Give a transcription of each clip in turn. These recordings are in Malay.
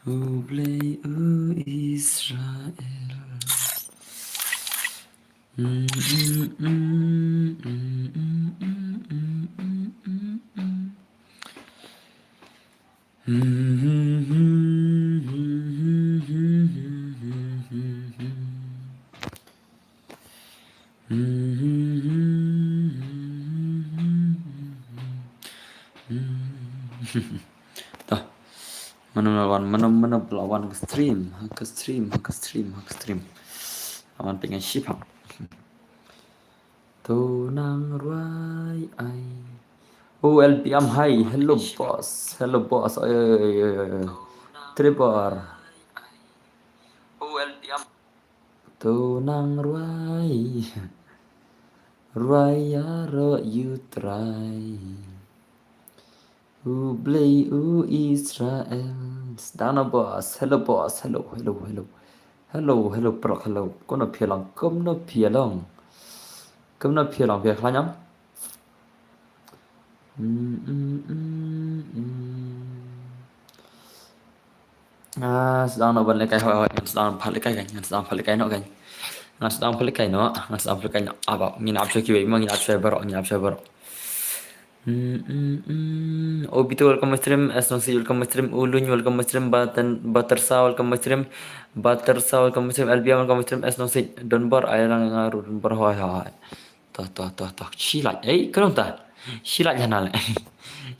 Ublei Israel. Tuh, mana lawan ke stream. Awan pengen ship hang. Tunang ruai ai. Oh, LPM, hi. Hello, boss. Hello, boss. Trevor. Oh, LPM. Tunang ruai. Raya ro you try. Ublay Israel. Dana, boss. Hello, boss. Hello. Hello, bro. Hello. Có nó phía lòng. Cấm nó phía lòng. Việc là nhắm. Sedang nak balik kai hoi, sedang balik kai kan, sedang balik kai no kan. Sedang balik kai no, sedang balik kai no. Apa? Ngin apa kiwe, mang ngin apa baru. Obito welcome stream, Asnosi welcome stream, Ulun welcome stream, Buttersa welcome stream, welcome stream, Albia welcome stream, Asnosi Donbor ayang ngaru Donbor hoi. Toh. Silat. Kenapa tak? Silat jangan lah.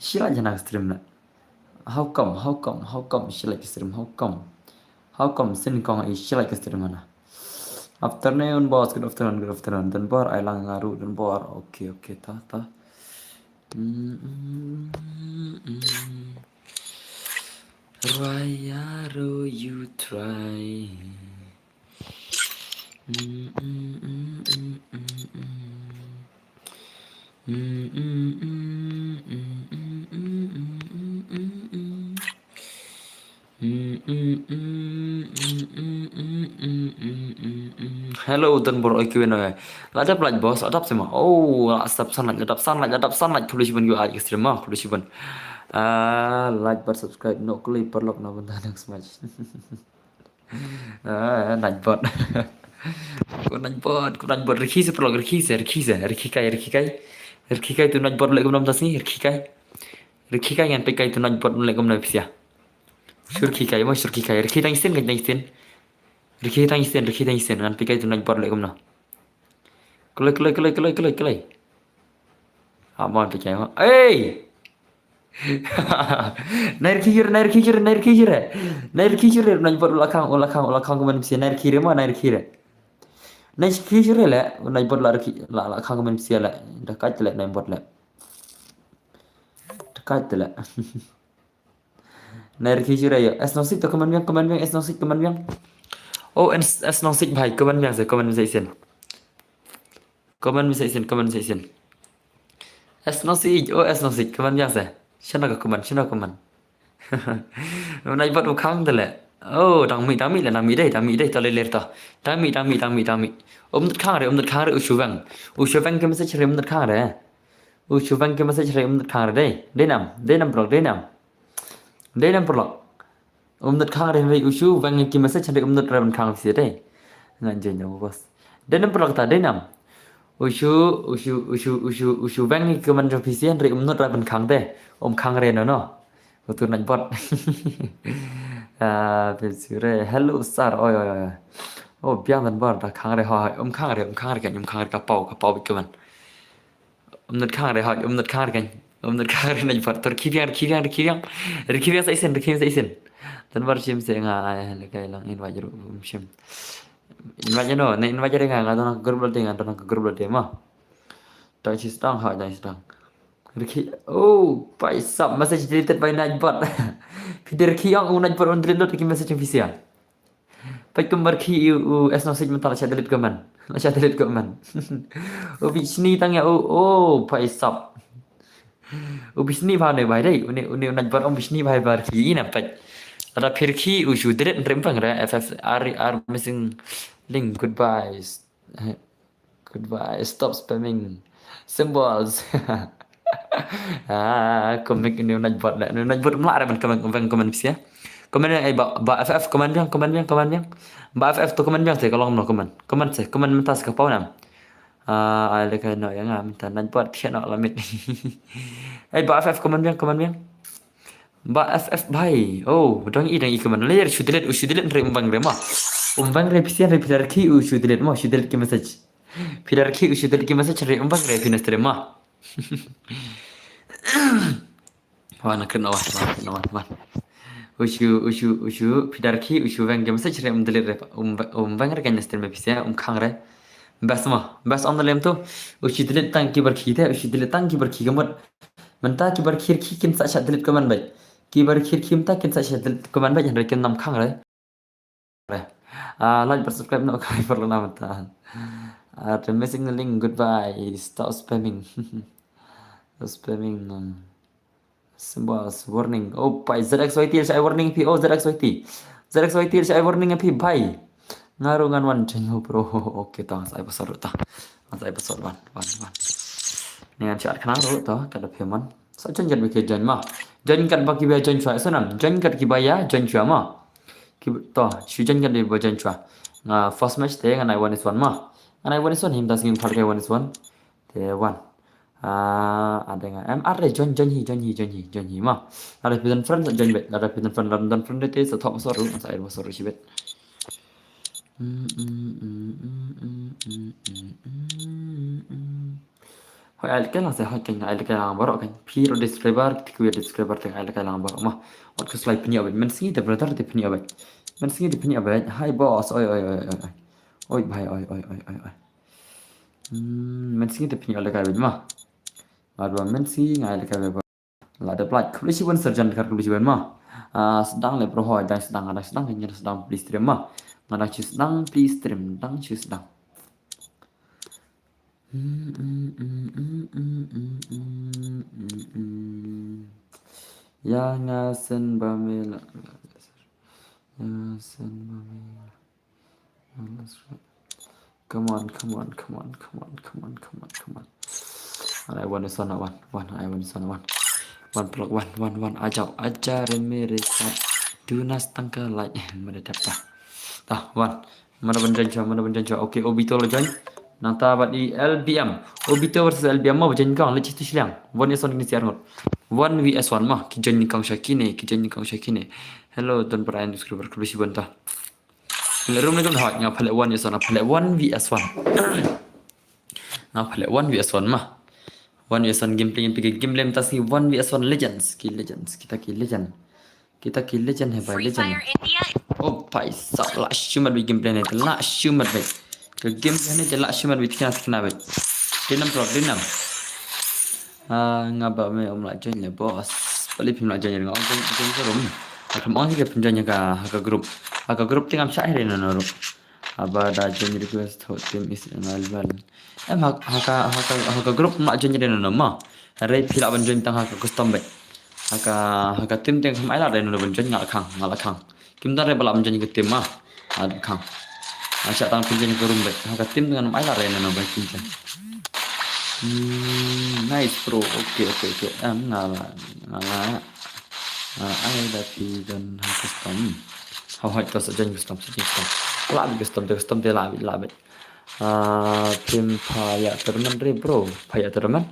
Silat jangan stream lah. How come silat stream? How come sin kong silat stream mana? Afternoon boss, good afternoon. Donbor ayang ngaru Donbor. Okay, ta. Raya ro you try. Hello Donbor OQN. Ladap lagi bos, adap semua. Oh, asap sunlight. Tulis pun you aja stream mah, tulis pun. Like bar subscribe, no klik perlok no bentar next match. Najbot. Kau najbot Riki seperlok Riki kai tu najbot lagi belum tas ni Riki kai yang pekai tu najbot lagi belum bisa. Surki kai Riki tangisten kan pekai tu najbot lagi belum. Kelai. Aman pekai mah. Nair kikir najbot ulakang kemen bisa nair kiri mah nair kiri. Nair kiri le najbot la kang kemen bisa le dekat le najbot le. Dekat le. Nair kiri ya. Esnosik tu kemen biang esnosik kemen biang. Oh, esnosik bhai kemen biang se kemen bisa isen. Kemen bisa isen. Esnosik kemen biang se. Siapa kemen. Najbot ukang tu le. Oh, dami deh tali ler ta. Dami. Umnut khang re Ushuvang ke message re umnut khang re. Ushuvang ke message re umnut khang re Denam blog. Umnut khang re Ushuvang ke message re umnut re khang si de. Nganjen yo bos. Denam blog ta denam. Ushuvang ke man official re umnut re khang de. Khang re no. Betul najbot. Pensure hello sir. Oi. Oh, biang dan bar dah khang re hoi. Khang re kan kapau bikuman. Nut khang re hoi nut khang kan. Nut khang re najbot. Tor kiriang sa isen. Dan bar sim se nga lekai lang invite ru sim. Invite no, ne invite re nga dan grup lo mah. Dai sistang ha dai sistang. Oh, by sub message deleted by Najbot. Peter Kiang Najbot on delete lagi message official. Pai kembar ki message mental saya delete keman. Oh, bisni tang ya by sub. Oh, bisni bhane bhai dai. Uni Najbot om bisni bhai bar ki ina pai. Ada फिर की उशु delete rempang ra FFR missing link goodbye. Stop spamming symbols. Komik ini najbot melak ada komen bisa. comment yang ba FF comment yang ba FF tu comment yang saya kalau ngomong comment saya comment mentas ke pau nam ada kan no yang minta nan buat dia nak lamit ba FF comment yang ba FF bhai oh dong i comment layer should delete umbang re pisian re pilar ki should delete ki message pilar ki should delete ki message re umbang re finas terima wah nak kena wah ushu pidarki ushu vang game sech rem delir re vang re kan nestel me pisia khang re bas on lem to ushu delit tang ki bar khite ushu delit tang ki bar khi gamot menta ki bar khir khi kin sa chat delit kaman bai ki bar khir khim ta kin sa chat delit kaman bai re kin nam khang re like subscribe no kai perlu nama tahan missing the link goodbye stop spamming spamming Symbols warning. Oh, pai ZXYT saya warning pi. Oh, ZXYT saya warning pi pai. Ngarungan wan cengho bro. Oke tah saya besar tah. Saya besar wan. Dengan chat kenal tah kada payment. Sa jangan bike jan ma. Jan kat baki ba jan chua sanam. Jan kat ki baya jan chua ma. Ki tah shu jan kat ba jan chua. First match te ngan I won is one ma. Ngan I won is one him dasing thar ke one is one. Te one. Ada nggak MR join hi mah ada pisan friend join bet ada pisan friend itu setop soru saya soru sih bet hoi alkan lah saya hoi kan alkan lang baru kan piro describer teh alkan lang baru mah waktu slide punya bet mensingi de brother de punya bet mensingi de punya bet hai boss oi bhai oi mensingi de punya alkan bet mah Marwan mensi ngai lekar beba la de plat kulisi wan serjan kar kulisi wan ma sedang le pro hoi dan sedang hanya sedang please stream ma ngada chi sedang please stream dang chi sedang ya ngasen bamela come on I want is one. One plug one. Ajar mere sat. Dunas tangka like mana dapat. Tah one. Mana benjan. Oke Obito lo join. Nata bat di LBM. Obito versus LBM mah berjalan kang lecih tu silang. One is one ni siar ngot. 1vs1 mah kijan ni kang syakine. Hello don Brian subscriber kelusi bantah. Room ni kan hot ngap pale 1vs1 ngap pale 1vs1 mah 1vs1 gameplay tasi 1vs1 legends kita kill legend hai bhai legend oh bhai sab la shumat bi gameplay ne la shumat bhai ke gameplay ne la shumat bi kena bhai dinam ngaba me om la join le boss pali phim la join ngong join room akan on ke penjanya ka group tingam syah re no aba da join request hot team is available haka group mak join re no ma re phila ban join tang haka custom bet haka team teng mai la re no ban join ngala khang kim dar re bala ban join ke team ma ad khang acha tang pinjin ke room bet haka team dengan mai la re no ban pinjin nice bro okay ngala I love you dan custom how to join custom custom dia labit tim paya terman re bro paya terman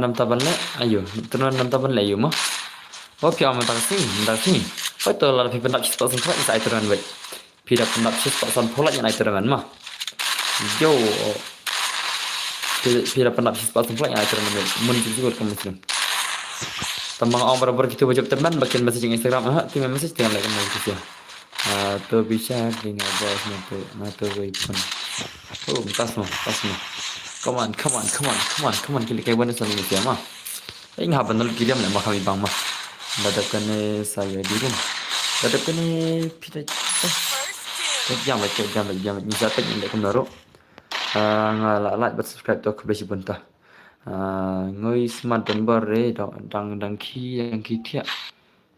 nam taban le ayo terman nam taban le ayo mah okay am tak sini to la pi pendap spot son thak sai terman bet pi da pendap spot son phola yang ai terman mah yo pi da pendap spot son phola yang ai terman bet mun juga kamu muslim Tambang orang berabar gitu wajib teman bagian messaging Instagram tim message dengan like nama gitu ya to bisa dengan bos nato weapon tas mo come on kili kayak mana soalnya gitu ya mah ini apa nol kiri mana kami bang mah dadapkan saya di rumah dadapkan pita jam ni saya tak ingat kemana like subscribe to aku besi bentah ngôi smart dan bare dang khi thia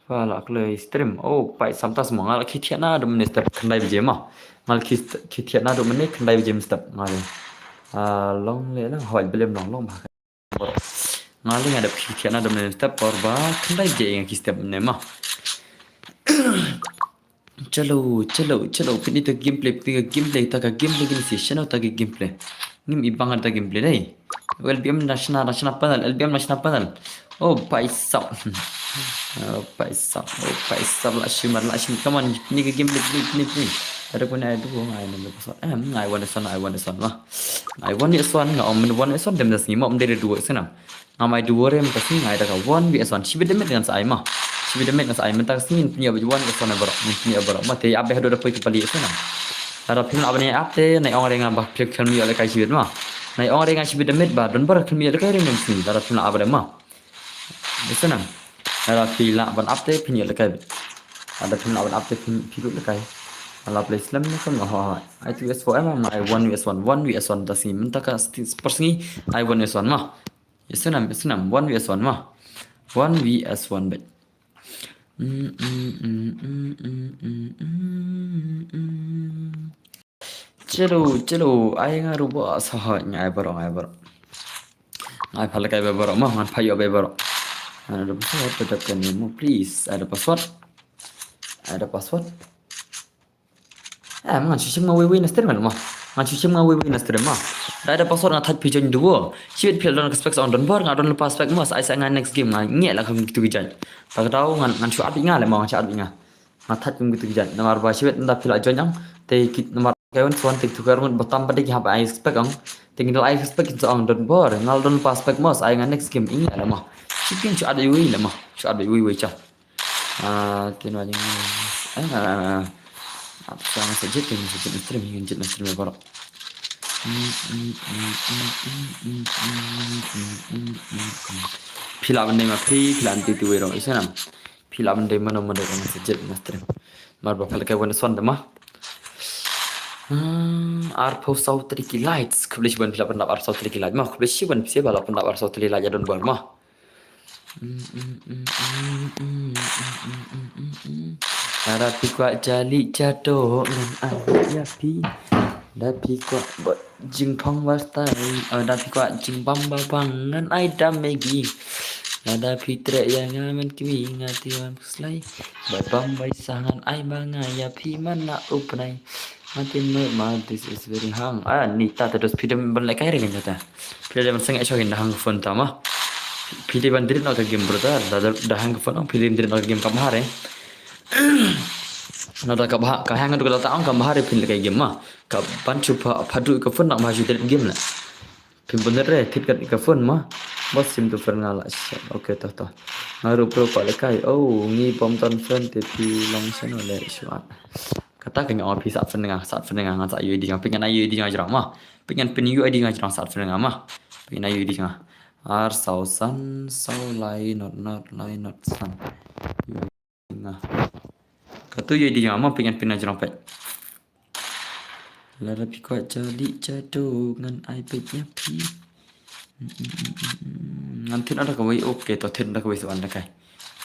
và lạc lời stream phải samtas mo ngal khi thia na do minister khandai bije ma ngal khi thia na do mane khandai bije mistap ngal long le la hoi belem long ba ngaling ada pikiran ada men step korba kendai je yang step nema chalo pini ta gameplay ta ka gameplay gini session ta ka gameplay ngim ibangan ta gameplay dai LBM national panel LBM national panel oh paisa paisa la shimar come on ni ka gameplay ni ada pun ada pun ai nama pasal I want this one lah I want this one ngau men want this one dem das ni mom dari dua sana ngamai dua rem kasi ngai da ka one this one si bedem dengan sai mah si bedem dengan sai mentak sin punya one this one bar punya bar mate abe hado da poi kepali sana ada film abani apte nai ong renga bah plek film ya le kai sibet mah nai ong renga si bedem ba don bar film ya le kai rem sini ada film abade mah sana ada film ban apte punya le kai ada film aban apte film le kai ala play Islam ni kan ha I 2s for em I 1vs1 1vs1 dasi mentaka personally I 1vs1 mah yesunam 1vs1 mah 1vs1 bet chalo ai ngaru ba sah ngai baro ngai phala kai baro mah man phayo be baro ada password tetapkan ni please ada password man cuci mau wewe na ster mah man cuci mau wewe na ster mah ada password na that pijon duo chibet phel don specs on don bar ngadon lepas spec mas ai sa ngan next game nge la kham gitu gijan tak tahu ngan chu adi nga le mau cha adi nga ma that kum gitu gijan namar ba chibet nda phel ajon yang te kit namar kayon suan tik tukar mun batam pada ki hab ai spec ang tinggal ai spec so on don bar ngal don lepas spec mas ai ngan next game inga le mah chicken chu adi wi le mah chu adi wi cha kino aja apa yang sejak stream baru film ni mah film itu wero isanam film ni mana kan sejak stream mar bakal kayak wana sonda mah arpo South Triki Lights kublish ban film pendap arpo South Triki Lights mah kublish ban pise bala pendap arpo South Triki Lights don bar mah Tapi kuat jali jatuh ngan ayah pi Tapi kuat buat jing pong wastai Tapi kuat jing bam babang ngan ai dam megi Tapi trek yang aman kiwi ngati wan puslai Babam bai sangan ai bangai ya pi mana upnai Matin me this is very hang ni ta terus pidem berlek kai dengan jata pidem sang esok indah hang phone tama pidem bandirin nak game brother dah hang phone pidem bandirin nak game kamhare nada ka hang tu kata ang kamhare pin kai game mah ka panchu phadu ka phone nak maju dari game lah pin bener tit ka phone mah bos sim tu phone ngala okay toh ngaru pro pa lekai ngi pom ton friend tapi long channel le shot kata kena orang pi saat pendengar ngan sak UID ngah pengen UID ngah jerang mah pengen pen UID ngah jerang saat pendengar mah pengen UID ngah ar sausan sau lai not san ngah kata UID ngah mah pengen pen jerang pet lara pi kuat jadi jatuh ngan iPad nya pi nanti ada kawai okay to ten ada kawai soan dah kai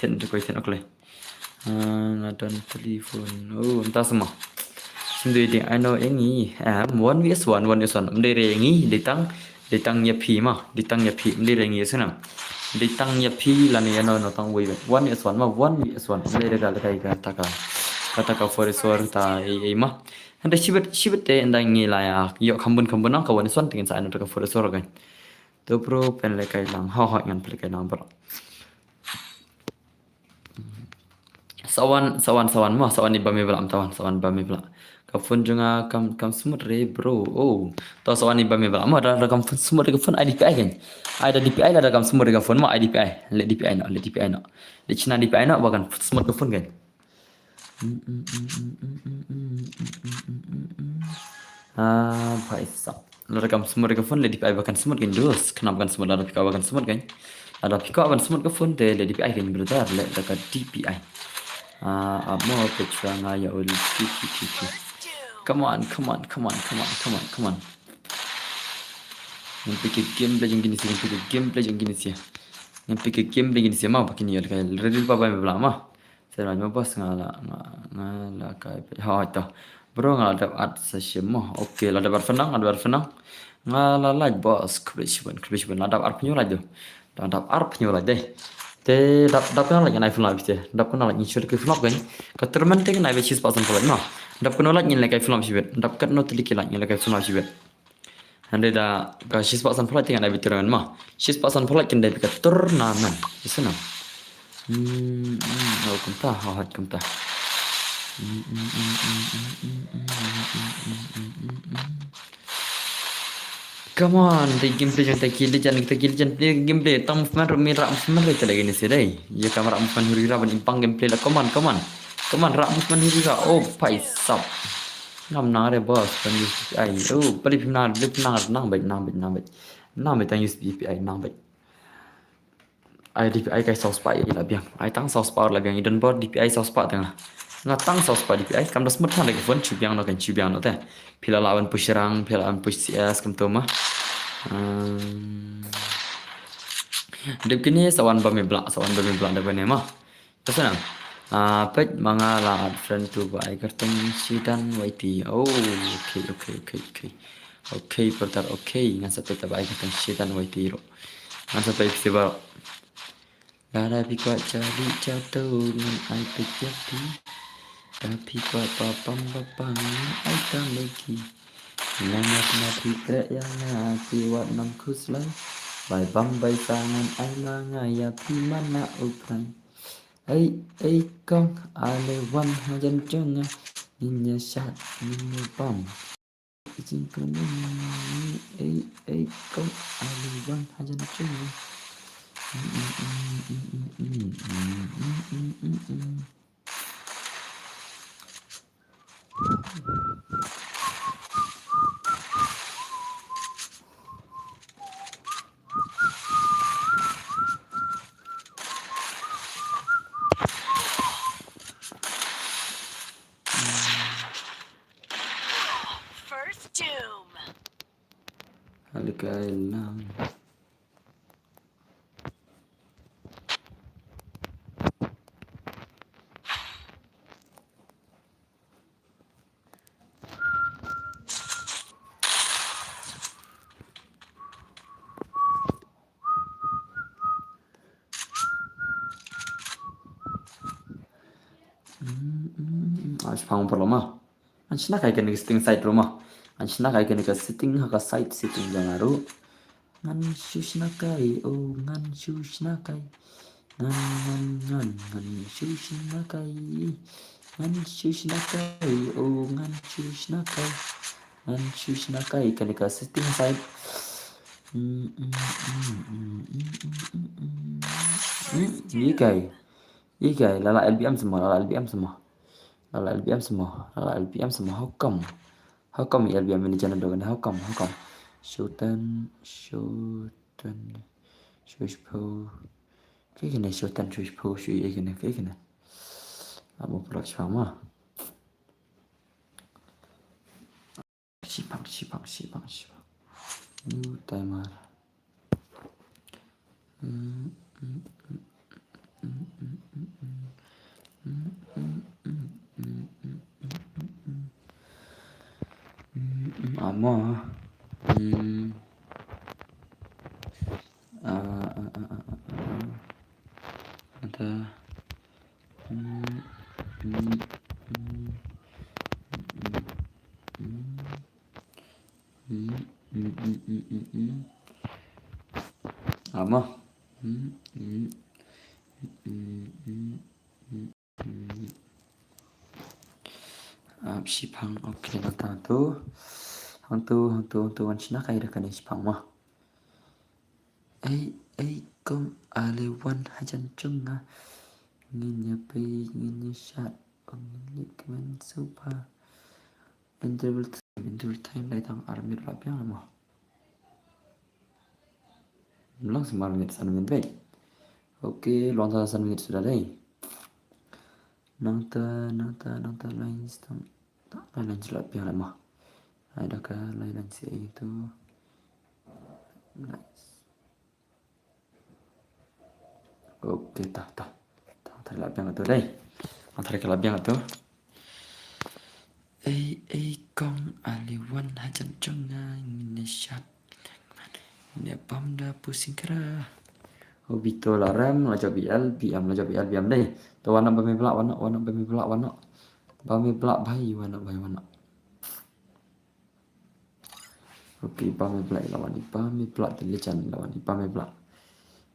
ten ada kawai ten okle ngadon telefon entah semua sendiri dia ano engi 1vs1 mendere engi ditang ya pi mah ditang ya pi mendere engi senam ditang ya pi lani ano no tang wei 1vs1 mah 1vs1 mendere gal kai kata ka foresor ta ei mah anda sibet te anda ngi la ya yo khambun ang kawan son tingin sa ano ka foresor kan to pro pen le kai lang ha ngan ple kai nang bro sawan mah sawan ni bami belam tawan sawan bami belam kafun juga kam semut re bro to sawan ni bami belam ada kam semut re kafun IDPI kan ada DPI ada kam semut re kafun mah IDPI le DPI no le China DPI no bahkan semut kafun kan paisa ada kam semut re kafun le DPI bahkan semut kan dus kenapa kan semut ada pika bahkan semut kan ada pika bahkan semut kafun de le DPI kan brother le dekat DPI amo pecuanga ya uli come on yang pikir game play yang gini sih mau pakai ni ya kayak ready baba me saya mau bos ngala kai ha itu bro ngala ada art session mah oke ada berfenang ngala like bos kebisban ada art punya lagi đập arp nhiều lại đây thế đập cái nó lại này phun lại chứ đập cái nó lại nhìn chơi cái phun lại cái termen thế cái này về 6% phun lại mà đập cái nó lại nhìn lại cái phun lại chứ đập cái nó tadi lại nhìn lại cái phun lại chứ Anda dah ke 6% phun lại thế cái này về termen mà 6% phun lại cái này cái turnamen di sana oh kumta oh kumta Come on, the gameplay yang kita kill jangan gameplay tam movement rami rak movement itu lagi ni sedai. Ya kamera movement hurira ban impang gameplay lah. Come on rak movement hurira. Oh, paisap. Nam na re boss ban use API. Oh, balik nang baik tang use API nang baik. Ai DPI kai sauce pa lah biang. Ai tang sauce pa lah biang. Idan board DPI sauce pa tengah. Ngatang sauce pa DPI kam das smut kan lagi phone cubiang no teh. Pila lawan push rang, pila lawan push CS kam tu mah. Dep kini sawan bami blak depan ni mah. Terus pet mangalat friend tu baik kerteng sidan waiti. Oh, okay. Okay, pertar okay. Ngan sampai baik kerteng sidan waiti ro. Ngan sampai festival. Lara kuat cari jatuh ngan ai jadi. Tapi kuat papang ai tak lagi. Nanti tak yang nanti wat nam kuslan. Bài băm bay sang ai la ngài pi mana upran ai con ale wan hajan changa ninya shat ninya bam izin kunu ai con ale wan hajan changa Alkailam Pang perlama. Anchina kai kan sitting side rumah. Anchina kai kan sitting haka side sitting jangaru. Ngan shushna kai oh ngan shushna kai. Ngan shushna kai. Ngan shushna kai oh ngan shushna kai. Ngan shushna kai kan sitting side. Ikai lala LBM semua how come LBM ini channel dogan how come Sultan Shushpo cái này Sultan Shushpo cái này một loại sama Sipang new timer ama ada ama Sipang okay nata tu hantu China kai dah kena Sipang mah ai kom alewan hajan chunga nginya pe nginya shat only kman super interval time lai tang army rap yang mah belum 9 menit 1 menit baik okey luang 1 menit sudah deh nanta lain stang tak lain jelap yang lama adakah lain si itu nice okey tak terlap yang tu deh antara kelab yang tu kong aliwan hajan chunga ini shat ne bam da pusing kera Obito là RAM là cho BL, BM là cho BL, BM đây. Tôi warna 30 pelak warna 30 pelak warna. 30 pelak bayi warna. Okey, 30 pelak lawan ni 30 pelak Legend lawan ni 30 pelak.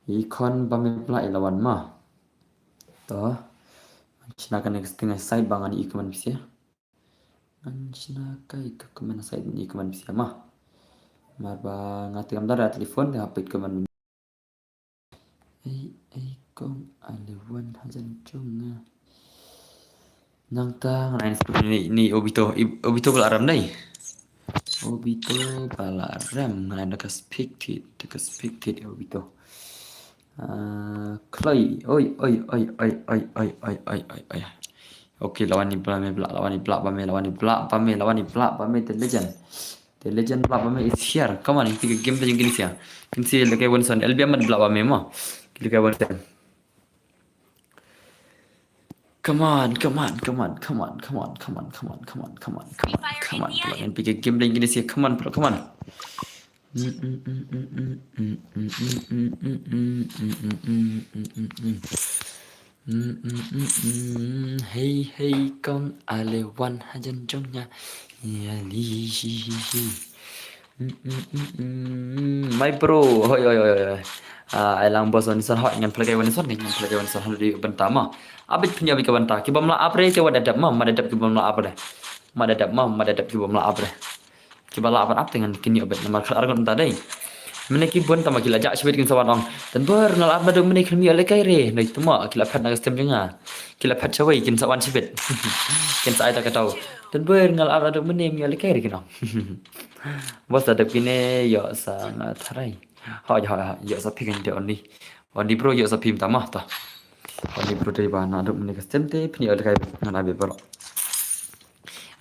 Icon 30 pelak lawan mah. Toh. Cina kan setengah side bangan ikaman bisa. Cina kai ke kemana side ni ikaman bisa mah. Marba ngati amdar telepon dah hapit keman. Kong alewan hajan chunga. Nang tang lain ni Obito pala aram dai. Obito pala aram lain dekat speak Obito. Clay. Oi. Okey, lawan ni pelak pame The Legend. The Legend pelak pame is here. Come on, tiga game tu yang siya. Kinsi lekai Wilson. LBM pelak pame mah. Lekai Wilson. Come on. Pelak yang tiga game tu yang siya. Come on. Hey con alewan hajan jongnya yali my bro hoi alang bos on hot ngan pelagay wan son di bentama abit punya bi banta ki bamla apre te wadadap madadap ki bamla apre madadap ki bamla apre ki bala apa dengan kini abit nama argon tadai Meneki pun tama kila jak sebet kin sawan ong. Dan ber ngal apa dong meneki mi ale kai re. Nei tuma kila phat nagas tem jenga. Kila phat chawai kin sawan sebet. Kin sai ta katau. Dan ber ngal apa dong meneki mi ale kai re kin ong. Bos ada kine yo sa tharai. Ha yo sa pikin de oni. Oni bro yo sa pim tama ta. Oni bro dei ba na dong meneki tem te pini ale kai ngana be bro.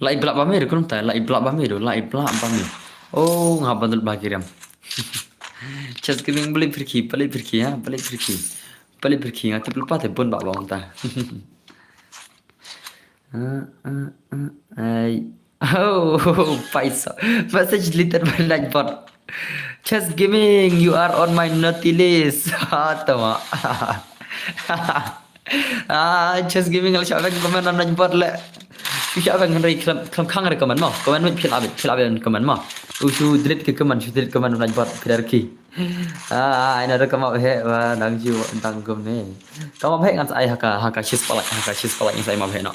Lai blak ba me de kun ta lai blak ba me. Oh ngabandul bagiram. Chess gaming beli pergi ngati lupa te pun bak bang ta. Paisa. Message deleted by Lightbot. Chess gaming, you are on my naughty list. Tama. Chess gaming kalau siapa yang komen on Lightbot le. Siapa yang ngeri kelam kang ada komen mah. Komen mit pil abit komen mah. Usu delete ke komen on Lightbot hierarki. Ini ada kamu nang jiwa tentang gum kamu ngan saya haka cheese palak yang saya mau no.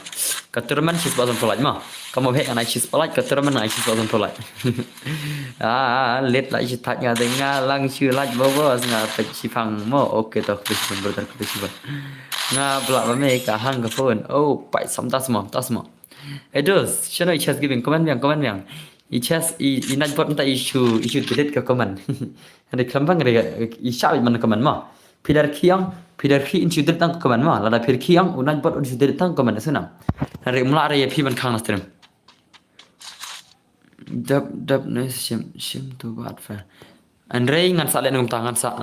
Keturunan cheese basan palak mah. Kamu ngan cheese palak keturunan ngan cheese basan palak. Let lah cheese tatnya dengan lang cheese laj bawa ngapa cipang mo oke toh kesimpulan berterkesimpulan. Ngapelak bame kahang ke phone. Oh, pai tas mo. Edos, channel chess giving comment yang. Chess naj bot entah isu delete ke comment. Ada kelambang ada isya mana comment mah. Pidar ki isu delete tang comment mah. Lada pidar ki yang naj bot isu delete tang comment senang. Hari mula ada pi ban kang nastrim. Dap ne sim tu buat fa. Andre ngan sa lenung tangan sa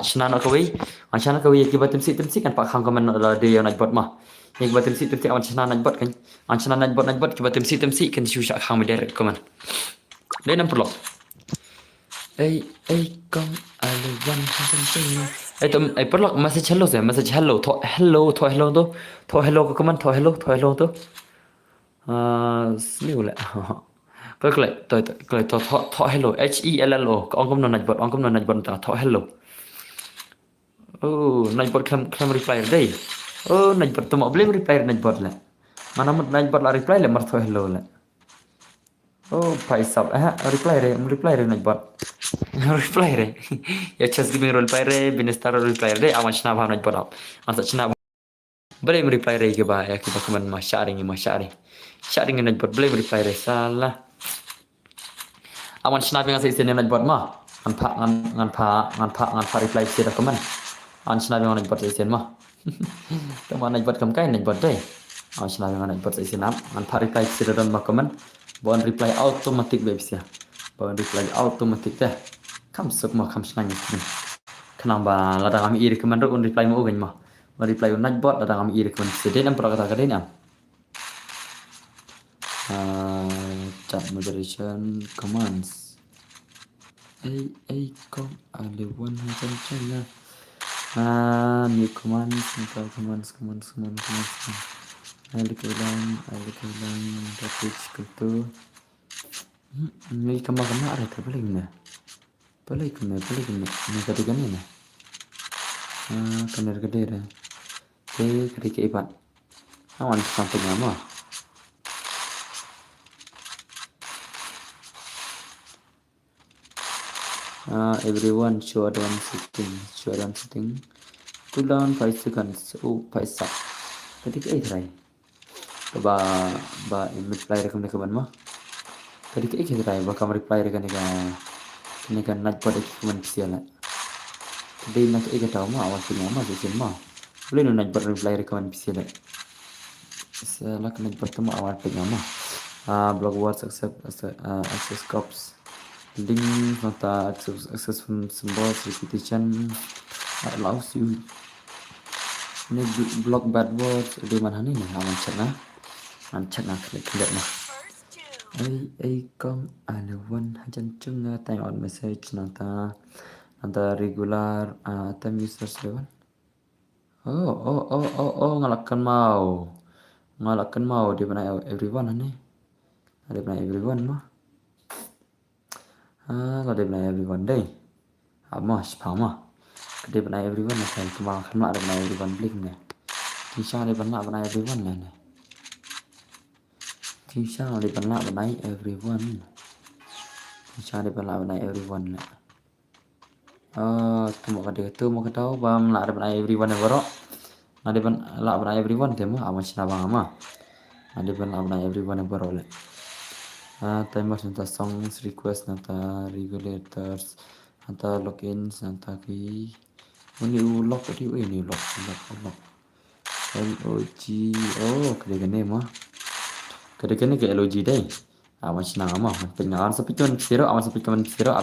shnan akawi. Shnan akawi akibat temsi kan pak kang comment la de naj bot mah. Yang batin si temsi awan chana najbot kan. An chana najbot ki batin si temsi kan shusha khang direct komen. Dai nam perlo. Kong alewan hasan sini. Tum perlo message hello to hello ke komen to hello to. Sniu le. Kle to hello HELLO ong kom najbot ta to hello. Oh najbot kam reply dai. Oh, najbot tu mak boleh reply najbot lah. Mana mat najbot lah reply lah marto hello lah. Oh, paisap reply re najbot. Reply re. Ya chess gaming reply re, binestar reply re, awan chna bha najbot ap. Masa chna boleh reply re ke ba ya kita komen sharing najbot boleh reply re salah. Awan chna bha ngasih sini najbot mah. Ngan pa reply sira komen. An chna bha najbot sini mah. Teman najbot kam kai najbot dai. Awak nak najbot saya sinap. An reply sira dan komen. Bon reply automatic websia. Bon reply automatic dah. Kam sok mah kam senang ni. Kenapa ladang kami iri keman un reply mau gany mah. Bon reply najbot ladang kami iri keman. Sedih nam perkata kata ni am. Chat moderation commands. Ay kong aliwan hanggang China. New commands, enter commands. Alih kailan, rapid kultur. May kama ada terbalik na. Balik na. May katigan na. Kanar kadera. Ketika iban. Awan sampai nama. Everyone show advance setting. Cooldown 5 seconds. 5 sec. Ketika try. Ba reply rekam ban mah. Ketika try ba kam reply rekam nak pada kuman siala. Today nak tahu mah awan punya mah sesin mah. Boleh nak pada reply rekam siala. Salah nak bertemu awan punya mah. Block words accept access cops. Link nota access symbols repetition allows you. Ini block bad words di mana ni awan cek nah klik mah. Ay kong aliwan hajan chunga time on message nanta regular time users level. Oh ngalakkan mau di mana everyone ni. Ada mana everyone mah. Kalau di mana everyone deh. Sepama. Di mana everyone kan kemakan ada mana everyone blik ni. Kisah di mana everyone ni. Kisah di mana everyone. Temu kata tahu bang lah ada mana everyone yang baru. Ada mana everyone temu aman sih bang ama. Ada mana everyone yang baru le. Timers nanta songs request nanta regulators nanta logins nanta key. Ini lock. LOG. Kedegan mah. Kedegan ke LOG deh. Awan sih nama. Penyalaan sepi cuman zero apa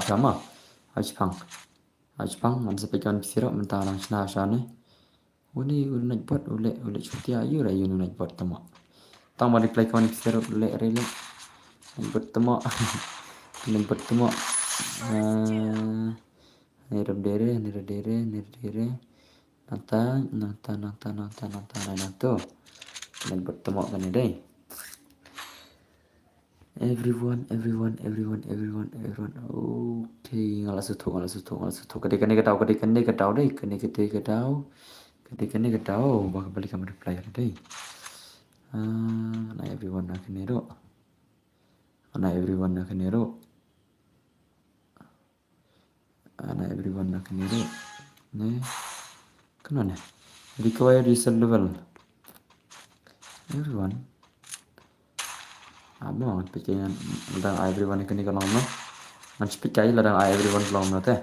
sama. Hajpang man sepi cuman zero mentah lang sih Uni nak buat ule cuti ayu lah yun nak buat tama. Tang mau reply kawan zero ule rele. Bertemu. Nirab dere. Nanta. Dan bertemu kan ni deh. Everyone. Okay, ngalas sutu. Ketika ni ketahu deh. Ketika ni ketahu, bakal balik kamu reply deh. Nah everyone nak nero. Nih, kenapa? Require user level. Everyone. Amo pikiran tentang everyone ini kalau no. Nanti pikai lah tentang everyone kalau no teh.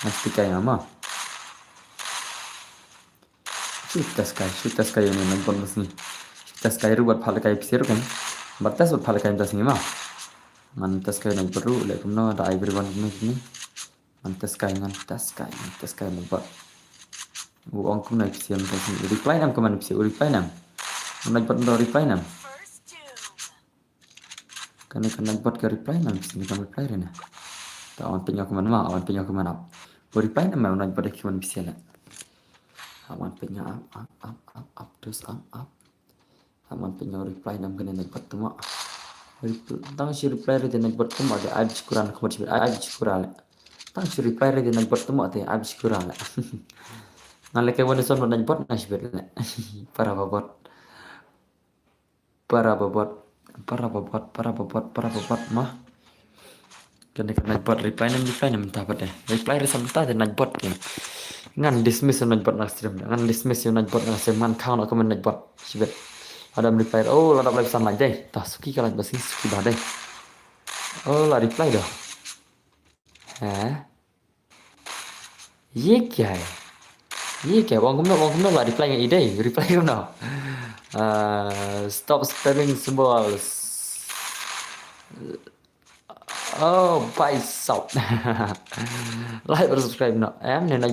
Nanti pikai ama. Shoot test kayak ini nonton mesin. Test kayak buat hal kayak pisir kan. Batas buat hal kayak tas ni mah. Mantas kayak nak perlu like no ada everyone ini. Mantas kayak buat. Uang aku nak pisir tas ni. Reply nam kemana pisir? Reply nam. Nak buat no reply nam. Karena buat ke reply nam sini kan reply rena. Tak awan punya ke mana. Reply nam mau nak buat kuman bisa lah. Awan punya up terus up. Awan punya reply nam kena nak buat temu. Tang si reply rena nak buat temu ada abis kurang kemudian abis kurang. Tang si reply rena nak buat temu ada abis kurang lah. Ngalek ke mana son nak buat nasib rena. Para babot mah kena buat reply nam mentah pada reply result dan nak buat ya ngan dismiss nak buat nak stream man kau nak komen nak buat sibet ada reply ladap live sama aja tak suki kalau basi suki dah deh lah reply dah ये क्या wang kumno lah reply yang ide reply kumno stop spamming symbols. Bye sọc. Like và subscribe no. Em này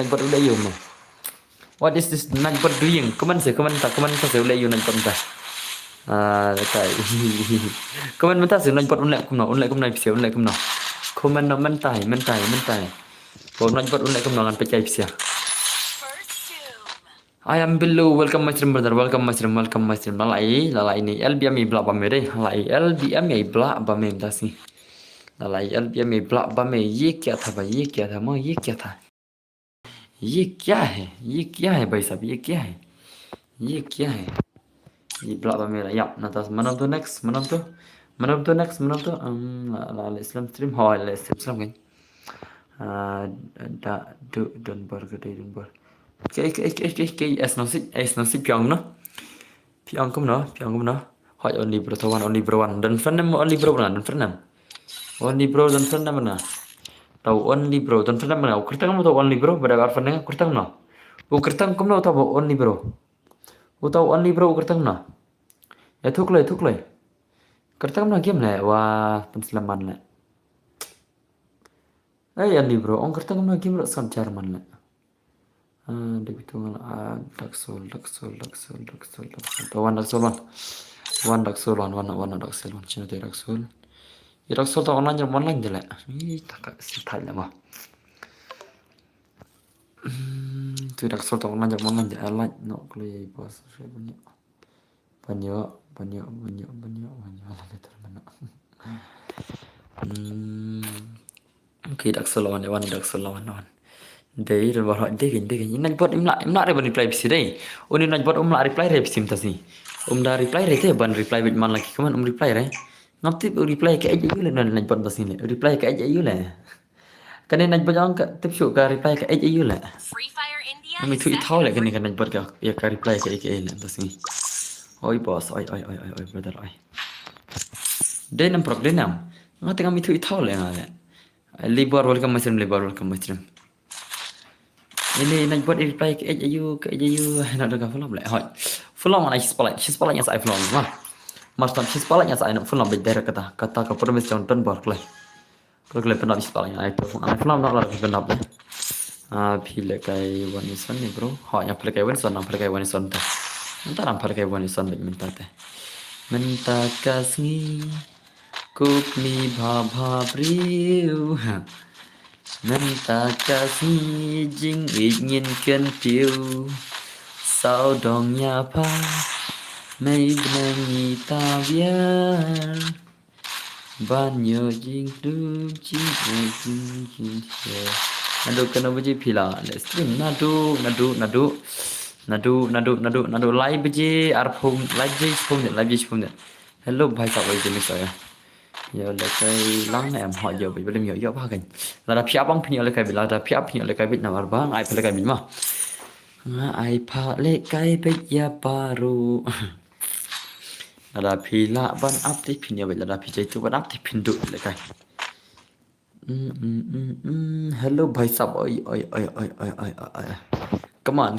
buat udah yun. What is this nak buat doing? Comment tak udah yun nak buat. Okay. Comment mentah nak buat online kumno bisa online kumno. Komen no mentai. Kau nak buat unek kemenangan pecah sia. I am below. Welcome my stream brother. Welcome my stream. Lalai ni. LBM i blak bame deh. Lalai LBM i blak bame dah sih. Lalai LBM i blak bame. ये क्या था भाई? ये क्या था माँ? ये क्या था? ये क्या है? ये क्या है भाई साहब? ये क्या है? ये क्या है? ये blak bame lah. Yap. Natas. Mana tu next? Mana tu? Lalai Islam stream. Hoi lalai Islam kan? Don't bar gede don't bar. Cái S96 piang nó. Piang cũng nó. Hỏi only bro to one only bro one. Dan friend nam only bro mana? Dan friend nam. Only bro dan friend nam mana? Tahu only bro dan friend nam mana? Kerta kamu tahu only bro? Pada apa nengah kerta kamu? Kerta kamu tahu only bro? Tahu only bro kerta kamu? Ya thuk leh. Kerta kamu game leh. Wah, penselaman leh. Only bro. Ong kerta kamu game leh sam Jerman leh. Dia bitung Daxol. One Daxol. Cina tu Daxol. Ya Daxol tak online je lah. Ih tak sitai lah mah. Tu Daxol tak online je. I like no play boss. Banyak. Okay Daxol lawan. Đây rồi bảo hỏi đây nãy bot em lại ban reply bisi đây oni nãy bot lại reply re bisi mta si da reply re thế ban reply bit man lagi kaman reply re ngapti reply ke aja yule nãy bot basi le reply ke aja yule kan nãy bot jang ka tip show ka reply ke aja yule kami tweet thau le kan nãy bot ka ya ka reply ke le basi oi boss oi brother oi đây nam prok đây nam ngati kami tweet thau le ngale libor welcome my ini nak buat reply ke aja you nak dengar film lại hỏi film này spotlight yang saya film mah macam spotlight yang saya nak film beda kata ke permis contoh Berkeley pernah spotlight yang itu film nak lagi pernah deh pilih kayak Wanison ni bro yang pilih kayak Wanison teh entar am pilih kayak Wanison minta kasih kupni bha priu minta kasih jing inginkan piu sao dong nyapa mấy benangi ta biar banyo jing du jing nadu kena beji pila stream nadu live beji arphum live spum hello bhai sao vậy jenis saya giờ là cái lắng này em hỏi giờ bị bệnh nhiều ba cái là đạp phía băng pin là cái bị là đạp phía pin là cái bị nào bang ai phải là cái bị mà ai phải là cái bị ya baru là đạp phía là ban áp thì pin vậy là đạp phía chạy tu ban áp thì pin đủ là cái hello bhai sab oi come on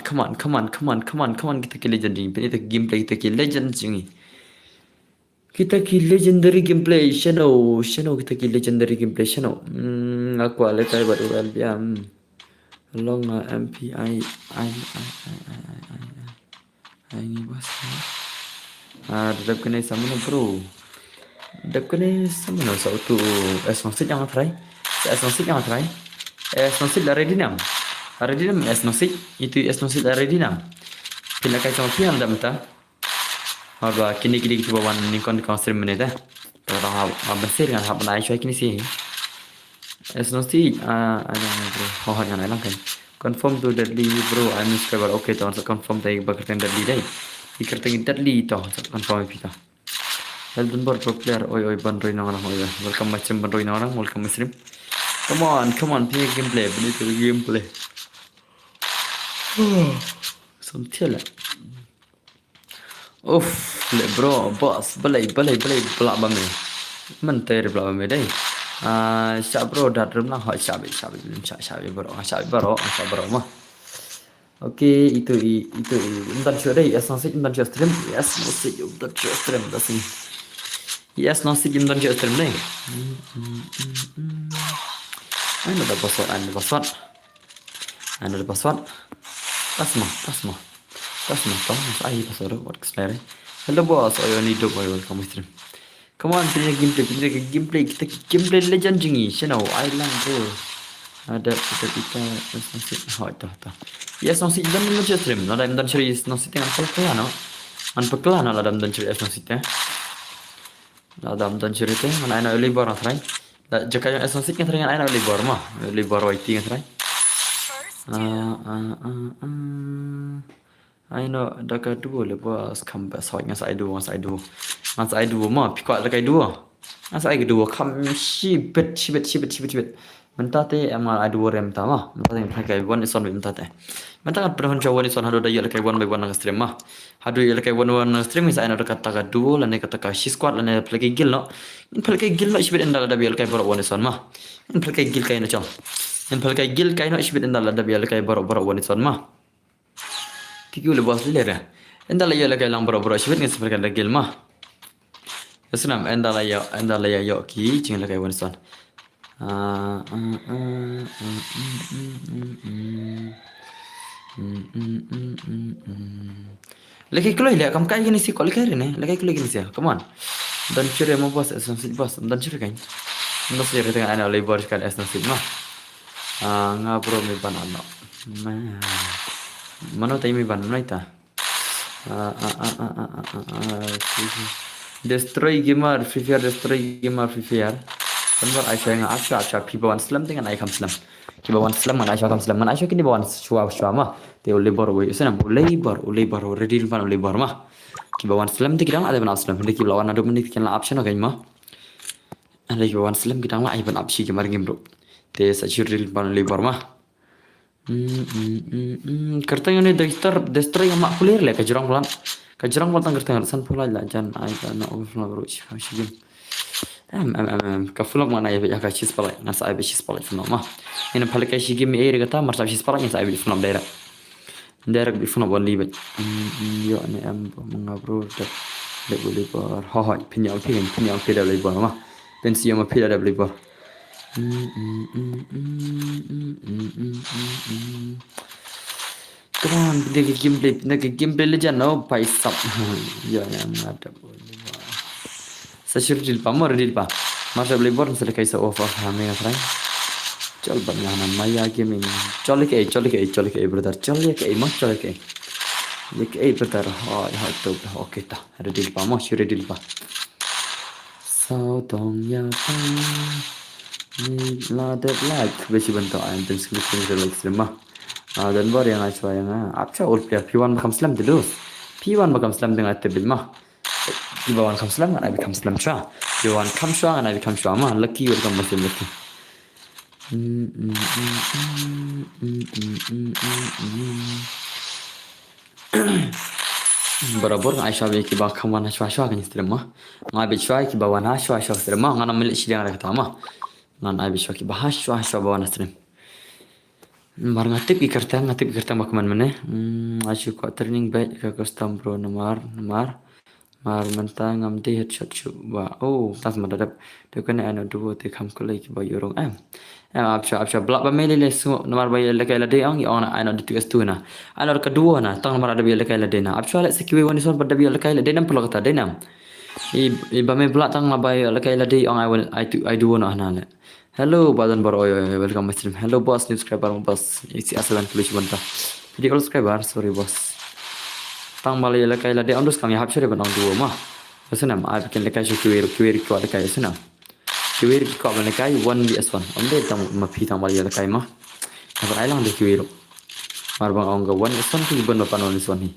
kita ke legendary kita gameplay kita ke legend sini. Kita ki legendary gameplay channel kita ki legendary gameplay channel aku ala kai baru LBM long MPI ini bos dap kena sama no bro dap kena sama no satu S96 jangan try S96 dari dinam S96 itu S96 dari dinam bila kai sama pian dam ta और किन्नी की one Nikon concept में था तो हम बस dengan hab naik cuy kini sih S96 ada bro yang lain kan confirm to deadly bro I'm subscriber okay to confirm tadi bakal deadly deh ikerteng deadly to confirm kita Helden bar pro player oi bandroi nang orang oi welcome macam bandroi nang orang welcome stream come on play gameplay beli tu gameplay something lah le bro boss balai belak bame menteri belak bame deh syak bro dah rumah hot syak bro mah okey itu bentar cuy deh S96 bentar stream dah sini S96 bentar stream deh ada password tasma tahu saya password buat keselera hello boss ayo ni dok welcome stream Come on, gameplay kita gameplay legend jengi. Channel Island bro. Ada kita nasi hot dah. Yes, nasi dan macam stream. Nada dan cari nasi dengan pelakon no. An pelakon nada dan cari nasi teh. Nada dan cari teh. Mana ana oli bar atrai. Jika yang nasi kan teringat ana oli bar mah. Oli bar white kan trai. I know daga dua le bos come soi ngas ai dua mah pikot le kai dua ngas ai dua kam shibet mentah te amal ai dua rem ta mah mentah te kai one is on mentah te mentah kan pernah jawa ni son hado da yel kai one by one nang stream mah hado yel kai one stream is ai no kata ka dua la ne kata ka shi squad la ne play gil no in play gil no shibet endal da yel kai boro one son mah in play gil kai no chong in play gil kai no shibet endal da yel kai boro one son mah Kiki boleh buat sendiri dah. Enda lah ya lagi lang bro sibet ngan seperti ada gil mah. Kesenam enda lah ya yo ki cing lagi Winston. Lagi keluar lihat kamu kayak gini sih kalau kayak ni, lagi keluar gini sih. Come on. Dan curi mau bos esensi bos, dan curi kan. Nggak sih dengan anak labor sekali esensi mah. Ngabro mi banana. Mana tahu mi ban mana itu? Destroy gamer Free Fire destroy gamer Free Fire. Kan Aisyah yang Aisyah pibawan Islam dengan Aisyah Islam. Pibawan Islam dengan Aisyah Islam dengan Aisyah kini bawan shua mah. Teo lebor we sana lebor redil pan lebor mah. Pibawan Islam tu kita ada ban Islam. Hendak pibawan ada menit kita lah option agai mah. Ada pibawan Islam kita lah ban option kemar game bro. Te sajuril pan lebor mah. Kertanya ni destroy yang mak kulir le kajurang pelan tang kertanya san pula lah jan ai na overflow bro shigim ka fulak mana ya ka chis pala nas ai be chis pala funo mah ina phala ka shigim e kata marsa chis pala nas ai be funo direct be funo bon libe yo ne am mangabro de boleh bar ha pinyang pida le bar mah pensi ma pida le bar Keren, dia gameplay legend no paisap. Ya yang ada boleh. Saya real pa, more real pa. Masa beli born saya kaisa offer kami ngasrai. Chal banyak maya gaming. Chal ke brother. Chal ke. Ye brother. Ha to okay ta. Real pa mo sure real pa. Sao tong ya pa. Ni la that like besi bentuk dan skripsi like semua. Dan baru yang Aisyah yang apa ul player P1 bakam Islam dulu. P1 bakam Islam dengan tebil mah. P1 bakam Islam kan bakam Islam cah. P1 bakam Islam kan bakam Islam mah. Lucky welcome Muslim lucky. Berabar Aisyah bagi bakam mana Aisyah kan Islam mah. Ngabi Aisyah ki bawa Aisyah Islam mah. Ngana milik sidang ada kata mah. Nan ai biswa ki bahas bawa nasrim mar ngatip ikarta bakaman mana asyik kok training baik ke custom pro nomor mar mentang ngamti headshot coba tas madadap tu kan ana dua te kam kulai ki bayu rong apsha blak ba mele le semua nomor bayu le kai la de ang ona ana ditugas tu na ana kedua na tang nomor ada bayu le kai la de na apsha le sekiwe wani son pada bayu le kai la de nam pelak ta de nam ba me blak tang la bayu le kai la de ang I do na na le Hello badan baru welcome my stream. Hello boss new subscriber boss. Isi asalan tulis banta. Jadi kalau subscriber sorry boss. Tang malay la kai la de ondus kami hapsure banang dua mah. Senam ai bikin lekai su kuir ko lekai senam. Kuir ko ban lekai 1vs1. Onde tang mapi tang malay lekai mah. Apa ai lang de kuir. Marbang ong ga 1vs1 ki ban pan 1vs1 ni.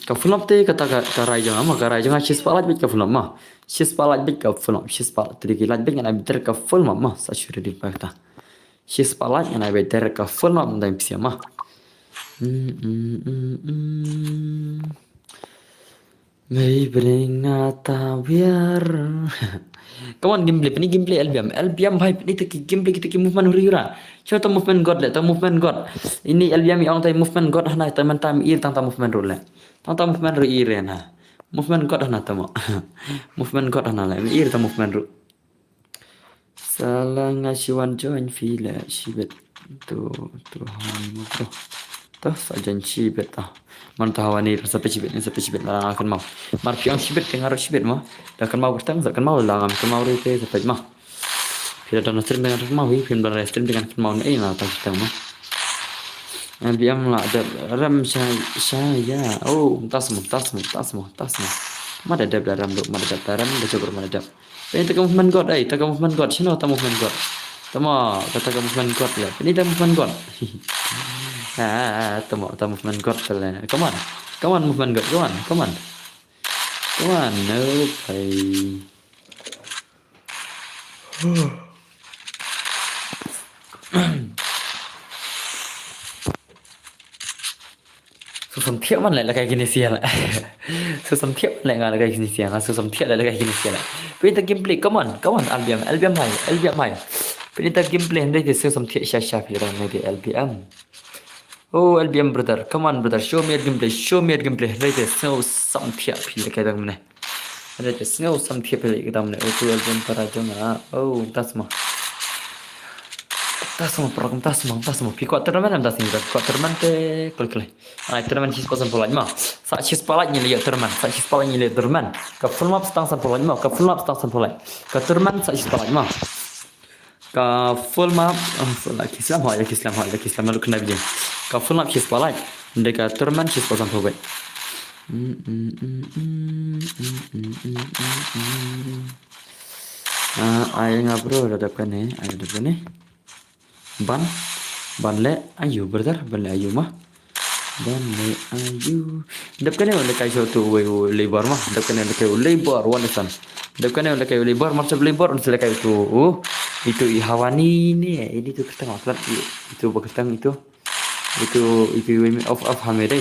Ka fulap te kata karai jangan chis palat bit ka fulap mah. Chis palat bit ka fulap chis palat tri kilat bit ngana biter ka full mah sa syure di pakta. Chis palat ngana biter ka full mah ndai psia mah. May bring nata biar. Kawan gameplay LBM hype ni teki gameplay kita ki movement huriura. Coba tu movement god le, tu movement god. Ini LBM yang tay movement god hana tay mantam ir tang movement rule. Tang movement ru ir na. Movement god hana tamo. Movement god hana le ir tang movement ru. Salah ngasiwan join file shibet tu hai bro. Tu sajan shibet ah. Man tahawani sampai cibit larang akan mau. Mar piang cibit dengar cibit mah. Dah kan mau bertang kan mau langam kan mau rete sampai mah. Kita dan stream dengan kan mau film dan stream dengan kan mau ni lah tak kita mah. LBM lah ada ram saya. Oh, tas mu. Mana ada ram dok, mana ada ram dah coba mana ada. Ini tak movement god ay, tak movement god. Sino tak movement god. Tama kata movement god lah. Ini tak movement god. Tama movement god lah. Come on movement god. Come on. Okay. Susam thiếp man lại là cái Kinesia lại. Susam thiếp lại là cái Kinesia, susam thiếp lại là cái Kinesia lại. Pinta gameplay, come on, LBM mày. Pinta gameplay hendak di susam thiếp sya pira này di LBM. Oh LBM brother, come on brother, show me your gameplay. Hendak di susam thiếp pira cái dam này. Hendak di susam thiếp pira cái dam này. Oh tu LBM para jong oh tas mah. Tas semua. Pi kuat terman am tas ni. Kuat terman te kul. Terman cis pasan pola lima. Sa cis pala ni lihat terman. Ka full map stang san pola lima. Ka terman sa cis pala lima. Ka full map Islam lalu kena bijin. Ka full map cis pala. Ndeka terman cis pasan pola. Ayo ngabro ada apa nih? Ban le ayu brother, ban le ayu. Dap kane wala kay tu labor mah. Dap kane wala kay labor wanasan. Dap kane wala kay labor macam labor on sila kay tu. Itu ihawani ni. Ini tu ketang aklat itu beketang itu off hamedai.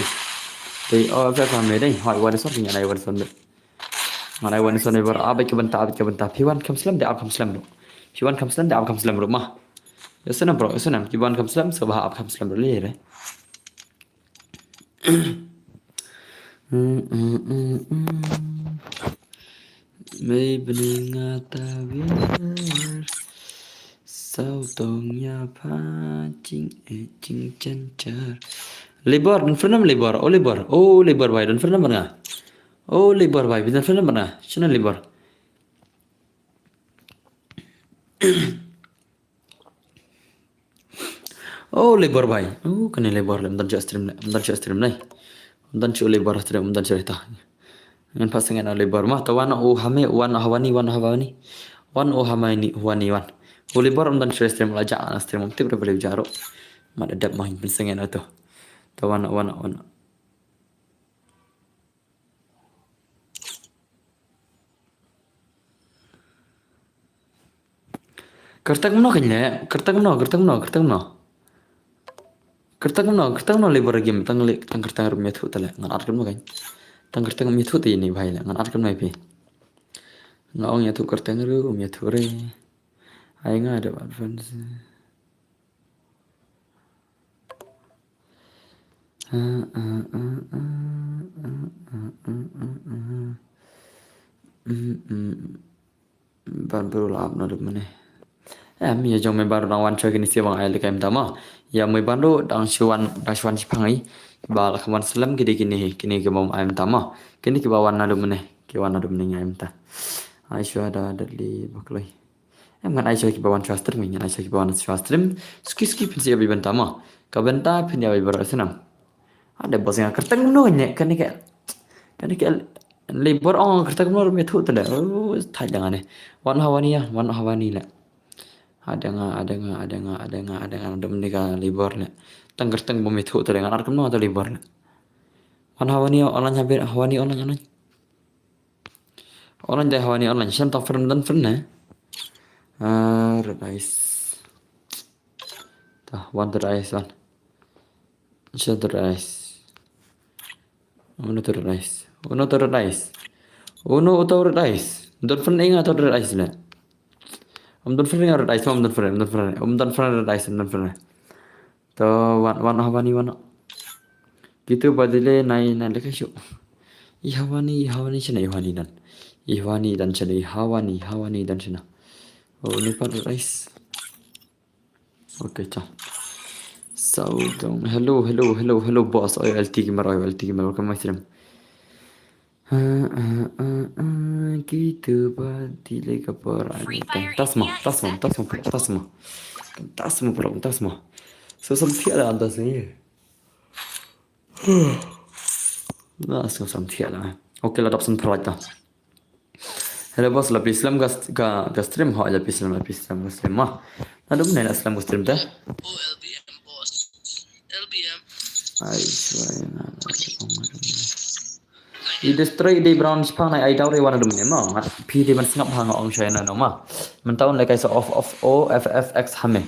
Dei off hamedai. Hai wanasan ni anai wanasan. Anai wanasan labor abek benta. Piwan kamslam de ab kamslam. Piwan kamslam de ab kamslam rumah. Senang bro, Kiban kamslam sebab ab kamslam boleh re. May beningatawiar sautongnya pacing cing cencar. Lebar dan fernam lebar. Oh lebar bai dan fernam mana? Oh lebar bai dan fernam mana? Cina lebar. Oh lebar bai. Oh kena lebar lah. Mendan stream lai. Mendan lebar stream. Mendan cerita. Dengan pasangan lebar mah. Tawana hame wan hawani. Wan hamaini huani wan. Oh lebar mendan stream lah. Jangan stream. Mesti berapa lebih jaro. Mat adab mah pasangan itu. Tawana wana. Kertak mno kanya. Kertak mno lebar game tang kertang rumia tu tala ngan arkan mo kan. Tang kertang mi tu ti ni bhai la ngan arkan mai pi. Ngong ya tu kertang ru mi tu re. Ai nga ada advance. Ban baru lah abna duk mana. Mi jong me baru wan choy kini siang ai lekai mtama. Ya me baru dang shuan cipangai. Bal kaman selam kini ke bawah ai mtama. Kini ke bawah nadu mana. Ke bawah nadu mana ai mta. Ai shua ada li bakloi. Ngan ai shua ke bawah stream ngan ai shua ke bawah stream. Ski pinsi abi bentama. Ka benta pin ya abi baru senam. Ada bos yang kertang mno nya kan ke labor kertang mno me thu tala. Oh thai jangan ne. Wan hawani la. Ada menikah libur le. Tang bumi tu dengan arkam no atau libur le. Wan hawani online hampir hawani online. Online dah hawani online. Siapa tak friend ne? Rice. Tah one rice one. Siapa rice? Uno rice. Don't friend ingat atau rice le. Om dan friend rice. To wan hawani wana. Gitu badile nai lekai show. Ihawani cina ihwani dan cina ihawani dan cina. Oh Nepal rice. Oke cah. dong. Hello boss. Oi LT gamer welcome my stream. Gitu berarti lega perang. Tas mo. So samtidig andas ni. Samtidig. Okej, la dapsen prata. Hello boss, la pislam ga stream ha la pislam ga stream ma. Nado na islam ga stream ta. LBM boss. LBM. Ai shway na. I destroy di brown spang na I doubt I wanna do ni ma. PD man snap hang ong China no ma. Man taon like I so off o FFX hame.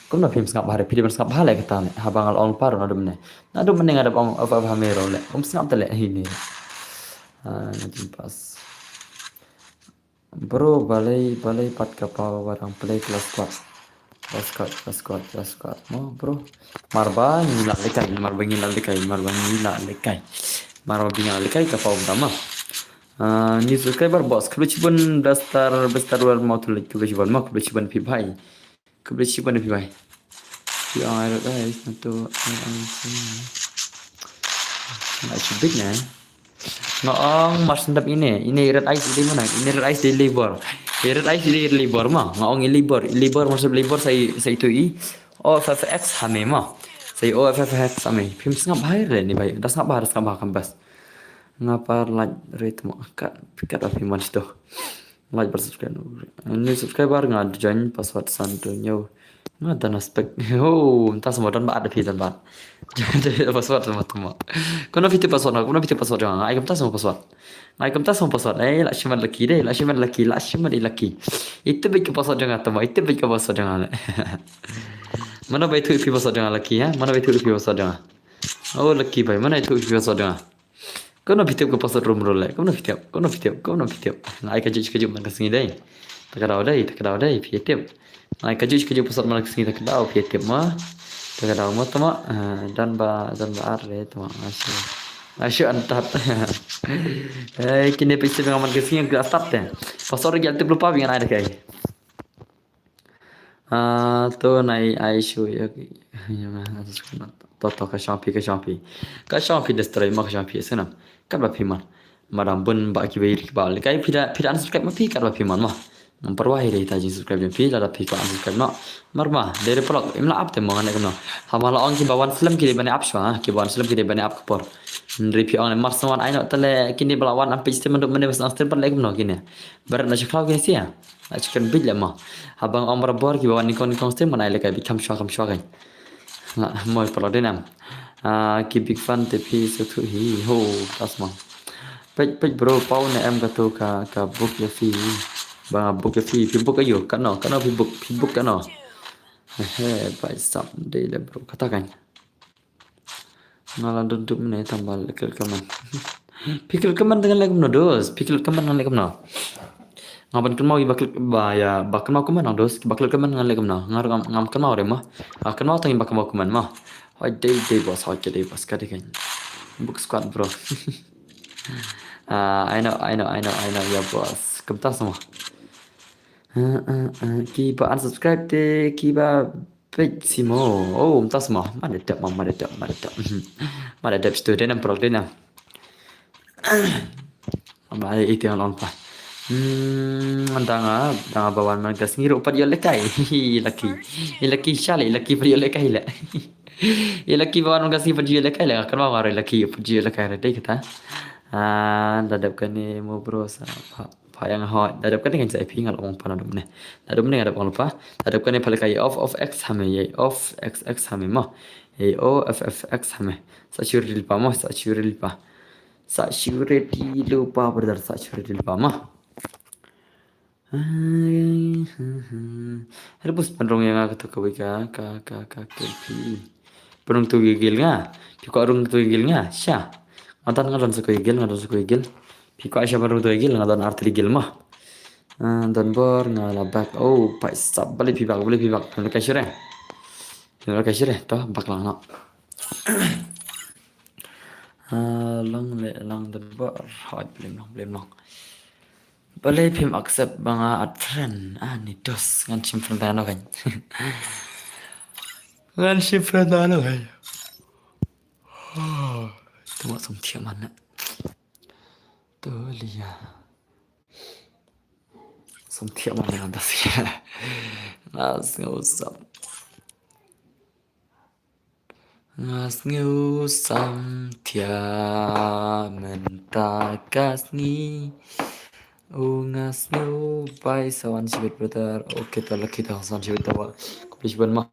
Kung na film snap bahare PD man snap bahale kata ne. Habang al ong paro na do ne. Na do man ngadap ong of hame ro le. Snap tele hini. Nanti pas. Bro, balai pat kapal barang play kelas squad. Mo bro. Marba ngila lekai kapal utama. Ni subscriber boss kebetulan bestar luar mau tulis kebetulan pi bhai. Yang ada guys itu big na. Ngaong mas sendap ini red ice ini mana? Ini red ice di libur. Red ice di libur mah. Ngaong libur maksud libur saya itu OFFX hame mah. Saya OFFX hame. Film ngap bahaya le ni baik. Das ngap bahaya kambas. Ngapa like rate mo kat apa man itu. Like subscribe. Ini subscriber ngad join password santunya. Ngada aspek. Oh, entah semua dan ada fitur bat. Jadi password sama semua. Kau nak fitur password jangan. Ai kamta sama password. La shiman laki. Itu baik password jangan tama. Itu baik password jangan. Mana baik tu password jangan laki ya? Mana baik tu password jangan. Oh laki baik. Mana itu password jangan. Kau nak fitur password room roll. Kau nak fitur. Ai kerja man kesini deh. Takadau deh fitur. Ai kerja password man kesini takadau fitur mah. Takadau mah tama dan ba arre tama asyik antat. Kini pasti dengan man kesini yang start deh. Password yang tu lupa dengan ada kai. To nai ai show ya. Toto ka champi destroy mak champi sana. Kan ba piman. Madam bun ba ki bayi ki ba. Kai pida unsubscribe ma pi kan ba piman mah. Memperwahi dari taji subscribe yang pi la pi ko unsubscribe no. Marma dari pelak imla up te mangane kono. Hamala on ki bawan slam ki bani up shwa ki bawan slam ki bani up kapor. Nri pi on marsawan ai no tele kini balawan am piste manduk mene bas nastir par lek no kini. Barat na chaklau kini sia. Achikan bid lama. Habang omra bor ki bawan nikon stir mana ile kai bikam shwa kan. Moi pala denam. Ki big fan te pi so tu hi ho tasma. Pej bro pau ne em gato ka book ya fi. Bang book ya fi book ayo kan no book kan no. Pai stop deh le bro katakan. Ngalah duduk mana tambal lekal kaman. Pikir kaman dengan lek no dos. Pikir kaman dengan lek no. Ngaban kan mau bakal mau kaman dos. Bakal kaman dengan lek no. Ngam kan mau remah. Kan mau tangin bakal mau kaman mah. Hai day boss katakan. Book squad bro. I know ya boss. Kemtas semua. Kiba unsubscribe deh, kiba page simo. Oh, entah semua. Mana dap student yang produk ni. Ambil itu yang lawan pa. Danga bawan man gas ngiru pa dia lekai. Laki shali, laki pa dia lekai le. Laki bawan gas ni pa dia lekai le. Kan bawa laki pa dia lekai le deh kita. Dadapkan ni mo bro sa yang hot dadapkan dengan saya pingal orang panadum ne dadum ne ada lupa dadapkan ni palakai off x hame ye off x hame mah ye o f x hame sa syuri lupa brother sa syuri lupa mah rebus pandrong yang aku tu ka kelpi penung tu gigil nga piko arung tu gigil nga sya antan ngadon su gigil Piko Aisyah baru tu gil ngadon arteri gil mah. Dan bor ngalabak. Oh, pak sab boleh pibak. Nak kasih toh baklang nak. Lang dan bor hot belum long. Boleh pim accept banga at friend. Ni dos ngan sim friend tano kan. ngăn ship ra rồi tôi xong thiệt mặt nè tôi lìa xong thiệt mặt này làm ta xí là siêu sầm ngas ngưu sam thia men ta kas ni ngas ngưu bai sawan sibit brother oke ta laki ta sawan sibit ta wa please ban ma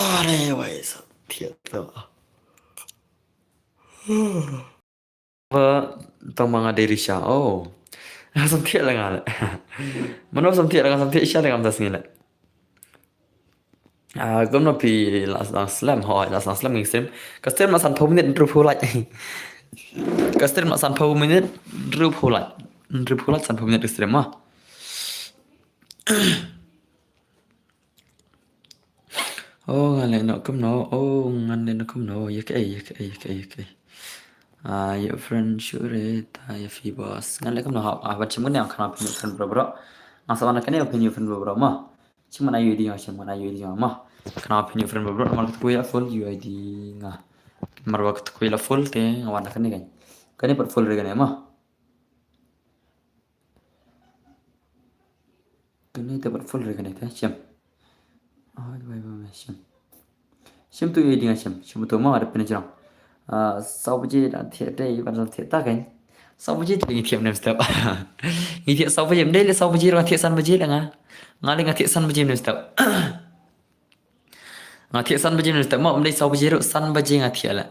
Are wai sa thiệt ta tong mga diri siya oh sam thiệt là ngala mano sam thiệt siya là ngam tas ngila gom no pi la slam ho la slam ngin sim kastel ma san phom nit ru phu lại kastel ma san phom minit ru phu lại san phom nit stream ma ngan lên nó cấm nó ngan lên nó cấm nó cái your friend sure ta ya fi boss ngan lên cấm nó học vật chim cái nào khana pin friend bro nasa wana cái này pin friend bro ma chim mana UID ma khana pin friend bro mal ko ya full UID nga mar waqt ko ya full te wana cái này per full re gane ma cái này te per full re gane te chim bai sim tu UID nga sim tu ma ada pin jang sau bây đã thiệt đây bạn làm thiệt ta cái sau bây thì thiệt nem step nghĩ thiệt sau bây đây là sau bây là thiệt san bây là ngã lên ngã thiệt san bây nem step ngã thiệt san bây nem step mà đây sau bây rồi san bây ngã thiệt là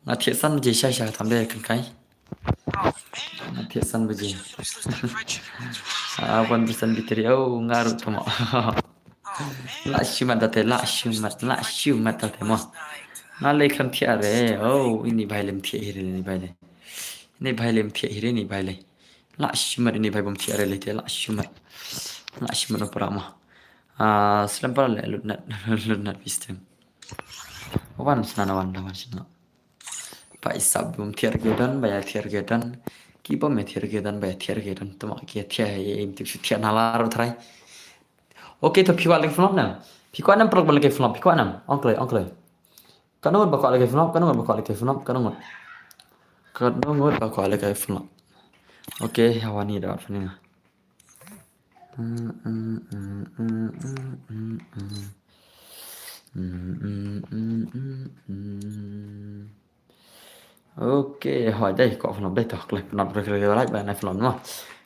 ngã thiệt san bây sai sai tham đây cái ngã thiệt san bây one percent bitri ngã rồi tụi mọ lạ siêu mặt tao lạ siêu mặt tao mà ngalai kan thia re ini bhai lem thia hire ni bhai le ini bhai lem thia hire ni bhai le la shimar ini bhai bom thia re le te la shimar no prama slam para le lunat pistem wan sna pai sab bom thia gedan baya thia gedan ki bom me thia gedan baya thia gedan tuma ki thia em tik thia nala ro thrai okay to phiwa le flop nam phiwa nam prok bal ke flop phiwa nam oncle Kanungot bakal lagi flop, kanungot bakal lagi flop. Oke, hawani dah apa ni? Oke, hỏi đây có flop đây thật là flop like bài này flop đúng không?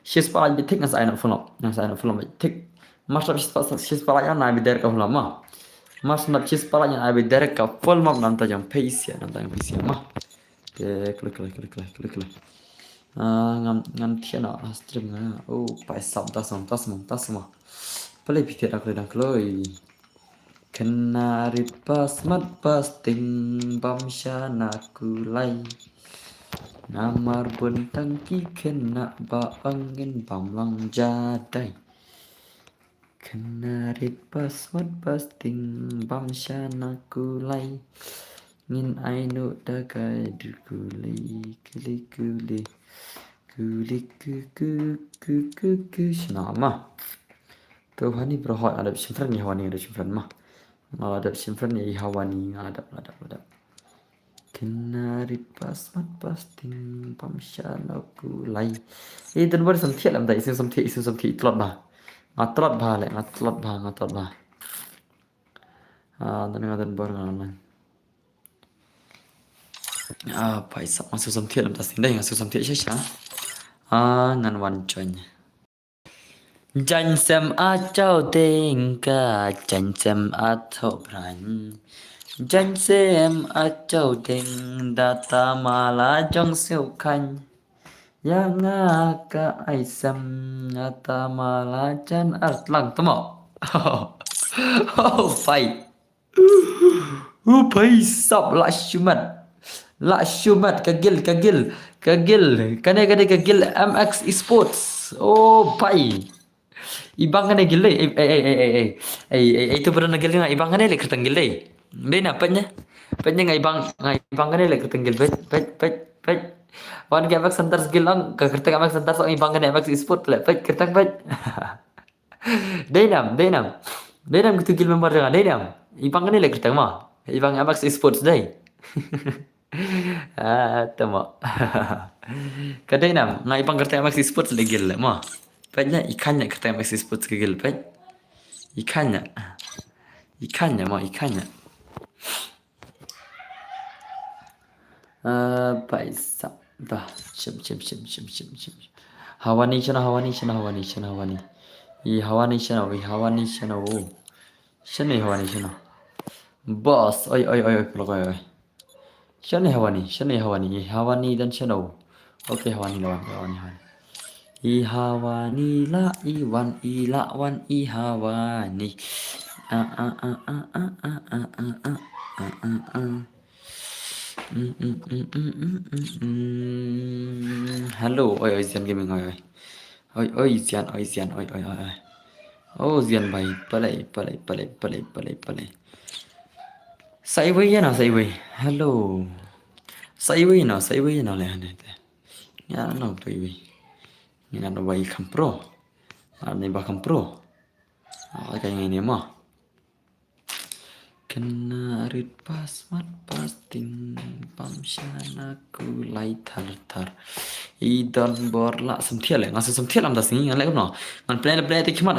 She's probably bị thích ngasai nak flop, bị thích. Master she's probably yang naik bider kau flop mah. Mas nak cheese pala yang abi derek ka full map nanta jam pace ya mah klik ngam thiana stream nga pai sab tas ma play piti dak loi kenari pas mat pas ting bam shana kulai namar bun tangki kena ba angin bam lang jadai Kenarit pas ting bam shana kulai ngin ainu dagai dukuli kuli nama tu hani berhot ada simfran ni hawani ada simfran mah ada simfran ni hawani ada Kenarit pas ting bam shana kulai dan baru sampai dalam dah isu sampai telot bah ngatlat bah dan ngadan bar ngalan pai sap masuk sampai dalam tas ini masuk sampai sya ngan wan coin Jan sem a chau ting ka jan sem a tho bran jan sem a chau ting data mala jong siu kan yang ka aisam ngata malajan atlang temo fight pai sap la shumat kagil kane kagil MX Esports pai Ibang kan gile, itu pernah gile nggak ibang kan lek tertenggil deh. Deh napanya, apanya nggak ibang kan lek tertenggil, pet. Wan kayak mak santar segilang, kertas kayak mak santar so ibang kan mak sport lek kertas pet. Denam gitu gil member dengan denam. Ibang kan lek kertas mah, ibang mak sports deh. Tama. Kadang nggak ibang kertas mak sports lek gil mah. Petnya ikannya kertas mak sports gil pet. Ikannya. Ikannya. Paisa. Dah. Cem. Hawani. I hawani. Shana. Boss. Oi. Pelak oi. Shana hawani. I hawani dan shana. Oke hawani lawan. I hawani la iwan I lawan I hawani. Ah ah ah ah ah ah ah ah ah ah ah. Halo, oi Zian Gaming oi. Oi Zian oi. Oh Zian bay, palay. Saiway ya na Saiway. Halo. Saiway na le hane. Ya no Saiway. Nga no bay kampro. Ani ba kampro. Kayak ini mah. Kenarit pasmat pasting pamsyana kulai tar. Idan borla samthia le ngasu samthia lam das ni ngan le no. Ngan plan te khmat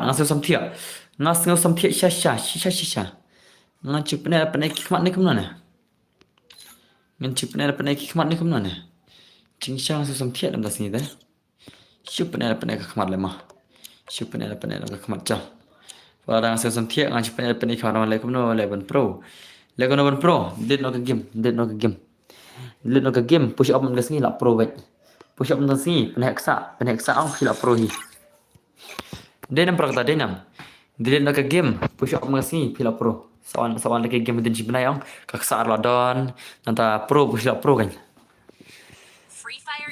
ngasu samthia. Ngasu samthia sha. Ngan chu plan khmat ni kumna ne. Ngan chu plan khmat ni kumna ne. Ching sha ngasu samthia lam das ni da. Chu plan khmat le ma. Chu plan khmat cha. Orang saya santia ngan cepat khmat le kumno le ban pro. Le kono ban pro, did no ka game, push up ngas ni la pro bet. Push up ngas ni penheksa ang la pro hi. Denam prakta denam. Did no ka game, push up ngas ni la pro. Sawan lagi game din cipnai ang kaksa la don nanta pro push la pro kan.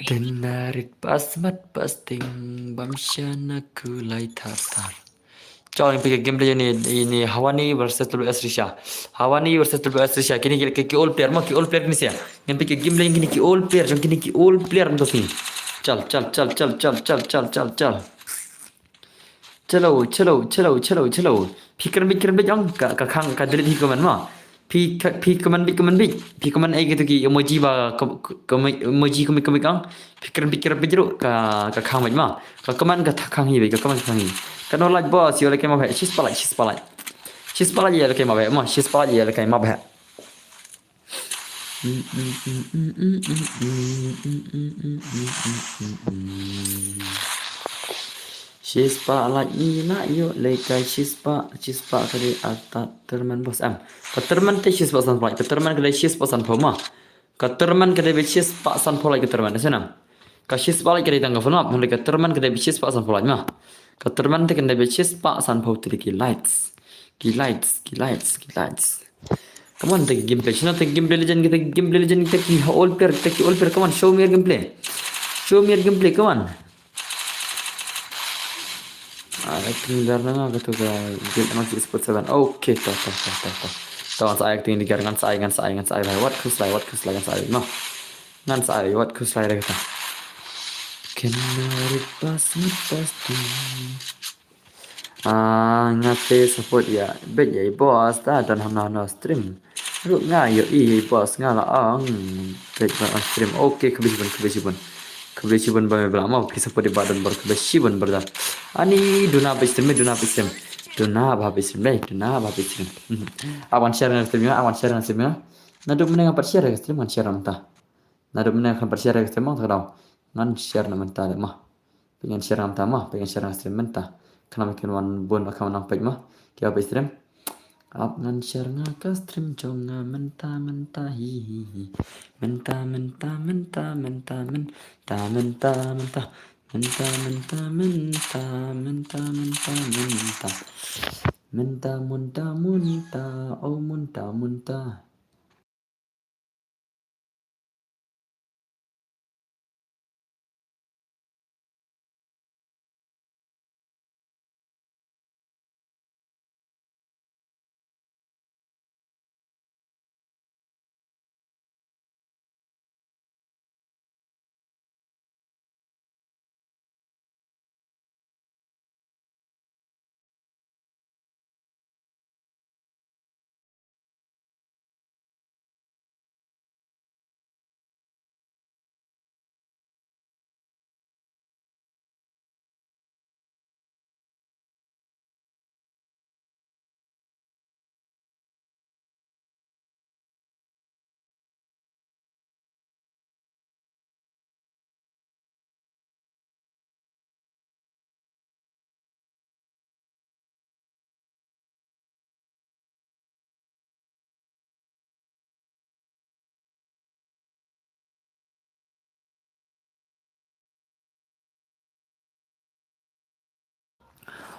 Denarit pasmat pasting bamsyana kulai tar. Ciao yang pergi game ini Hawani versus WS Risha. Kini all player ni siya. Yang pergi game lain kini all player, jom kini all player untuk ni. Chal. Chalo. Pikiran bejang ka delete hikaman ma. Pikaman ai gitu ki emoji ba emoji komik ang. Pikiran bejero ka khang ma. Ka kaman ka thakang hi ka kaman khang hi. Kano like boss yo like ma bhai she's palai ye like ma bhai ma she's palai ye like ma bhai she's palai ina yo like she's pa kali ata terman bos am keterman te she's pasan palai keterman kali she's pasan phoma keterman kali she's pasan palai keterman senam ka she's palai kali tangga phona mulai keterman kali she's pasan palai ma keterman te kena beches pak san pau tadi ki lights. Come on take gameplay. Shana take gameplay legend kita ki all player come on show me your gameplay. Come on. Acting darna nga katu ga game masih sport 7. Okay, ta. Tawan sa acting digar ngan sa bhai what kuslai ngan sa no. Ngan sa what kuslai re kita. Kenarit pasti. Ngate support ya. Bet ya bos ta dan hamna stream. Lu nga yo bos nga la ang. Bet ba stream. Okay, kebejiban ba me belama ki support di badan bar kebejiban berda. Ani duna ba stream. Duna ba stream. Awan share na stream. Nadu meneng apa share ke stream share manta. Nadu meneng apa share ke stream manta. Ngan share na menta le mah pengen share stream menta kana makin wan bon account nang page mah kia apa stream up ngan share ngaka stream jonga menta hi menta oh munta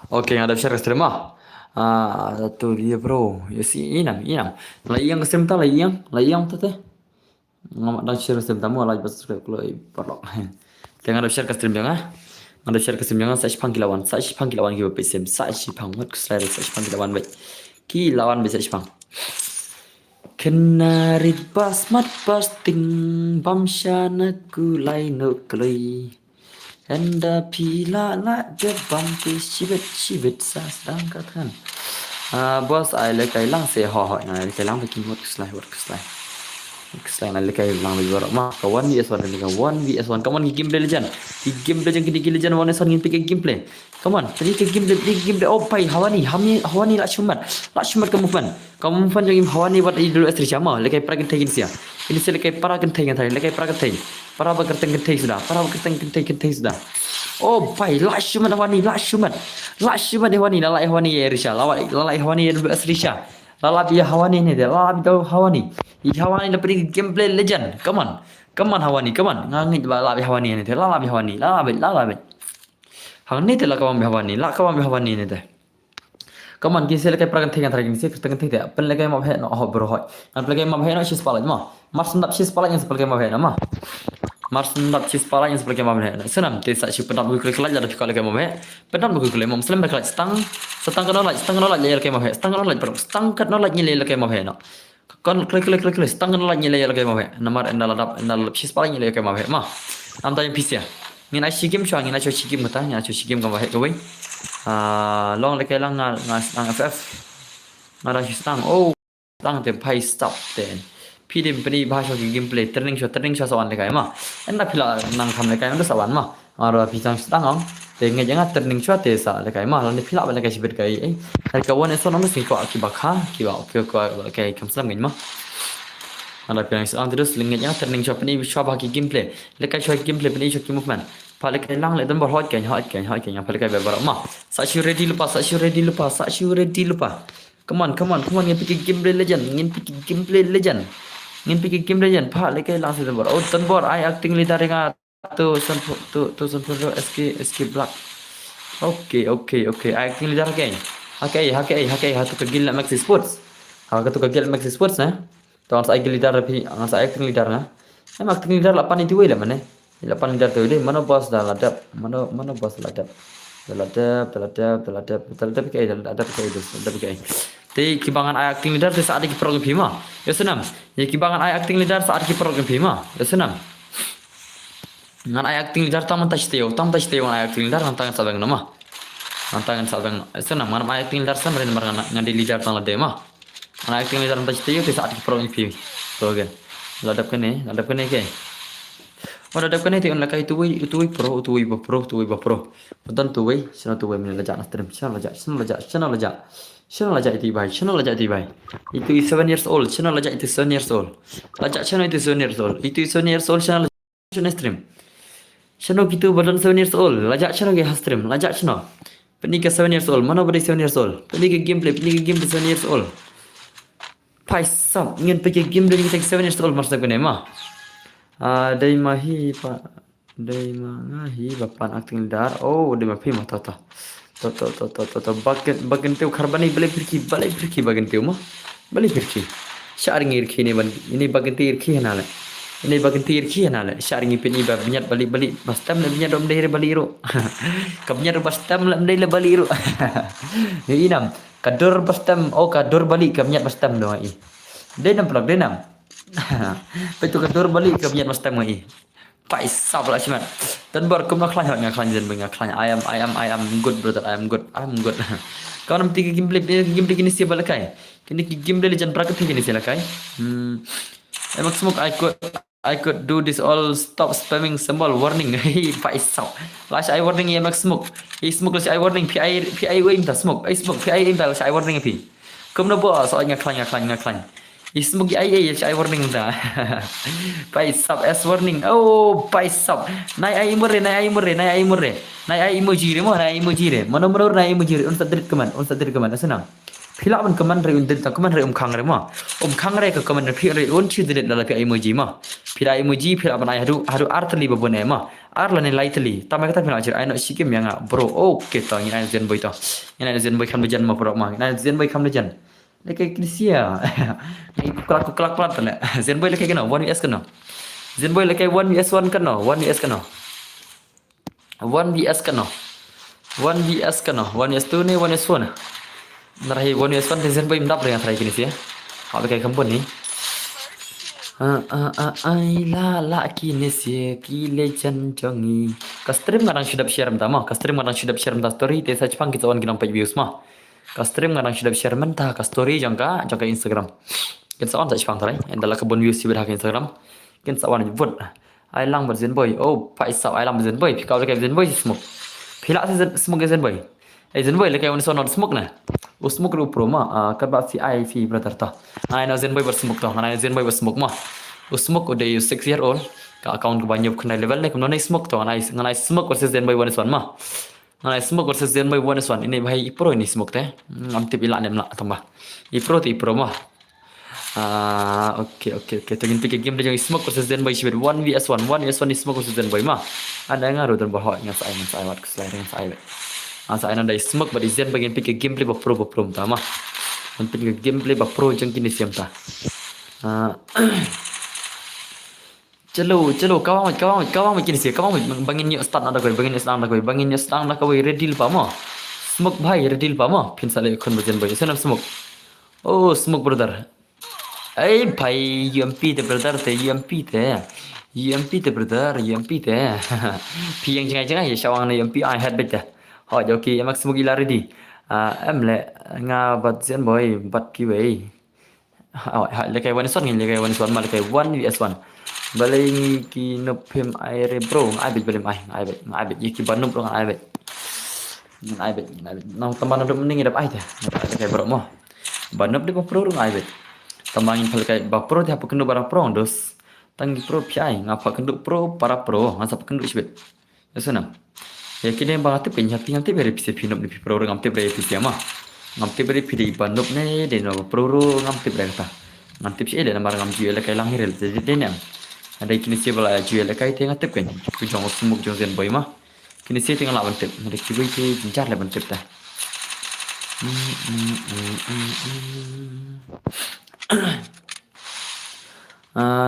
Oke, yang ada share ke stream mah. Satu dia bro. Ya si inam. Lah yang ke stream tak lah yang tu teh. Ngamak dah share ke stream tamu lah pas subscribe kalau perlu. Yang ada share ke stream jangan. Ada share ke stream jangan saya panggilawan kita pesem. Saya pangwat keselari saya panggilawan baik. Kilawan bisa pang. Kenarit pas mat pas ting bamshana kulai no klei. Anda pila la de bampi shibet sa sedang katakan. Bos ai lekai lang se ho na lekai lang bikin work slide. Selain ada kayak bilang lebih baru mah kawan VS1 dan kawan VS1 kawan gameplay legend di gameplay yang kini legend one S1 ngin pick gameplay kawan tadi ke gameplay oh pai hawani la shumat ke movement kamu movement yang hawani buat dulu estri sama lekai para kentai ini saya lekai para kentai para bekerteng kentai sudah oh pai la shumat hawani ya Risha la hawani ya dulu estri Lala biya hawani ni dia, lala biya hawani. Hawani na pergi gameplay legend. Come on hawani, come on. Ngangit lala biya hawani ni dia, lala biya hawani. Hang ni dia la kawan biya hawani ni dia. Come on, kisah lekai prakan tekan terakhir kisah kertas dia. Pen lekai mab hai no oh berhoi. An lekai mab hai no shis pala mah. Mars ndap shis pala yang sebagai mab hai no mah. Mars ndap shis pala yang sebagai mab hai. Senam desa shi pendap buku kelaj ada fikal lekai mab hai. Pendap buku kelaj mom Muslim berkelaj stang kan nolaj lekai mab hai. Stang kan nolaj nyele lekai mab hai no. Kon klik stang kan nolaj nyele lekai mab hai. Nomor endal shis pala nyele lekai mab hai mah. Am tayang pisya. Ngin ai shigim chwa ngin ai shigim mata ngin ai shigim kam hai kawai. Long lekai lang ngang FF. Ngara stang oh stang te pai stop ten. Pidem pani bahasa gameplay turning shot sawan lekai mah. Enda pila nang tham lekai anda sawan mah. Aro pisang stang ang. Tengah jangan turning shot desa lekai mah. Lalu pila lekai sibet kai. Hari kawan eso nang sing ko akibakha kiba kai kamsam ngin mah. Anda pila stang terus lingit jangan turning shot pani shot bagi gameplay. Lekai shot gameplay pani shot movement. Palekai lang le dan berhot kan yang palekai beberapa mah. Saksi ready lupa. Come on ngin pikir gameplay legend. Ngin pikir game legend pak lekai langsung tembor oh tembor I acting leader dengan tu sempurna SK Black okay I acting leader again hakai hatu kegil Maxi Sports hatu kegil Maxi Sports nah tuan saya leader tapi saya acting leader nah emang acting leader 8 itu lah mana 8 leader tu ini mana bos dah ladap mana bos ladap kayak Ti kibangan ay acting leader saat di program Bima. Ya senam. Ya kibangan ay acting leader saat di program Bima. Ya senam. Ngan ay acting leader tam touch teo ay acting leader nantangan sabang nama. Nantangan sabang senam ngan ay acting leader sam ren marang ngan di leader tang lade mah. Ngan ay acting leader touch teo saat di program Bima. So again. Ladap kene ke. Oh ladap kene ti on lakai tuwi pro. Betul tuwi, sino tuwi min lajak stream. Channel lajak itu bai. Itu 7 years old. Channel lajak itu 7 years old. Channel itu 7 years old. Channel stream. Channel gitu badan 7 years old. Lajak channel ke stream. Lajak channel. Penik ke 7 years old. Mana beri 7 years old. Penik ke gameplay 7 years old. Paisam ingin pergi gameplay kita 7 years old masa kene mah. Dai mahi bapan acting dar. Oh, dai mahi mah tata. Bagian teu kharbani balik pergi bagian teu mah balik pergi sharing irki ini bagian teu irki hanale sharing ipin iba binyat balik bastam le binyat dom daire baliru kabnyat bastam le daire baliru ya inam kador bastam kador balik kabnyat bastam do ai denam plak denam betul kador balik kabnyat bastam ai Paisap lah cuman. Dan baru kau nak klan I am good brother. I am good. Kau nam tiga gameplay kini siapa lakai? Kini gameplay legend prakat kini siapa lakai? Emang smoke I could do this all stop spamming symbol warning. Paisap. Lash I warning ya max smoke. Smoke lash I warning PI aim tak smoke. Smoke PI aim tak lash I warning pi. Kau nak buat soalnya klan. Smoke I warning dah. Paisap S warning. Oh, paisap. Nai imure. Nai emoji re. Mana nai emoji re. Unsa drit keman. Senang. Pila man keman re undit keman re khang re mah. Khang re ke keman re pi re un chi drit la pi emoji mah. Pira emoji pira banai hadu artli babone ma. Arla ni lightly. Tamai kata pina ajar ai no sikim yang bro. Okay to ngin ai zen boy to. Ngin ai zen boy kam lejan ma bro ma. Ngin ai zen boy kam lejan. Leke Krisia. Ni kelak tele. Zen boy leke kena 1vs kena. Zen boy leke 1vs1 kena. 1vs kena. 1vs kena. 1vs kena. 1vs2 ni 1vs1. Narahi 1vs1 zen boy mendap dengan terakhir kini sih ya. Apa kayak kampun ni? Ai la kini sih kile jan jongi. Kastrim ngarang sudah share mentah. Kastrim ngarang sudah share mentah story. Tesa cepang kita on ginang 4 views mah. Kastrim ngarang sudah share mentah ka story jangka Instagram. Kita on tak cepang tarai. Endala kebun views sih berhak Instagram. Kita on vote. Ai lang berzen boy. Oh, paisau ai lang berzen boy. Kau lagi berzen boy smoke. Pilak sih smoke berzen boy. Zen boy lagi on sonon smoke na. Smoke ru pro ma kabat si ai fi brother ta. Ai na zen boy bersmoke ta. Ai zen boy bersmoke ma. Smoke udah 6 year old. Ka account ko banyak kena level ni kemudian smoke ta. Nganai smoke versus zen boy 1v1 ma. Nganai smoke versus zen boy 1v1 ini bahai pro ini smoke teh. Amtip ilak nem nak tambah. Pro ti pro ma. Okay. Tagin pikir game dia smoke versus zen boy shibir 1vs1 ni smoke versus zen boy ma. Ada ngaruh dan bahwa ngan sai wat keslai dengan sai. Asa ina dai smoke badi zen bagian pikir gameplay ba pro ta mah. Pikir gameplay ba pro jang kini siam ta. Chalo kawang kini sih kawang bangin yo start ada koi bangin yo start nak koi ready pa mah. Smoke bhai ready pa mah. Pin sale kon bajen boy senam smoke. Oh smoke brother. Eh bhai UMP te brother te UMP te brother UMP te. Pi yang jangai ya sawang na UMP I had better. Họ giờ kỳ em smoke ila ready em lệ nga bật diễn boy bật kêu ấy họ lại cái one shot nghìn lại cái one shot mà lại cái 1vs1 balai ki nộp phim ai re bro ai bị ai bị gì ki ban nộp ai bị nong teman nộp mending dapat ai teh cái bro mo ban nộp di pro rung ai bị teman yang cái pro thì apa kena barang pro dos tangi pro piai ngapa kena pro para pro ngapa kena sibet ya sana. Ya kini bang ati penyati beri pisi pinop di pro ngamti beri pisi ama ngamti beri pidi panop ne de no pro ngamti beri kata ngamti pisi de namar ngam jual kai lang hirel jadi de nem ada kini si bala jual kai tengah tep kan ku jong smuk jong zen boy ma kini si tengah lawan tep ada kiwi ki jincar lawan tep dah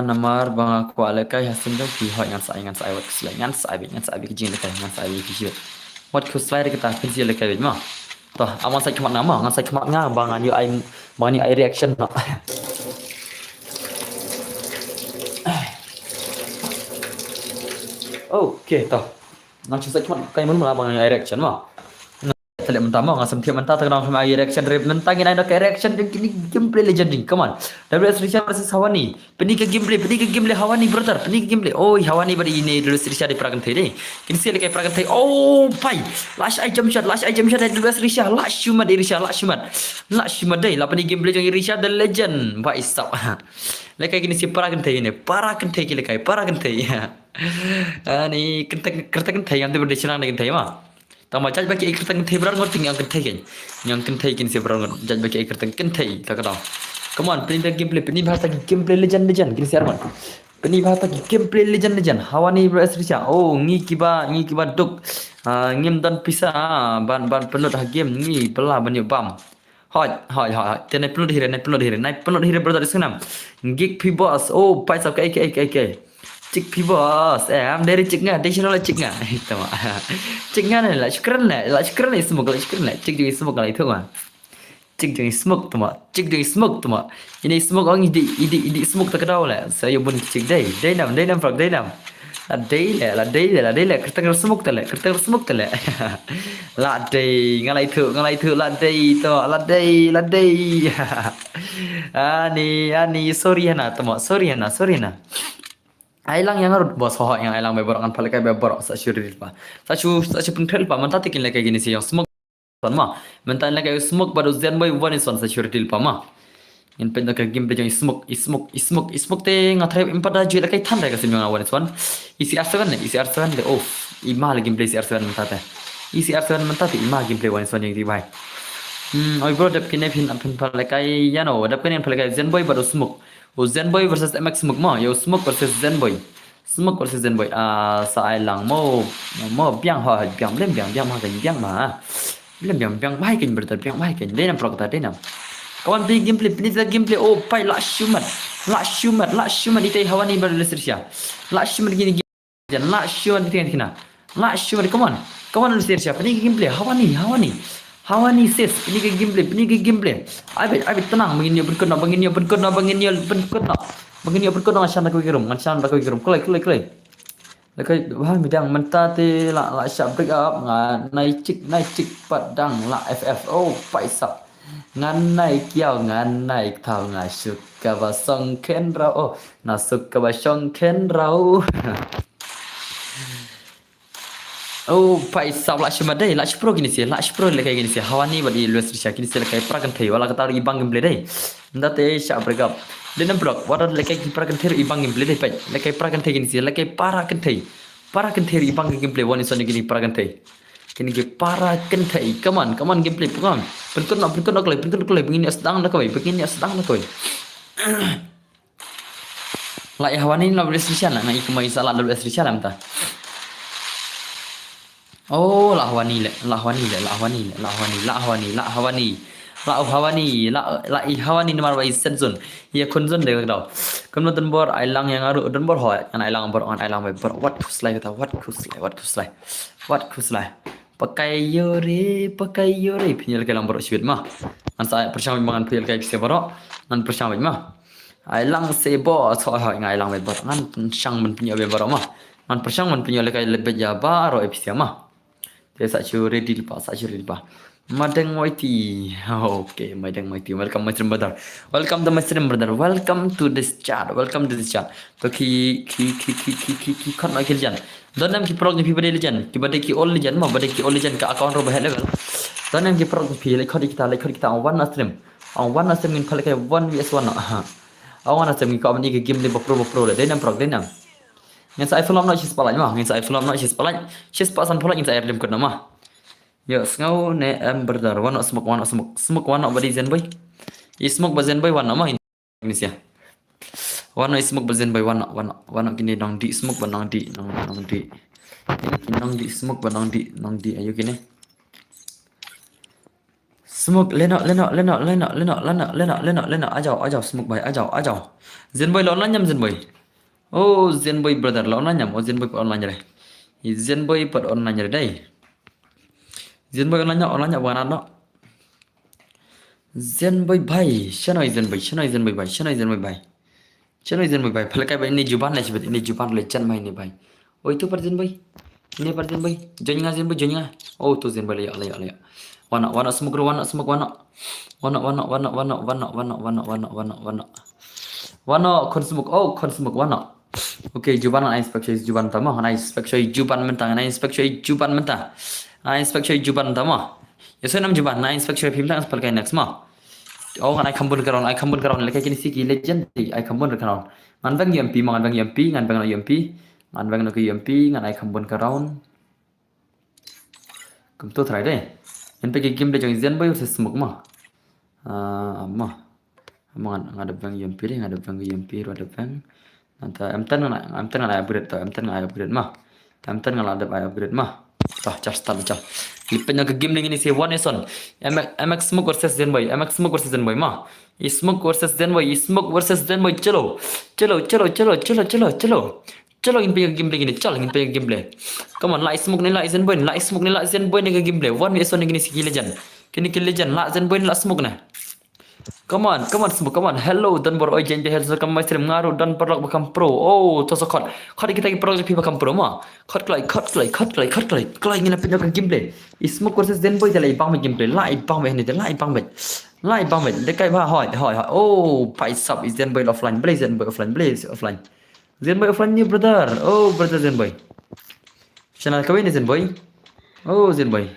namar bang aku alakai hasil dong pi hoi ngan sai wat keslai ngan sai bi kijing lekai ngan sai bi kijing wat keslai de kata pinsi lekai ma toh awan sai kemat nama ngan sai kemat nga bang an you ai reaction no okay toh ngan sai kemat kai mun bang ai reaction ma Telek mentah mau ngasem tiap mentah terkenal sama reaction rap mentah gini ada reaction dan kini gameplay legendary come on WS Risha versus Hawani pening ke gameplay Hawani brother pening ke gameplay oh Hawani bari ini WS Risha di peragan thai kini sih lagi peragan thai oh pai last item shot dari WS Risha last shumat dai lah pening gameplay jong Risha the legend pai stop lagi kini sih peragan thai kile kai peragan thai ni kertakan thai yang tu berdesang dengan thai mah Tama jaj bagi ikut teng thai berar ngoting yang kentai kan si berar ngot jaj bagi ikut teng kentai tak kata come on pening gameplay pening bahasa gameplay legend kini si arman pening bahasa gameplay legend Hawani vs Risha oh ngi kiba duk ngim dan pisa ban penuh dah game ngi pelah banyak bam hoi tenai penuh dihire brother senam gig pi boss oh paisap ke cik pi bos em dari cik nga additional cik nga itu mah cik nga ni lah syukran lah smoke cik jadi smoke lah itu mah cik jadi smoke tu mah ini smoke orang idi smoke tak kedau lah saya pun cik day nam frog day nam la day lah kertas smoke tu lah la day ngalai tu la day tu la day ani sorry na tu mah sorry na Ailang yang harus bos ho yang ailang beberapa kan palekai beberapa sa syuril pa. Sa pentel pa man tatikin lekai gini sih yang smoke pan ma. Mentan lekai smoke baru zen boy one is one sa syuril pa ma. In pen lekai game pe jong smoke te ngatrai empat dah jual lekai tan lekai sembilan one is one. Isi R7 le off. Ima lagi gameplay isi R7 mentate. Isi R7 mentate ima gameplay one is one yang di bai. Oi bro dap kini pin palekai ya no dap kini palekai zen boy baru smoke Oh Zenboy versus MX Smoke mah. Yo Smoke versus Zenboy. Smoke versus Zenboy. Sa ai lang mo biang ha biang lem biang ma kan biang ma. Lem biang bai kan brother biang bai kan. Denam prok ta denam. Kawan beli gameplay, ini gameplay. Oh, pai la shumat. Itu hawani berlisirsia. La shumat gini gini. La shumat itu yang kena. La shumat, come on lisirsia. Ini gameplay, hawani sis. Ini gameplay. Abit tenang. Begini berkena. Asyam tak kirim. Kelai. Lekai wah midang mentati la syap break up ngai cik padang la FF oh paisap ngan nai kiao ngan nai thao ngai suka ba song ken rao oh na suka ba song ken rao oh paisap la shima dai la shpro gini sih la shpro lekai gini sih hawani badi luas risha gini sih lekai prakan thai wala kata ibang gemble dai ndate syap break up Dena blok warat lekai prakan thai ibang gemble dai pai lekai prakan thai gini sih lekai parakan thai ibang gameplay one is on gini parakan thai kini ke parakan thai come on gameplay pukam penkut nak kelai begini sedang nak koi la hawani la luas risha lah ngai kumai salah luas risha lah mta Oh, la hawani, nomor wise senzon. Ia konzon deh kau. Kamu nonton bor, ailang yang aru, nonton bor hoy, an ailang bor, what kuslai kata, what kuslai. Pakai yore, pinyal kelang bor sibit mah. An saya percaya mangan pinyal kai bisa bor, an percaya mah. Ailang sebo, soal hoy, ailang bor, an syang men pinyal bor mah. An percaya men pinyal kai lebih jabar, oi bisa mah. Saya ready di pas, Madang Mighty. Okay, Madang Mighty. Welcome my stream brother. Welcome to this chat. To ki kan nak kerjaan. Dan nam ki prog ni pi legend. Ki bade ki all legend mah bade ki all legend ka account ro bahel level. Dan nam ki prog pi lekod kita on one stream. On one stream min phale kai 1vs1. On one stream ki ka ni ki game ni pro le. Dan nam prog dan nam. Ngan sa iPhone nak sis palai mah. Sis pasan pula ngan sa air lem kod nama. Yo, ngau ne brother, one smoke one body zen boy. I smoke ba zen boy one mah ini sia. One smoke ba zen boy one kini nong di smoke ba nong di. Ini nong di smoke ba nong di ayo kini. Smoke lena ajau smoke boy ajau. Zen boy lawan nyam zen boy. Oh, zen boy brother lawan nyam. Oh, zen boy online re. Zen boy per online re dai. Zen boy online bukan anak. Zen boy bhai, shanoi zen boy bhai. Phalkai bhai ini juban le chan bhai ni bhai. Oh itu per zen boy. Ini per zen boy. Joininga zen boy. Oh tu zen boy le ya. Wana smoke. Wana kon smoke wana. Okay, juban an inspect juban tama. An inspect juban mentah. Inspect juban tama. Yeso nam juban na inspect pimta spal kai next ma. Oh kan I kambun karon lekai kini siki legend I kambun karon. Ngan bang UMP ngan bang ngan I kambun karon. Kum to try deh. Yang pergi game deh jangan boy versus smoke ma. Ngan ada bang UMP deh, ada bang Nanti M10 ngan I upgrade mah. M10 ngan ada I upgrade mah. Just start. Lipatnya ke game ini sih one on. MX Smoke versus Zenboy mah. Smoke versus Zenboy. Chalo in punya game ini. Come on, like Smoke ni Zenboy ni ke game one on ini si legend. Kini legend la Zenboy la Smoke na. Come on, Smoke, come on. Hello, dan baru ojen je hello kam stream ngaru dan perlak bakam pro. Oh, to sokot. Khot kita pro je pi bakam pro ma. Khot klai. Klai ngina pinyo kan gameplay. Smoke versus Zenboy je lai bang me gameplay. Lai bang me ni de lai bang me. Dekai ba hoi. Oh, pai sub is Zenboy offline. Zenboy offline. Zenboy offline ni brother. Oh, brother Zenboy. Channel kawin ni Zenboy. Oh, Zenboy.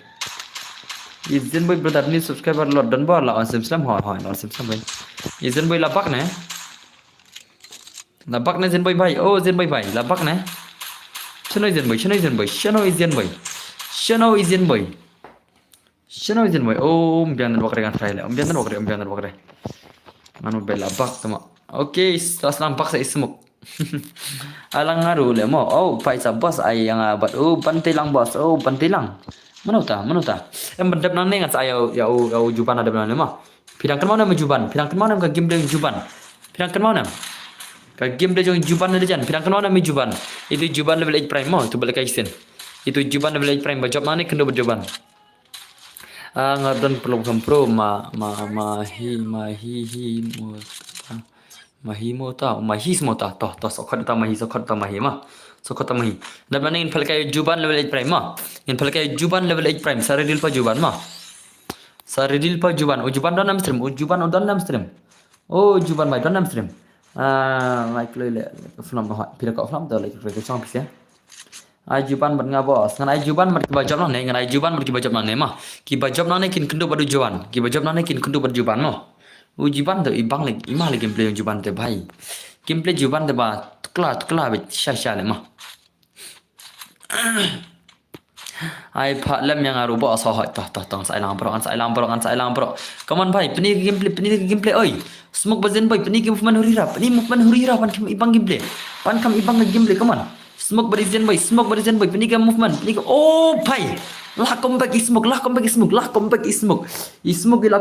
Zenboy brother ni subscriber lot dan bar la on simslam hoi on simslam boy. Zenboy labak ne Zenboy bhai. Oh Zenboy bhai labak ne. Shanoi Zenboy. Oh mbian bakre kan try le. Mbian bakre. Manu bela labak tama. Okey, setelah nampak saya smoke. Alang ngaru le mo. Oh, pai sa bos ai yang abat. Oh, pantilang bos. Oh, pantilang. Mana ta? Mana ta? Em bendap nang nengat saya ya juban ada mana mah. Pidang kan mana juban? Pidang kan mana ka game dengan juban? Pidang kan mana? Ka game dengan juban ada jan. Pidang kan mana juban? Itu juban level 8 prime mo. Itu balik kaisen. Itu juban level 8 prime bajab nang kendo berjuban. Ngadon perlu pro mahimo ta mahismo ta toh sokot ta mahi ma sokot ta mahi dan mana in falkai juban level 8 prime ma in falkai juban level 8 prime saridil pa juban ma saridil pa juban juban don nam stream juban don nam stream juban mai don nam stream like le flam ha pira ko flam da like ke chong pis ya juban mat nga bos ngan juban mat ki bajab ne ngan juban mat ki bajab ne ma ki bajab ne kin kendo badu juban ki bajab ne kin kendo badu juban no juban tu ibang lagi imah lagi gameplay juban tu bhai gameplay juban tu ba tukla bet sha le ma ai pha lam yang aru ba so ha tah sai lang bro come on bhai peni gameplay oi smoke bazen boy peni movement hurira pan kam ibang gameplay come on smoke barizen boy peni movement peni oh bhai lah comeback smoke gila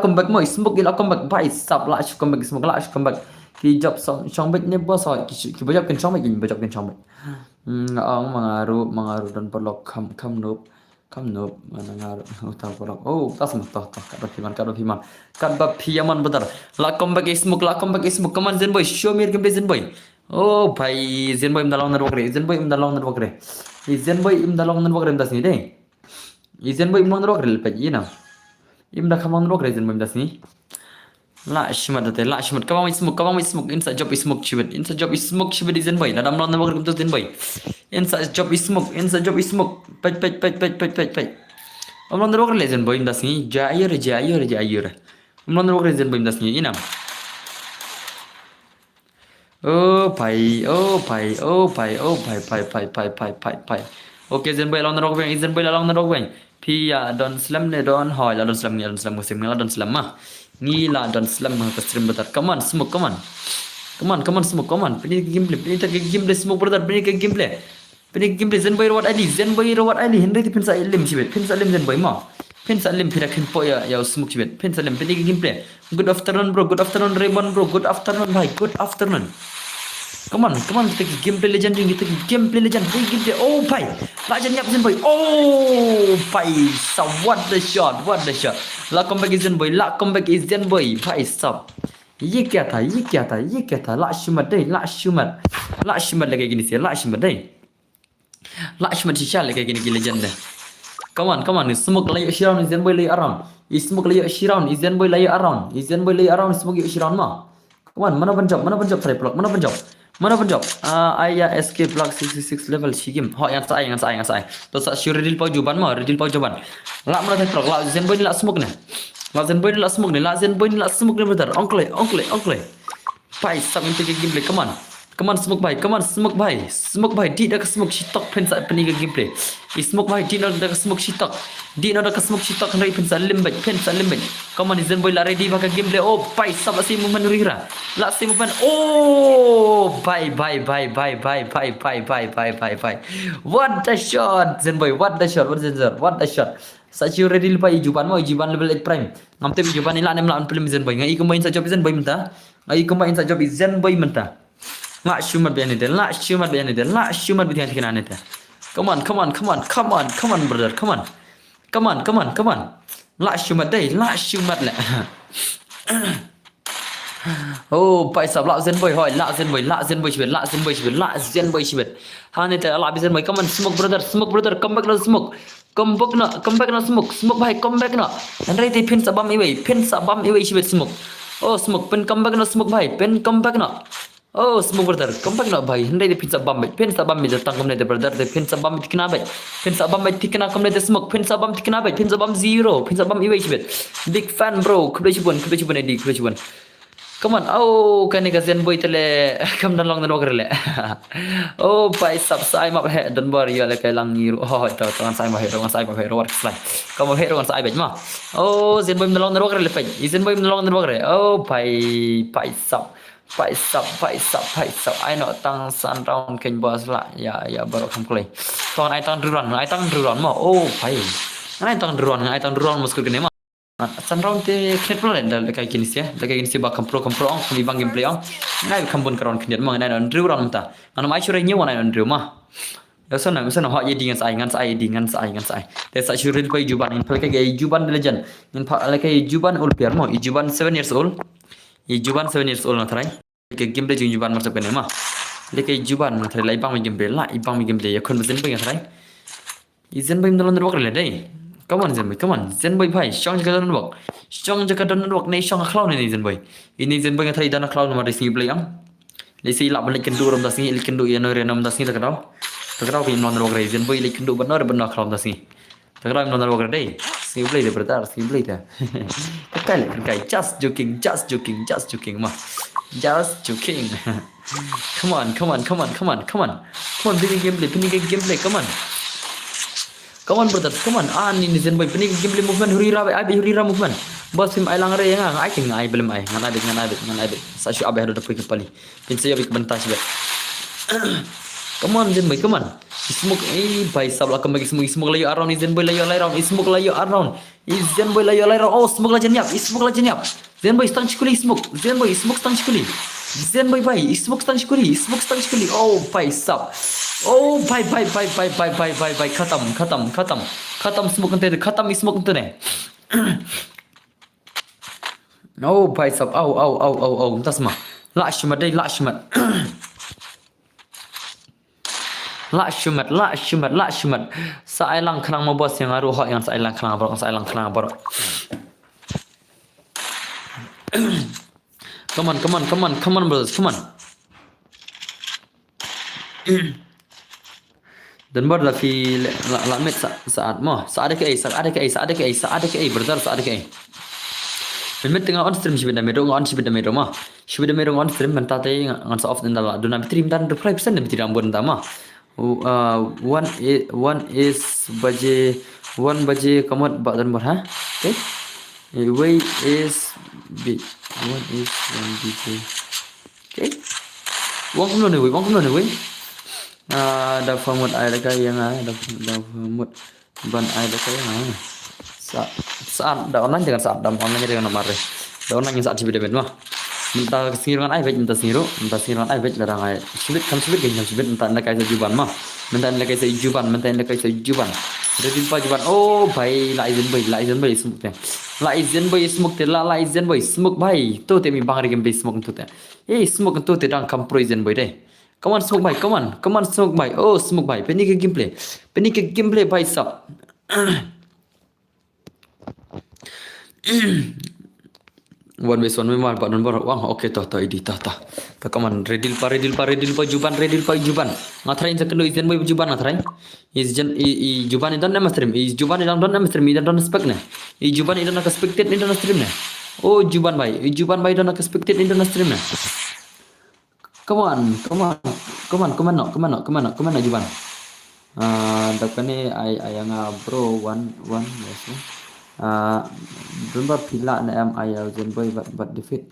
comeback mo smoke gila comeback bhai sab lah comeback smoke lah comeback ki job song bet ne bos ki bajab kan song bet ang mangaru dan perlok kam noob mana ngaru utang perlok tas mah kado piman betar lah comeback smoke come on zen boy show me gameplay zen boy bhai zen boy imdalong na wakre zen boy imdalong na wakre das ni deh Izen boy imdalong na wakre lepet ina imda kamang na wakre zen boy das ni la shmat kabang smoke inside job is smoke chibet izen boy ladam lon na wakre kumto zen boy inside job is smoke pet amlon na wakre zen boy das ni jair amlon na wakre zen boy das ni ina bhai okay zen boy along the rock bang pia don slam ne don hoy la don slam musim la don slam ma ni la don slam ma ka stream betar come on smoke come on smoke come on pini gameplay smoke brother pini gameplay zen boy rawat ali henry pensa lim sibet pensa lim zen boy ma pensa lim pira kin po ya smoke sibet pensa lim pini gameplay good afternoon bro good afternoon Raymond bro good afternoon bhai good afternoon come on kita gameplay legend gameplay bhai legend nyap zen boy bhai so what the shot la comeback is zen boy bhai stop ये क्या था ला shumat lagi gini sih la shumat shisha lagi gini legend deh come on smoke lay shiround zen boy lay around smoke lay shiround zen boy lay around smoke lay shiround ma come on mana penjab try block mana penjab ayah escape block 66 level shigim yang sai to sa shuril pa juban la mana try block la zen boy la smoke ne betul oncle pai sab into gameplay come on smoke bhai di dak smoke shitok pensa peniga gameplay smoke bhai di dak smoke shitok ngai pensa limbet come on zen boy la ready baka gameplay pai sab si movement rira la si movement bye what the shot zen boy what the shot Sachi ready lupa juban level 8 prime ngamte juban ila nem lawan film zen boy ngai combine sa job zen boy menta la shumat bian ide la shumat bian tikan ide come on brother come on la shumat le pai sab la zen boy shibet hanete la zen boy come on smoke brother come back na smoke bhai come back na andai te pin sabam iwei shibet smoke smoke pen come back na smoke bhai pen come back na smoke brother come back na bhai andai te pin sabam mi datang kam ne te brother te pin sabam tikna bai pin sabam bai tikna kam ne te smoke pin sabam tikna bai pin sabam 0 pin sabam iwei shibet big fan bro kubai chibun edi come on kan ni zen boy tele kam dan long dan wakre le pai sab sai map he dan bar ya le kai lang ngiru ta tangan sai ma he war slide kamu he ron sai bet ma zen boy dan long dan wakre le pai zen boy dan long dan wakre pai sab Paisap. I nak tang san round ken bos lah. Ya baru kamu kelai. Tuan I tang duran mau. Oh, pai. I tang duran muskul kene mah. San round te kret pula dah lekai kini sih. Lekai kini sih bak kampro ong kami bang gameplay ong. I kambun karon kene mah. I nak duran mata. Anu mai curi nyewa I nak duran mah. Ya sana hak ye dengan saya. Dia saya curi pai juban. In lekai juban legend. In lekai juban old player mah. Juban 7 years old. Juban 7 years old nak try. Ke gameplay jung juban masuk kene mah. Lekai juban nak try lai bang gameplay lah. Ibang gameplay ya kon mesin pai nak try. Izin pai mendolong work le dai. Come on. Zen boy bhai, strong jaga don work. Nei strong clown ni zen boy. Ini zen boy ngai thai dana clown ma racing play ang. Lesi lap balik kendu rom dasi, lik kendu ya no renam dasi takadau. Takadau ki non work zen boy lik kendu benar clown dasi. Takadau non work dai. Si play de brother, si play de. Kai, just joking ma. Just joking. Come on. Bini gameplay, come on. Come on brother, come on. Ni zen boy pini gameplay movement hurira movement. Bos film ai lang re yang ai king ai belum ai. Ngan abit. Sa syu abe hado dapat kepali. Pin saya bik bentas bet. Come on zen boy, come on. Smoke bhai sab la come smoke layo around zen boy layo around. Smoke layo around. Zen boy layo around. Oh smoke la jenyap. Zen boy stang chikuli smoke. Zen boy smoke stang chikuli. Zen boy bhai smoke stang chikuli. Oh bhai sab. Oh bhai khatam smoke ante khatam smoke ante ne. Oh bhai sab au tasma la shmat sa ai lang khnang ma bos yang aru ho yang sa ai lang khnang barok. Come on brothers, come on. Dan bar la fi la met saat ada ke brother saat ke ai. Met tengah on stream sibida mero mah. Sibida mero on stream mentate ngan sa off dan la dona stream dan reply pesan dan tidak ambon tama. One baje kamot bak dan bar ha. Okay. Way is big. One DJ. Okay. Wong kumno ni we. Da famut ai da yang da famut ban ai da yang saat da online jangan saat dam online jangan nomor da online yang saat sibida ben mah minta singiran ai minta singiran ai larang ai sibit minta anda kai juban mah minta anda kai juban jadi pa juban oh bhai la izin boy smoke bhai to te mi bang game play smoke tu te smoke tu te dang kam pro izin boy deh. Come on smoke bhai. Oh smoke bhai. Penny ke gameplay bhai sab. One way mal pak non baru wang okay toh idi toh. Come on redil pa juban. Ngatrain sekendo izin boy juban ngatrain. I juban idan nama stream. I juban idan don nama stream idan don spek ne. I juban idan nak expected idan stream ne. Oh juban bhai idan nak expected idan stream ne. Come on juban. Dakane ayang bro one yes. Remember pila na am ayaw jen boy but defeat.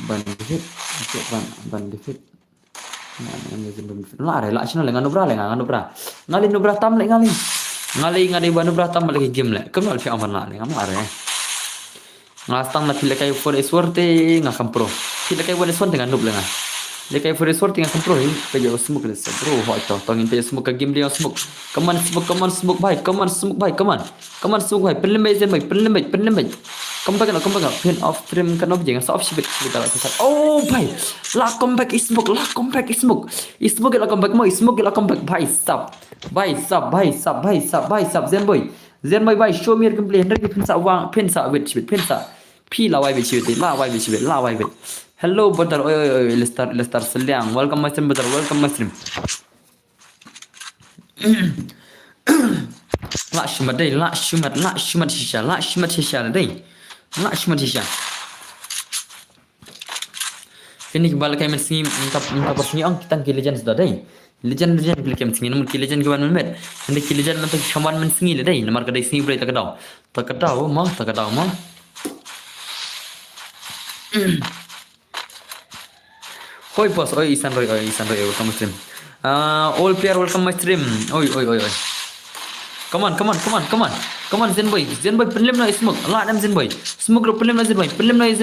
Ban defeat. La sino le nganu bra. Ngali nubra tam le ngali banu bra tam le game le. Kemal fi aman la le ngamare. Ngastam na pila kay for suerte ngakam pro. Pila kay wala suerte nganub le nga. Lekai for suerte ngakam pro hin pejo smoke le bro ho to tongin pe smoke game dia smoke. Come on smoke bhai. Come on smoke bhai. Perlembai zen bhai. Come back pin off stream kan ob jangan off sibit ala sesat. Oh bhai. La come back smoke. Smoke la come back bhai sab. Zen boy bhai show me your gameplay henry pin sa wang pin sa wit pi la wai bit. Hello brother. Oi Lestar Seliang. Welcome my stream brother. La shumat shisha dai. Ini kembali kami sini minta persini ang kita ke legend sudah dai. Legend klik kami sini namun ke legend ke mana met. Hendak ke legend nanti kawan men sini le dai. Nomor kedai sini boleh tak tahu mah. Oi boss, oi Isan Roy, welcome my stream. All player welcome my stream. Oi. Come on. Come on Zen boy, pelim na smoke. Allah nam Zen boy. Smoke ro pelim na Zen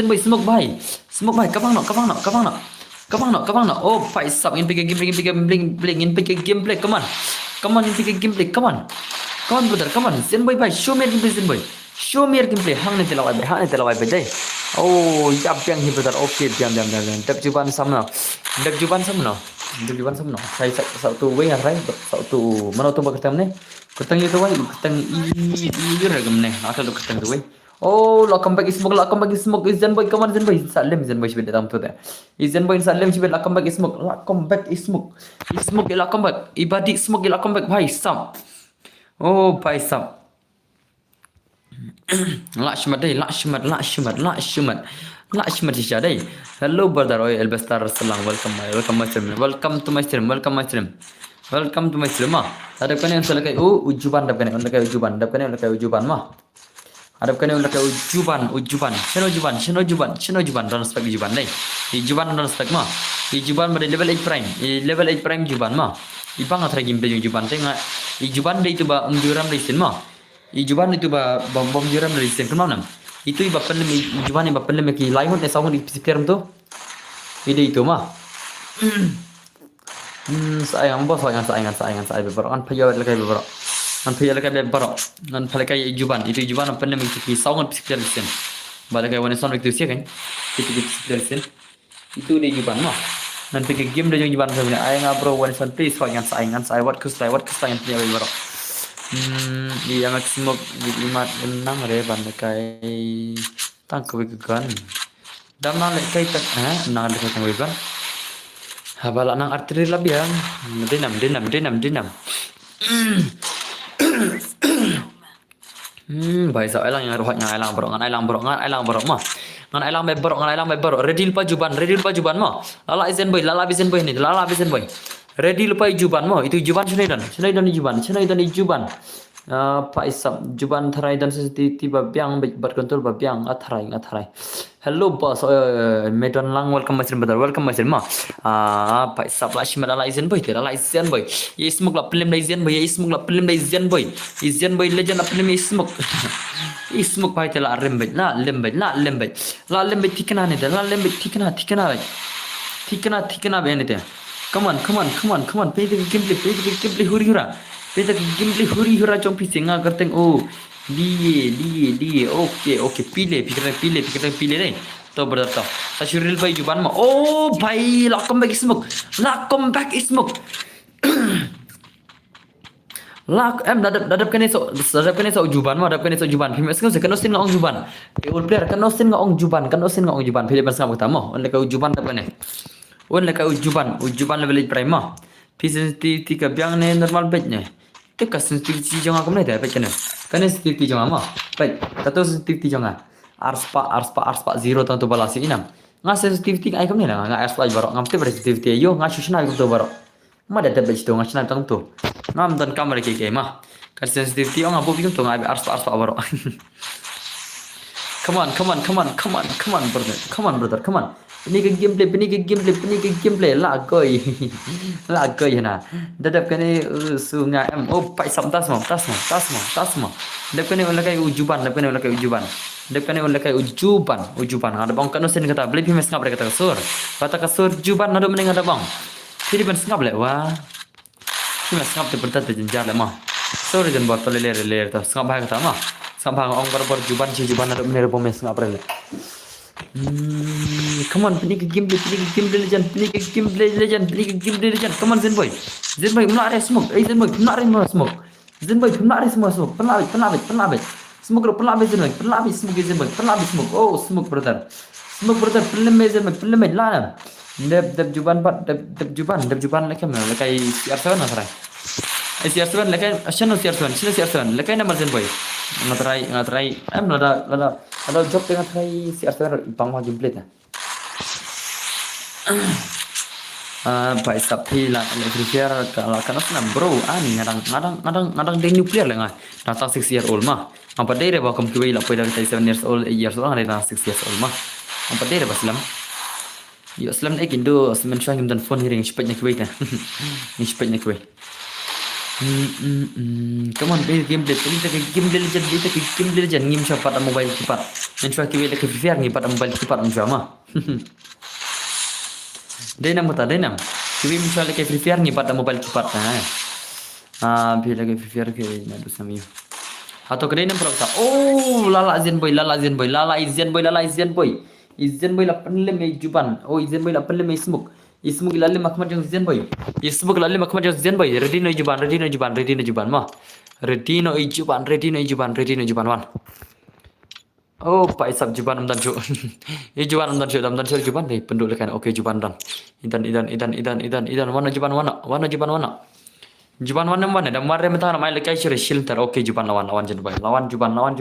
boy, smoke bhai. Smoke bhai, kapang no. Oh, fight stop in pick a gameplay, in pick a gameplay. Come on, in pick a gameplay. Come on brother, come on. Zen boy bhai, show me gameplay Zen boy. Show me gameplay. Hang ne telawai bhai jai. Oh, yap yang hi brother. Okay, diam. Dak juban sam no. Saya satu way harai, satu mana tu berketam ne? Ketang itu way, ketang i ragam ne. Asal tu ketang tu way. Oh, lakam bagi smoke. Izan boy, come on Izan boy. Salim Izan boy sibet dalam tu deh. Izan boy salim sibet lakam bagi smoke. Lakam back smoke. Smoke lakam back. Ibadi smoke lakam back. Bhai sam. Oh, bhai sam. Lakshmat Isha day. Hello brother Oy Elbestar Salam. Welcome to my stream. Hadap kane unsala kai ujuban dap kane ujuban mah. Hadap kane unsala kai ujuban. Shino juban dan spek juban day. Juban dan spek mah. Juban pada level 8 prime. Level 8 prime juban mah. Ipang athra gameplay juban tengah. Juban day tu ba umjuram day sin mah. Ijuban itu ba bom juram dari sen kenal nam. Itu iba penem ijuban iba penem ki laihut ne sawun di sekitar tu. Ide itu mah. Sayang bos sayang beberapa an payah lekai beberapa. An palekai ijuban itu ijuban penem ki sawun di sekitar sen. Balakai wane son itu sia kan. Itu di sekitar sen. Itu di ijuban mah. Nanti ke game dia ijuban sebenarnya. Ayang bro wane son please sayang what kustai yang punya beberapa. Iya maksimum 5 6 re ban kai tang ko gan dam na le kai tak na le kai tang gan habala nang arteri labi yang dinam bai sa elang yang rohat yang elang borok mah ngan elang be borok ready pa juban mah lala izen boy ready lupa juban mo itu juban Senaidan juban Pak Isam juban tharai dan tiba biang berkontrol biang atharai hello boss medan lang welcome masih ma Pak Isam lah shima la izen boy ye smoke la film izen boy legend la film smoke smoke pai tela lembet tikana ne la lembet tikana be ne te Come on. Pay the gameplay huri hura chong pising ngarteng oh. Die. Okay. Pile deh. To berarti. Sasyuril bai juban ma. Oh, bai lakom back smoke. Dadap kene so juban ma, Pimes kan kan osin ngong juban. Ul player kan osin ngong juban. Pile pas ngam ketamo. On leka juban dap kene. On leka ujuban level prime mah. Sensitivity ka biang ne normal bet ne. Teka sensitivity jangan aku ne bet kene. Kan sensitivity jangan mah. Baik, tato sensitivity jangan. Arspa 0 tanto balasi inam. Nga sensitivity ai kam ne nga arspa barok ngam te sensitivity yo nga shushna to barok. Ma da bet to nga shna tang to. Ngam dan kamera ke mah. Kan sensitivity nga bo bikum to nga arspa barok. Come on brother. Ini ke gameplay lah koi na dadap kene sungai oh pai sam tas mo dadap kene ulah kai ujuban ada bang kanu sen kata beli pimes ngap kata kasur juban ada mending ada bang jadi ban ngap le wah pimes ngap te bertat jenjar le mah sorry jan bot le ta ngap ba kata mah sampang ong bar juban ada mending pimes ngap le Come on, play gameplay legend. Come on, Zenboy, not a smoke. Zenboy, not a smoke. Penlabit. Smoke, smoke. Oh, smoke, brother. Penlabit, lana. Deb juban, like siarsawan nasrai. Siarsawan, like siarsawan, like nama Zenboy. Ngatrai. Ada job dengan try siarsawan bang ma gameplay ta. Pak Sapi lah nuclear kalau bro ani ngadang day nuclear lah datang 6 year old mah apa day re bakom kiwai la pai dari 7 years old 8 years old ada 6 years old mah apa day re baslam Yo aslam ek indo asmen shwa ngim dan phone hiring spek nak wait. Ni spek nak wait. Come on, play game play. Ini tak game play legend, ini tak game play legend. Ngim shwa pada mobile cepat. Yang shwa kiwe lek Free Fire ngi pada mobile cepat ngim shwa mah. Denam kata denam. Kiwe shwa lek Free Fire ngi pada mobile cepat. Bi lek Free Fire ke nadu sami. Atau kedai nam perasa. Oh, lala Zen boy, lala Zen boy, lala Zen boy, lala Zen boy. Zen boy lapan le me juban. Oh, Zen boy lapan le me smoke. Smoke lalle makmat jong Zen boy. Smoke lalle makmat jong Zen boy. Ready no juban, ready no juban, ready no juban mah. Ready no juban, ready no juban, ready no juban wan. Oh, Pak Isap juban am dan cu. Juban am dan cu juban deh penduk lekan. Oke juban dan. Idan wana juban wana juban wana. Juban wana mana? Dan mare mentah nama lekai sure shilter. Oke juban lawan jen boy. Lawan juban. Lawan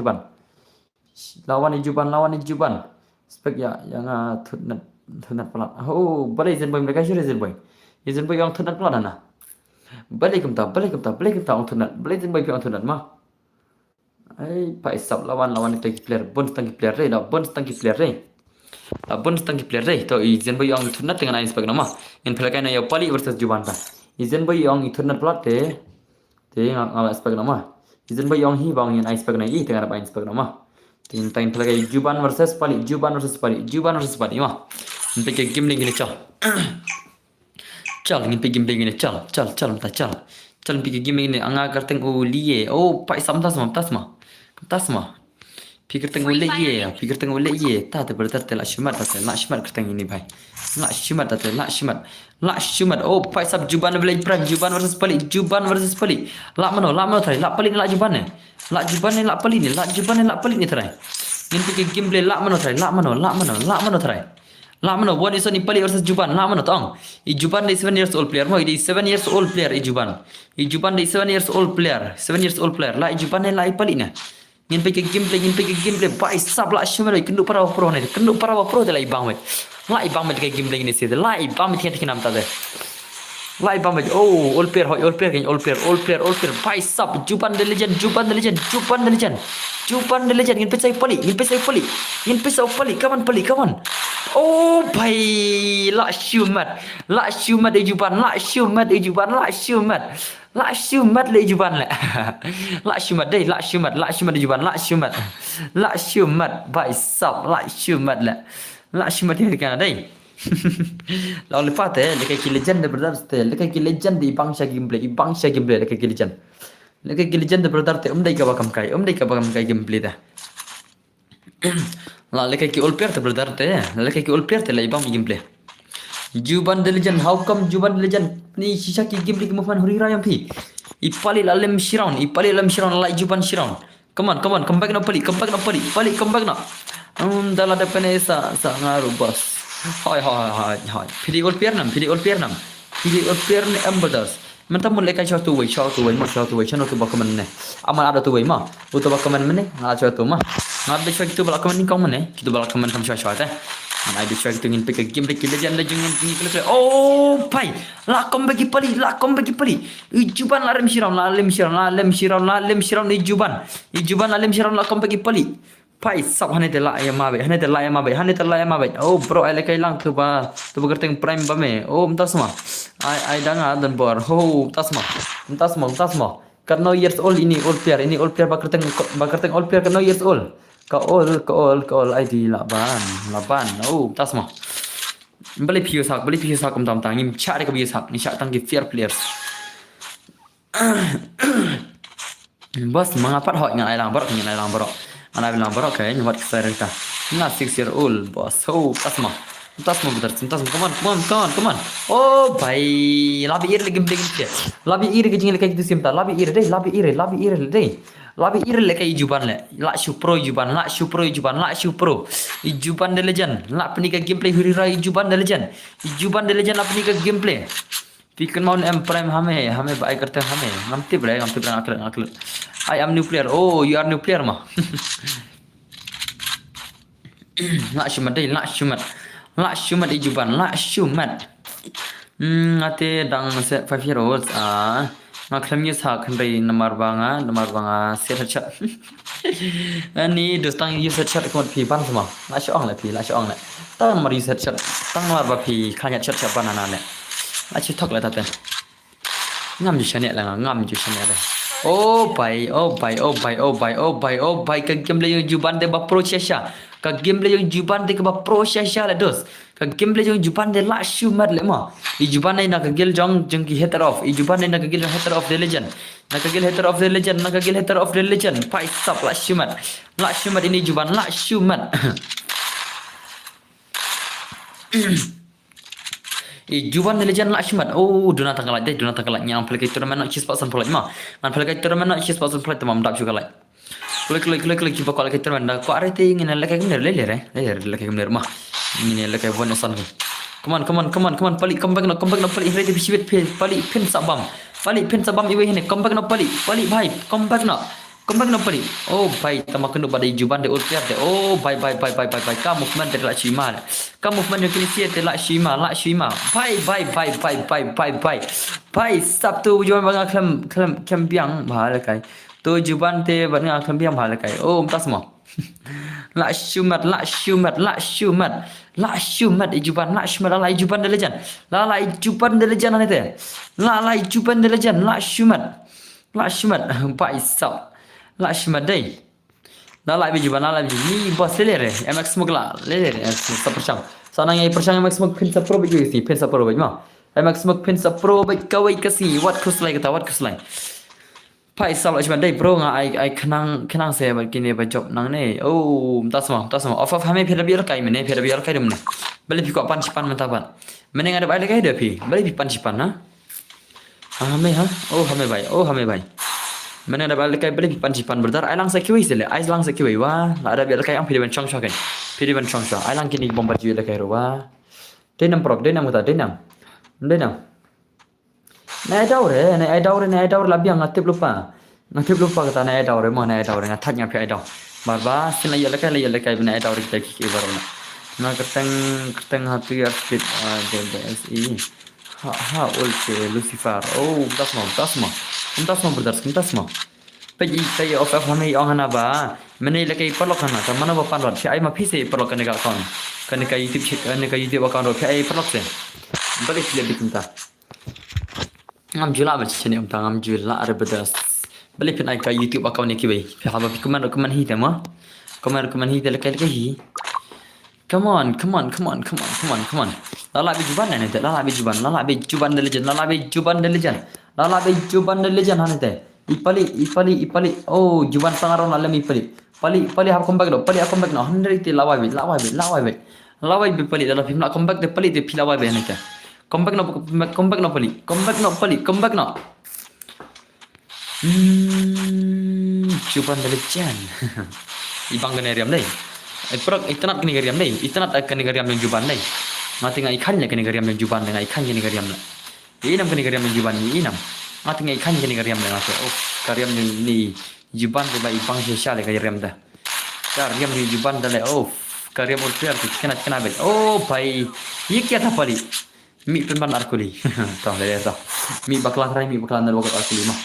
juban. Spek ya yang thunat pelat. Oh, balik jen boy mereka sure jen boy. Jen boy yang thunat pelat na. Balik kemta orang thunat. Balik jen boy yang thunat mah. Pak Isap lawan tangki player. Bonus tangki player re. Bonus tangki player re. To jen boy yang thunat dengan ain spek nama. Yang pelakai na ya pali versus juban ta. Izen boy yang internet plot te ngala spek nama. Izen boy yang hi bang yang spek na i tengah apa spek nama. Tin tain pelagai juban versus pali mah. Sampai ke game lagi ni cal. Cal ngin pe game lagi ni cal. Minta cal. Cal pe game lagi ni anga karteng ulie. Oh, Pak Isam tas mah. Pikir tengok oleh ye. Tak ada berarti tak shimat kerteng ini bhai. Lak shimat. Oh, Pak Isap juban boleh prime juban versus pali. Lak mana try. Lak pali ni lak juban ni. Lak pali ni try. Ini pikir game play lak mana try. Lak mana try. Lak mana one is ni pali versus juban. Lak mana tong. I juban day 7 years old player. Mo i 7 years old player i juban. I juban day 7 years old player. Lak i juban ni lak pali ni. Ngin pergi gameplay Pak Isap lah syamai kenduk para pro ni dah ibang met kayak gameplay ni sih lah ibang met kita kenam tadi lah ibang met oh all player Pak Isap juban the legend ngin pesai pali kawan oh bhai lah syumat di juban lah syumat le juban le Lak syumat di juban. Pak Isap lak syumat le. Lak syumat ni kan dai. Lalu lepas tu lekai legend berdar tu. Lekai legend di bangsa gameplay lekai legend. Lekai legend berdar tu umdai ka bakam kai gameplay dah. Lalu lekai all player tu berdar tu. Lekai all player tu lai bang gameplay. Juban the legend, how come Juban the legend? Ni sisa ki game lagi mufan huri rayam pi. Ipali lalem shiround like Juban shiround. Come back na pali. Dala de penesa sa ngaru bos. Hai. Pidi all player nam. Pidi all player ni ambassadors. Menta mulai kai shot away, channel tu bakaman ne. Amal ada tu way ma. Uto bakaman mene, ngala shot tu ma. Ngab de tu bakaman ni kau mene. Kita bakaman kam shot eh. Mana ada cuak tu ingin pergi game legend tinggi kelak. Oh, pai. Lakom bagi pali. Ijuban lalem shiram ijuban lalem shiram lakom bagi pali. Pai sab hane te la ya mabe. Oh, bro, ai lekai lang tu ba. Tu berkerteng prime ba me. Oh, entah semua. Ai danga dan bor. Oh, entah semua. Karena years old ini old player berkerteng old player karena years old. Ka all ID laban. Oh, tas mah. Beli pius hak kum tam tang. Ngim cari ke pius hak. Ni cak tang ke fair players. Bos mengapat hak dengan ailang borok. Mana bilang borok kayak nyuat kesayar kita. Nah 6 year old bos. Oh, tas mah betul. Come on. Oh, bhai. Labi ir lagi dia. Labi ir ke jingil kayak gitu simta. Labi ir deh. Labi ir lekai juban le. Lak shu pro. Ijuban the legend. Lak penika gameplay hurira ijuban the legend. Lak penika gameplay. Pikan mau M prime hame baik करते hame. Ngamti bre ngaklet. I am new player. Oh, you are new player mah. Lak syumat ijuban. Ate dang set 5 year olds ngaklam ni sak handai namar banga set chat Ani dostang you set shot kon pi ban sama. La shong la pi la shong la. Tang mari set shot. Tang mar ba pi khanya shot shot banana le. La chi thok la ta ten. Ngam ju chane la ngam ju chane la. Oh bai oh bai oh bai oh bai oh bai oh bai ka game le yung juban de ba pro chesha. Ka game le yung juban de ka ba pro chesha la dos. Ka game le yung juban de la shu mat le ma. I juban nai na ka gil jong jong ki hater off. I juban nai na ka gil hater of the legend. Na ka gil hater of the legend. Na ka gil hater of the legend. Pai stop la shu mat. La shu mat ini juban la shu mat. Juban de legend la shu mat. Oh duna tanggal de duna tanggal nyang pelai tournament nak chis pasan pelai ma. Man pelai tournament nak chis pasan pelai tamam dak juga lai. Klik jumpa kalau kita mana kau ada ting ini lagi kemer lele lagi kemer mah ini lagi one son come on palik come back no palik ready bisibit palik pin sabam iwe ini come back no palik bhai come back no palik oh bhai tama kena pada juban de ultiar de oh bye ka movement de la shima ka movement de kilisia de la shima bye sabtu jual bang klem biang bahal kai tu juban te ban ngang kham biang bhal kai oh tas mo la shumat juban la shumat la juban de legend la juban de legend ane te la juban de legend la shumat pai sap la shumat dei la juban la ni bos lele mx smogla lele sa persang sana ngai persang mx smog pin sa pro bi si pin sa pro bi ma mx smog pin sa pro bi kawai kasi what kuslai kata what kuslai Pai salah cuma day bro ai kenang saya begini bajop nang ne oh tas mau off hame phira biar kai mene phira biar kai dum ne beli pi ko pan sipan mentaban mene ngada bai kai de pi beli pi pan sipan na hame ha oh hame bai mene ada bai kai beli pi pan sipan berdar ai lang sa kiwi sele ai lang sa kiwi wa ada biar kai ang phira ban chong chong kan phira ban chong chong ai lang kini bomba jiwe kai ro wa denam prok denam uta denam Nai daure labiang ngatip lupa kata nai daure ngatanya pi daure barba sina yala kai nai daure kita ki barona na keteng hati artit DBSI ha ulce Lucifer oh tas mau berdar pegi of hame ong hana ba mene lakai perlok hana ta mana ba panrot pi ai ma phise perlok kan ka YouTube account ro pi ai perlok se balik le bikinta ngam jula bercini ngam jula ada bedas beli pun ai ka YouTube account ni kibai fi haba fi kuman hi tema kuman hi laka hi come on lala bi juban ne te lala bi juban de legend hane te ipali oh juban sangaron alam pali hab comeback no 100 te lawai bi pali dalam film nak comeback de pali te pilawai be hane te comeback no pali Juban de legend ibang ganeriam dai Prok itanat kini gariam dai itanat kini gariam yang juban dai mati ngai ikannya kini gariam yang juban dengan ikan kini gariam la inam kini gariam yang juban ni inam mati ngai ikan kini gariam dengan oh gariam ni juban de bai ibang sia le gariam da gariam ni juban da le oh gariam ultiar kena bel oh bai ye kya tha pali mi penban arkuli tahu le ta mi baklan dal wakat arkuli mah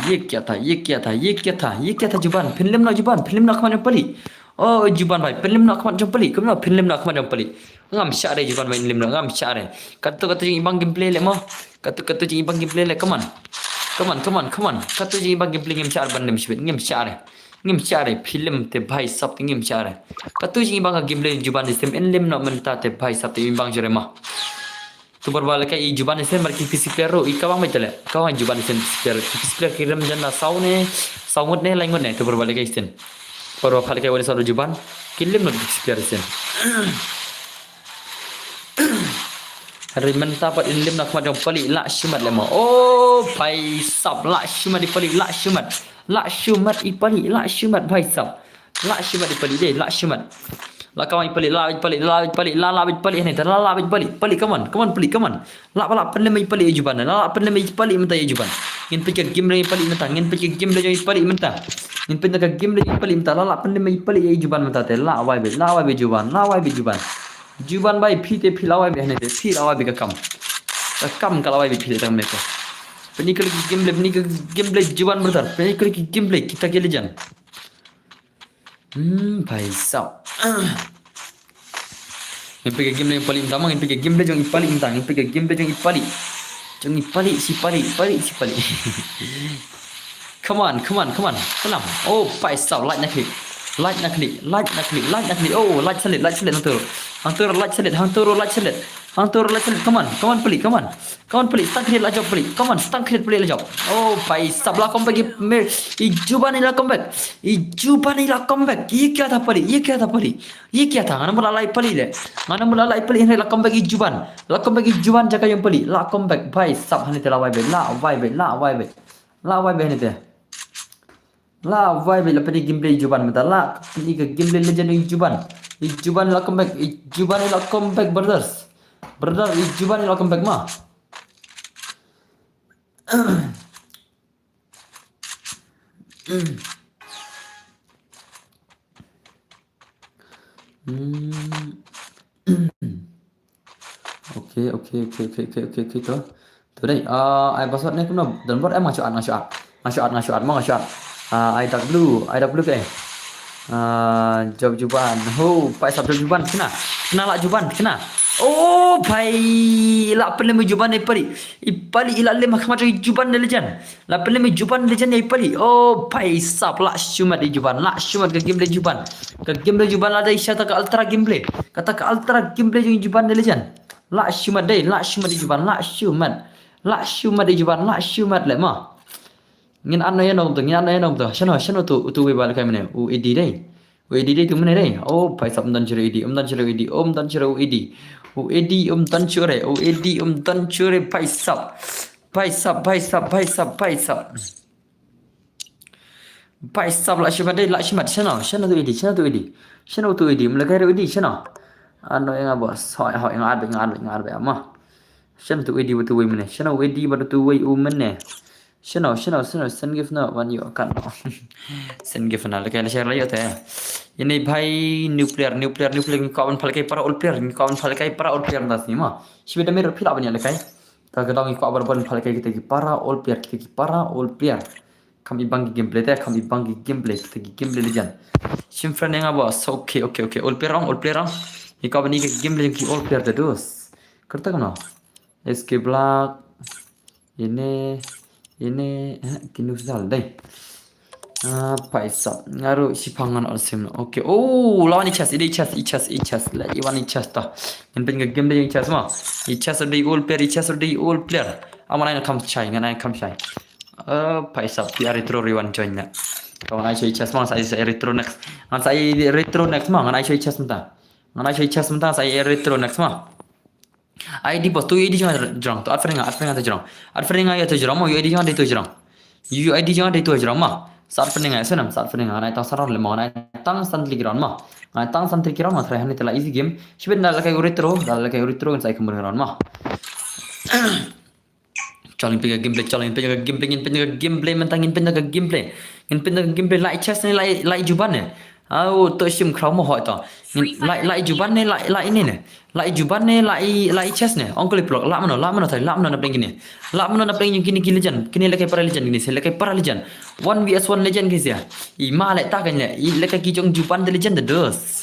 ye kya tha juban film nak kemana pali oh juban bai film nak kemana pali kemana film nak kemana pali ngam syare juban bai film ngam syare kata jing ibang gameplay le mo kata jing ibang gameplay le come on kata jing ibang gameplay ngam syare ban ngam syare film te bai sap ngam syare kata jing ibang gameplay juban system lim nak menta te bai sap te ibang jere mah tu berbalik kai juban isen marki PC player ro ikawang metale kawan juban isen PC player kirim jana saungut ne langut ne tu berbalik kai isen पर वाले के वाले सारे जुबान किल्ले में display isen Rimenta pat ilim nak macam pali la shumat lemo oh pai sap la shumat di pali la shumat i pali la shumat pai sap la shumat di pali deh la shumat la kawan i pali la pali ni la pali come on pali la pen mai pali juban la pen mai pali menta juban ngin pikir game le pali menta ngin pikir game le pali menta ngin pikir game le pali menta la pen mai pali juban menta te la wai be juban bai phite philawai be hane te philawai be kam kalau wai be phite tang me ko penikal game le juban bertar penikal game le kita ke lejan भाई साहब. Yang pergi game yang paling utama, yang pergi game yang paling utama, yang pergi game yang paling. Jangan paling si paling, si paling. Come on. Salam. Oh, भाई साहब like nak klik. Oh, like selit hantur like selit. Come on pelik. Stang klik lah job pelik. Stang klik pelik lah job. Oh, भाई साहब lah comeback Ijuban lah comeback. ये क्या था पली. ये क्या था ngana mulai peli le. Ini lah comeback Ijuban jaga yang peli. Lah comeback भाई साहब hani telah vibe. La vibe hani teh. La vibe la pedi gameplay Ijuban mata la ini ke gameplay legend Ijuban la comeback brothers Ijuban la comeback mah Okay tu đây ai password ni kena download masuk I dark blue ke job Juban. Oh, Pak Sabtu Juban kena lah Juban kena. Oh, भाई la pele me Juban ipali ila le mahkamah Juban legend. La pele me Juban legend ipali. Oh, भाई sab la shumat di Juban. Ke gameplay Juban. Ada isyata ke ultra gameplay. Kata ke ultra gameplay Juban legend. La shumat di Juban. La shumat di Juban. Le mah. Ngin ano yan om to. Shano tu we bal kamne. U edi dai tu mene dai. Oh, भाई sab dan chere edi. U edi dan chere भाई sab. भाई sab la shimat shano tu edi. Melakai edi shano. Ano yang bos. Hoi yang ad ama. Shano tu edi betu we mene. Shano edi betu we u mene. Shano send gift na one you kan send gift na lekai share layo teh ini bhai nuclear kawan phalkai para all player das ni ma shibeda mer phila bani lekai ta gadang ko abar ban phalkai kita ki para all player kami bangi gameplay kita ki gameplay legend shim friend yang abas okay all player ni ka bani ki gameplay ki all player terus kerta kana SK Black ini kini sudah dai paisa ngaru sipangan alsim okay oh lawan chest la iwan chest ta yang pengen game dia chest mah chest di all player amana kam chai paisa pi retro rewan join na kawan ai chest mah saya retro next mah ngan ai chest mah saya retro next mah ID bos tu ID jangan tu adferinga ya tu jarang mau ID jangan dia tu jarang ID jangan dia tu jarang mah saat adferinga naik tang sarang lemah naik tang santri kiran mah terakhir ni telah easy game sebenarnya dah kayak retro kan saya kembali kiran mah Calling penjaga gameplay mentangin penjaga gameplay like chest ni like juban ni to sim kram mo hoi to like juban ni like ini ni like juban ni like chest ni ongkol plok la mano na peng gini la mano na peng gini legend kini lekai para legend 1vs1 legend guys ya ima le ta kan ya lekai ki jong juban de legend dos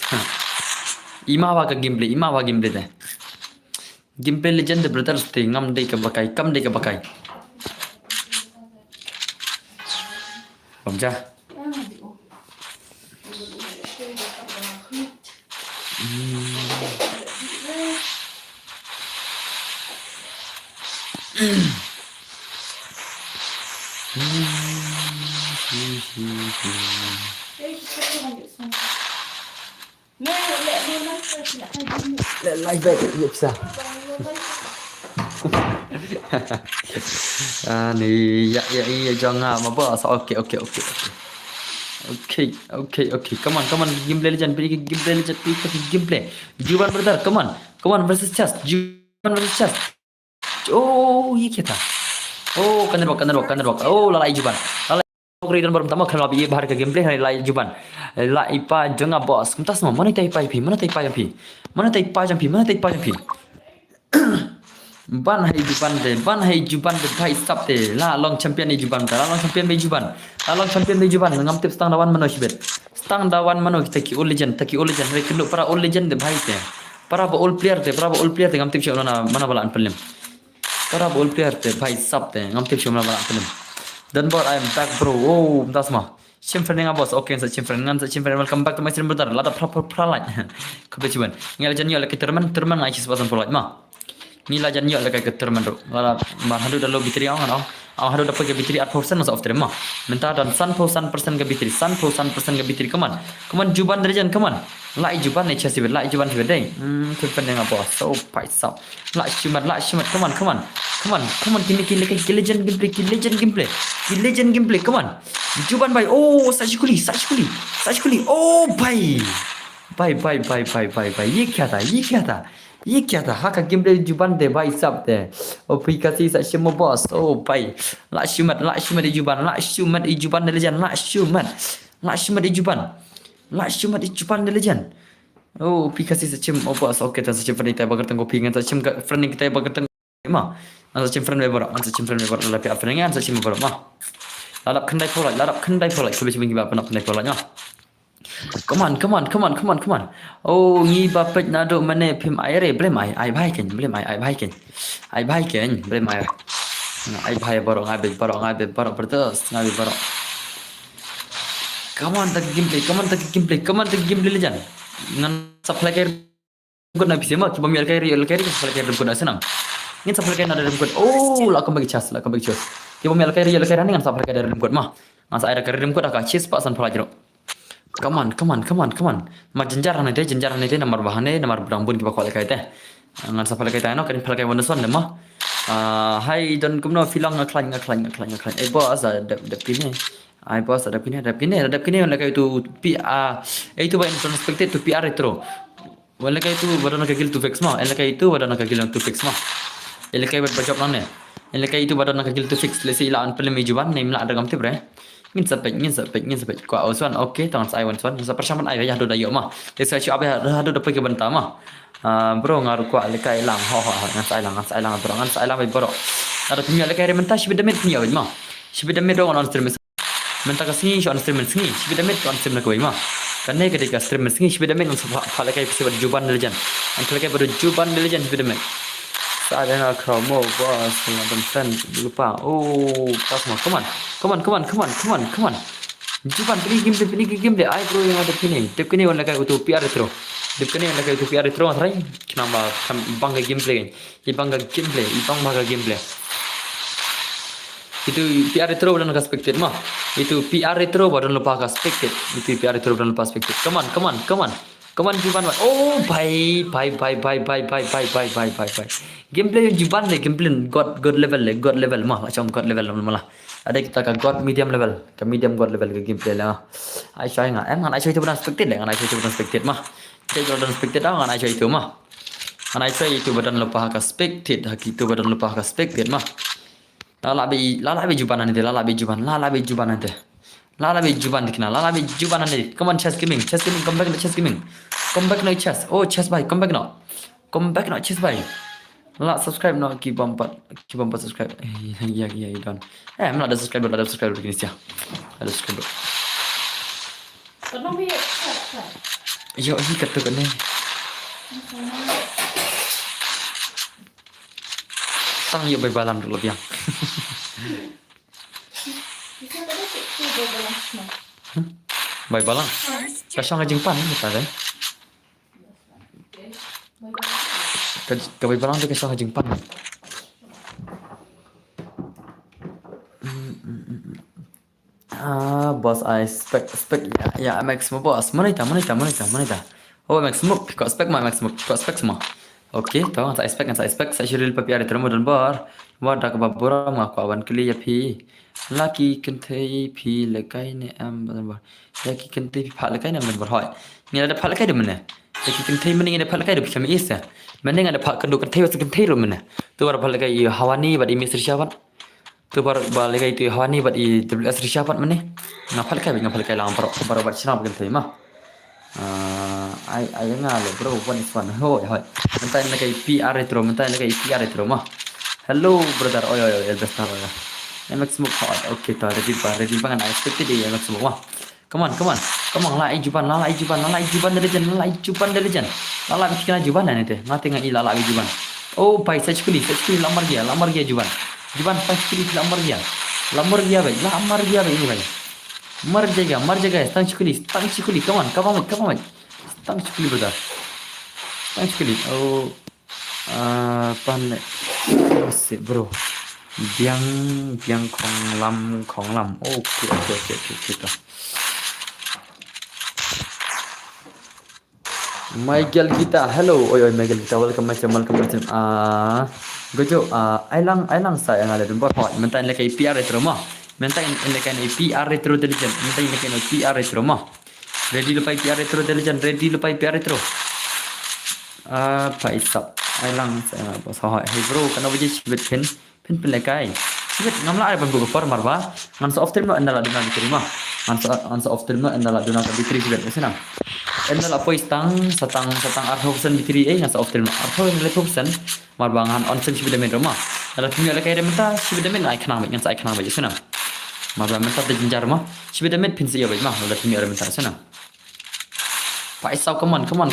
ima wa gameplay de gameplay legend the brothers te ngam dei ka bakai Pamja live back bisa nih ya jangan apa okay come on gameplay legend gameplay Juban brother come on versus chess oh ये क्या था oh kan oh lalai Juban Korean baru pertama kalau biye bahar ke gameplay lalai Juban la ipa jangan bos kumtas mau mana tai pa jampi ban hai Juban de bhai stop de la long champion ni Juban ngam tips tang lawan mano sibet tang dawan mano taki all legend re kendo para all legend de bhai te para all player te ngam tip shona mana balan pelim para all player te bhai sap te ngam tip shona balan pelim dan bot I am back bro oh das ma chim friend nga boss okay sa chim friend welcome back to my stream brother lada pra like kabe cuman ngel jan yo lek terman ngai sis pasan polaj ma Mila jan yo lek ke terman ro lada mar hadu dalo bitri ang ano ang hadu dapat ke bitri 8% mas of terma minta dan 100% ke bitri 100% ke bitri kaman juban dari jan kaman lai juban ne chasi lai juban tiba deng chim friend nga boss so paisa lai shimat kaman kini legend gameplay kaman juban bhai oh sajkuli oh bhai ये क्या था हाँ का गेमप्ले जुबान दे भाई सब दे ओ पिकासी सच में बॉस ओ भाई लाशुमत जुबान ले जान लाशुमत जुबान ले जान ओ पिकासी सच में बॉस ओके तो सच friend tay bagar tengko pingan sach में friend kita bagar tengko ma sach friend me bora la pi friend ngan sach me bora ma lalap khandai polai kebe cibing ba pernah khandai polai nya Come on. Oh, ngi bapet nado mane phim ai blame ai bhai ken blame ai bhai ken blame ai bhai baro ngai be baro berdos ngai be baro Come on tak gameplay lejan ngan supply care guna bisa mak coba mial care supply care guna senang ngin supply care ada dalam oh la kembali chas coba mial care dengan supply care dalam mah ngas air care dalam agak cheese pak san pelajaro Come on. Ma jenjaran itu nomor bahane nomor berambun kita kau lekai teh. Ngan sa lekai teh no kan lekai wonder son lemah. Hai don kumno filang ngaklan. Bos ada pini. Bos ada pini lekai itu PR. Itu bain unexpected tu PR retro. Lekai itu badan kagil tu fix mah. Lekai itu badan kagil tu fix mah. Lekai buat backup nane. Lekai itu badan kagil tu fix. Lesi ilaan pelim ijuban nem la ada gamti bre. Ngin sapek ko auswan okay tangan sai wan swan sa persaman ai ya do dayo mah desa chu abe hadu dapat ke benta mah bro ngaru ko lekai lang ho ngan sai lang bro ngan sai lang bro ada punya lekai rementa shibidamet punya mah shibidamet do on stream menta ka singi on stream singi shibidamet on stream na ko mah kanne ketika stream singi shibidamet on sa lekai pisi juban legend an lekai baru juban legend shibidamet ada nak kromo bos dengan friend lupa oh pas mau come on juban pilih game ai bro yang ada pilih tip kini orang kayak itu PR retro rai kenapa bangga gameplay itu PR retro dan perspektif mah itu PR retro badan lupa perspektif come on juban oh bye gameplay juban le gameplay god level mah macam god level malah ada kita ke god medium level ke medium god level ke gameplay lah ai show ngan ai show itu bukan expected mah kita kalau dan expected dah ngan ai show itu mah ngan ai show itu badan lupa ke expected hak itu badan lupa ke expected mah lalabi juban nanti come on chess gaming come back no chess oh chess bhai come back no chess bhai la subscribe no ki bumper subscribe ya don I'm not a subscriber begini sih ada subscriber Kenapa ya? yo ini kata kan tang yo balan dulu biang Bisa tadi sih balas mah. balan kasang ngajing pan kita kan Kau balang tu kisah hajing pan. Boss I spec ya max mo boss mana ita oh max mo kau spec semua okay tahu saya spec saya shiril papi ada terus modal bar dak babura mak awan kali ya pi laki kentai pi lekai ne am bar laki kentai pi phal lekai ne bar hoy ni ada phal lekai de mana laki kentai mending ada phal lekai de kami isa mending ada phal kendu kentai was kentai ro mana tu bar phal lekai hawani bad imis rishawan tu bar lekai tu hawani bad i WS rishawan mana ngapal kai lang bar sinap kentai mah ai ngalo bro one is one hoy mentai lekai PR retro mah hello brother oy elbestar MX smoke okay ta ready bangan I expected MX smoke mah come on Come on, lala ijuban, lala ijuban, lala ijuban the legend, lala ijuban the legend. Lala bikin ajuban na nete. Mati ngai lala ijuban. Oh, pai sach kuli lamar gya juban. Juban sach kuli lamar gya ini bai. Mar jaga, stang chikuli, come on. Stang chikuli brother. Stang chikuli. Oh, pan sip bro. Biang kong lam. Okay. Michael Gita, hello. Oi Michael Gita, welcome. Gojo, ailang saya ngale dun bot hot. Mentain lekai PR retro mah. Mentain lekai PR retro intelligent. Mentain lekai PR retro mah. Ready lepai PR retro intelligent. Ready lepai PR retro. Paisap. Ailang saya ngale bos hot. Hey bro, kana wajib sibet pen lekai. Sibet ngamla ada pun buku marba. Ngan so often no endala duna diterima. Ngan so often no endala duna diterima sibet senang. Endala apa satang arthopsen bitri ngan so often arthopsen lepopsen marbangan onsen sibidamen rumah. Dalam punya lekai dementa sibidamen ai kenang ngan sai kenang baju senang. Marba menta de jinjar mah sibidamen pinsi ya baju mah dalam punya dementa senang. Paisau come on Paisau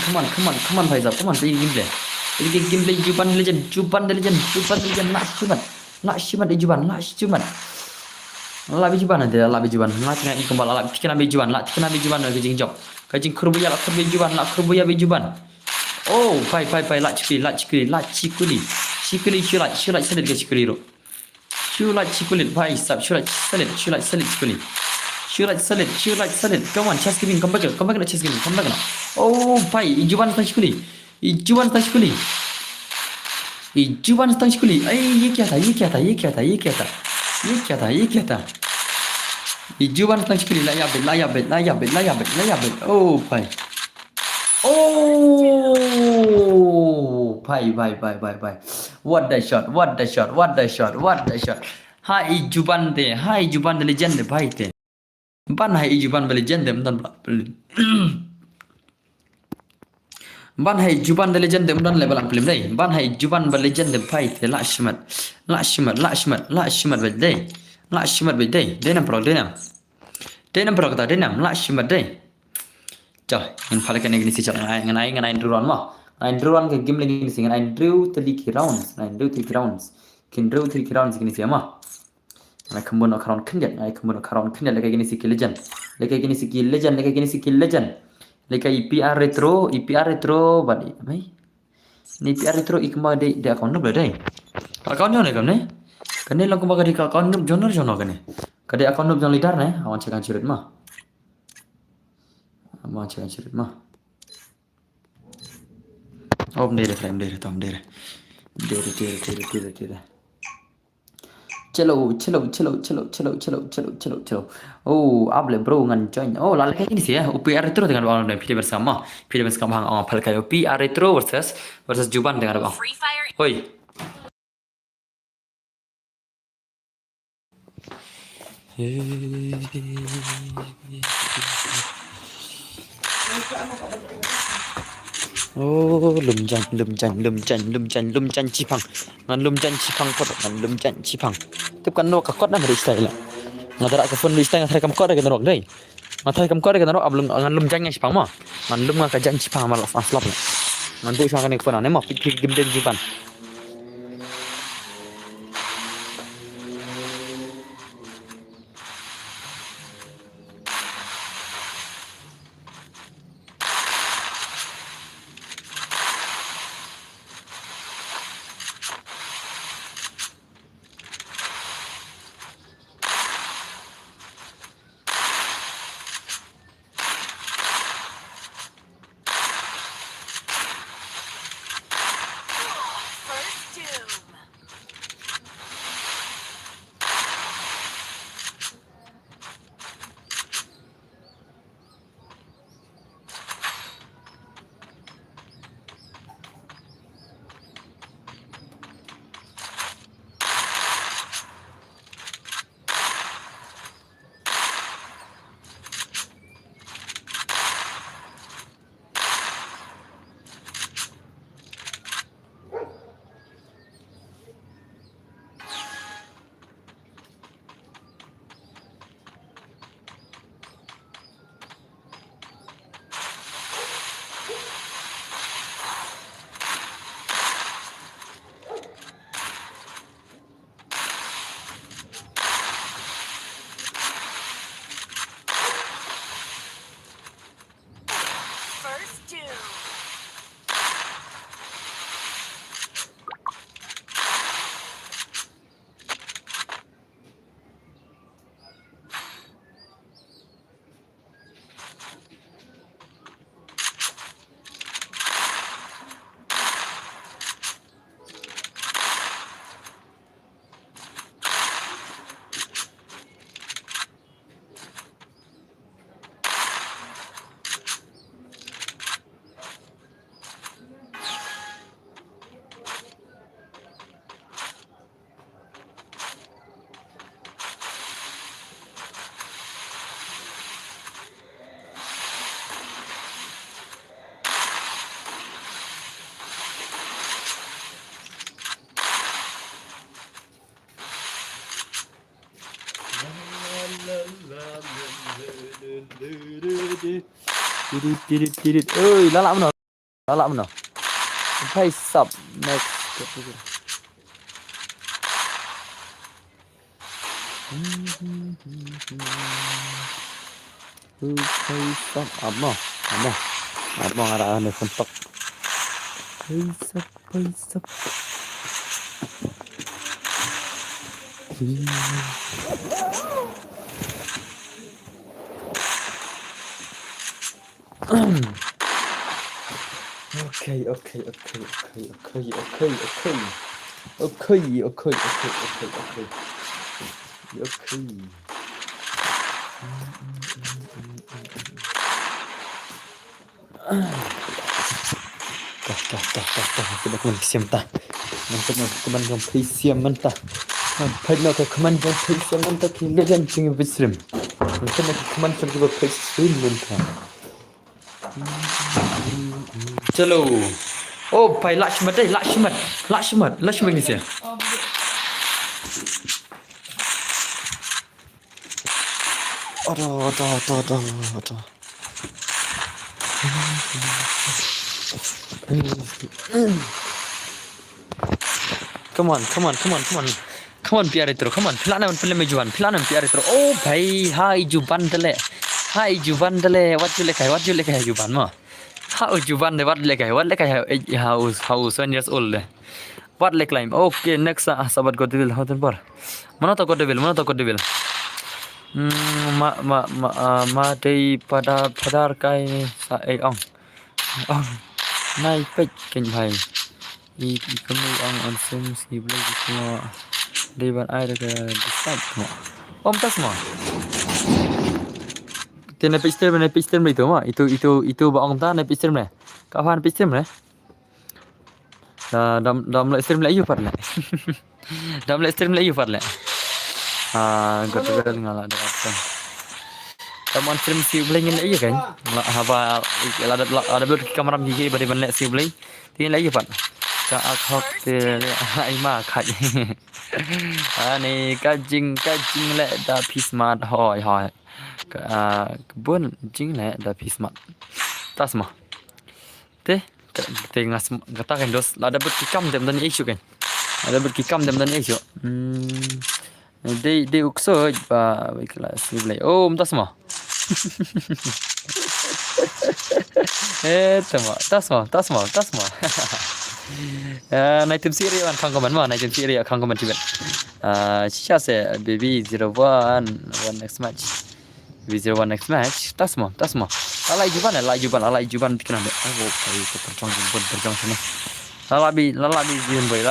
come on pergi gameplay Juban legend nak shibat Juban labi Juban nak tengah kembal labi tikna be Juban lagi jing job kajing kurbuya la kurbuya Juban la kurbuya be Juban. Oh pai la chikuli shulat selit ke chikuli ro shulat chikuli pai sab shulat selit chikuli shulat selit come on chest giving come back na chest giving come back na. Oh pai Juban stang chikuli ay ये क्या था Juban stang chikuli la yabet oh pai oh pai what the shot hai Juban de legend pai te ban hai Juban legend mentan ban hai Juban de legend mentan level am film dai ban hai Juban legend pai te la shmat bel dai denam pro kata denam la shmat dai Cah, yang paling kena gini sih cah, nganai druan mah, nganai druan ke game lagi gini sih, nganai drew 3 rounds, kin drew 3 rounds gini sih mah, nganai kembun akaran kendet lagi gini sih legend, lagi IPR retro, badi, mai, ni IPR retro ikma de akaun nup ladai, akaun ni kan ne, kan ni lagu bagai di akaun nup jono kan ne, kadai akaun nup jangan lidar ne, awan cakap curit mah. Macam mah. Oh, dere. Chelo. Oh, able bro ngan join. Oh, lalu kayak gini sih ya. UPR retro dengan orang dan video bersama hang awal kayak UPR retro versus Juban dengan bang. Hoi. Oh, lumjan cipang. Ngan lumjan cipang. Itu kan no kakot na dari style. Ngadara ka phone list ngadara kam kod kan rok dai. Ngadara kam kod kan rok ablung ngan lumjan cipang mah. Ngan lum ka jan cipang mal aslap. Ngan bu sang kan phone ane mah pik game den jipan. เอ้ยละละมันเนาะละละมันเนาะไพ่สับ next ไพ่สับอับมั้งอะไรในฝนตกไพ่สับโอเคkita keman siam ta keman jong pi siam man ta pai no keman jong pi siam man ta ki lejan jing bisrim keman jong pi siam man ta चलो ओ भाई Lakshman ni sia aduh come on प्यारे तेरो come on फिलहाल जुबान प्यारे तेरो ओ भाई हाय जुबान दले what you like जुबान म how जुबान दे what like how 7 years old le what like climb okay next sahabat godbil hoten por mana to godbil ma dei padar kai sa ong nai pek ken bhai i kami on sem si blai semua dewan air ke disat semua tas semua tiene pistem itu mah itu baong ta ne pistem ne kawan pistem ne dam le stream le you par le dam le stream le you par le godbil ngala ada teman stream si blai ngin le kan haba ada blur kamera gigi bari ban le si blai tin le you par ka akhok te ai ma khat ani kajing le da pismat hoi kebun jing le da pismat tas mah te ngas kata kan dos ada berkikam dem dan isu kan ada berkikam dem dan isu de ukso ba kelas ni blai tas mah tas mah nai tim siri an khang komen ma nai tim siri khang komen tibet sha se baby 01 one next match V01 next match tas mah alai juban bikin ambil kai perjong sana lalabi jin boy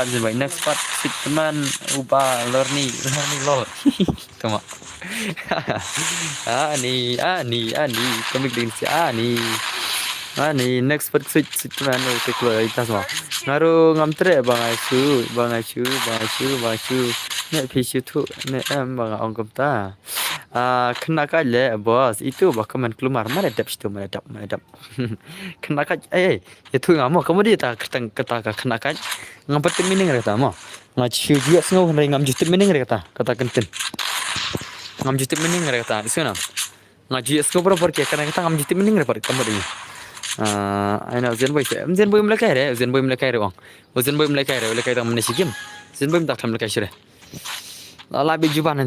next part fit teman upa learning lol tama ani komik din si ani next part fit teman ke keluar tas mah ngaru ngamtre bang asu ne pishu tu ne bang ongkom ta kena kaje bos itu bahkan keluar meredap kena kaje itu ngamo kamu dia tak kata kena kaje ngapat mining kata mo ngaci juga sengaja ngam juti mining kata kenten ngam juti mining kata isuna ngaji sengaja berapa kena kata ngam juti mining kata kamu dia ana zen boy melakai re bang zen boy melakai tam menisi game zen boy tak melakai sire lalabi juban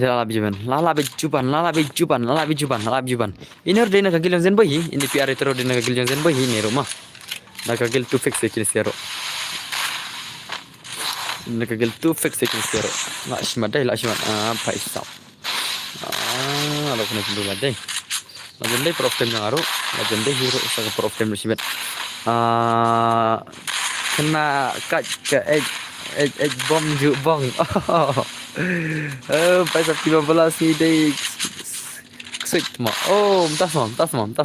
ini ordena kagil zen boy ini PR terus ordena kagil zen boy ini rumah nak kagil tu fix sekin sero nak shmadai apa isap ada kena dulu ladai Legende problem yang aru, legende hero usaha problem bersibet. Kena kat ke egg bomb bong. Pasal 15 ni day switch mah. Tas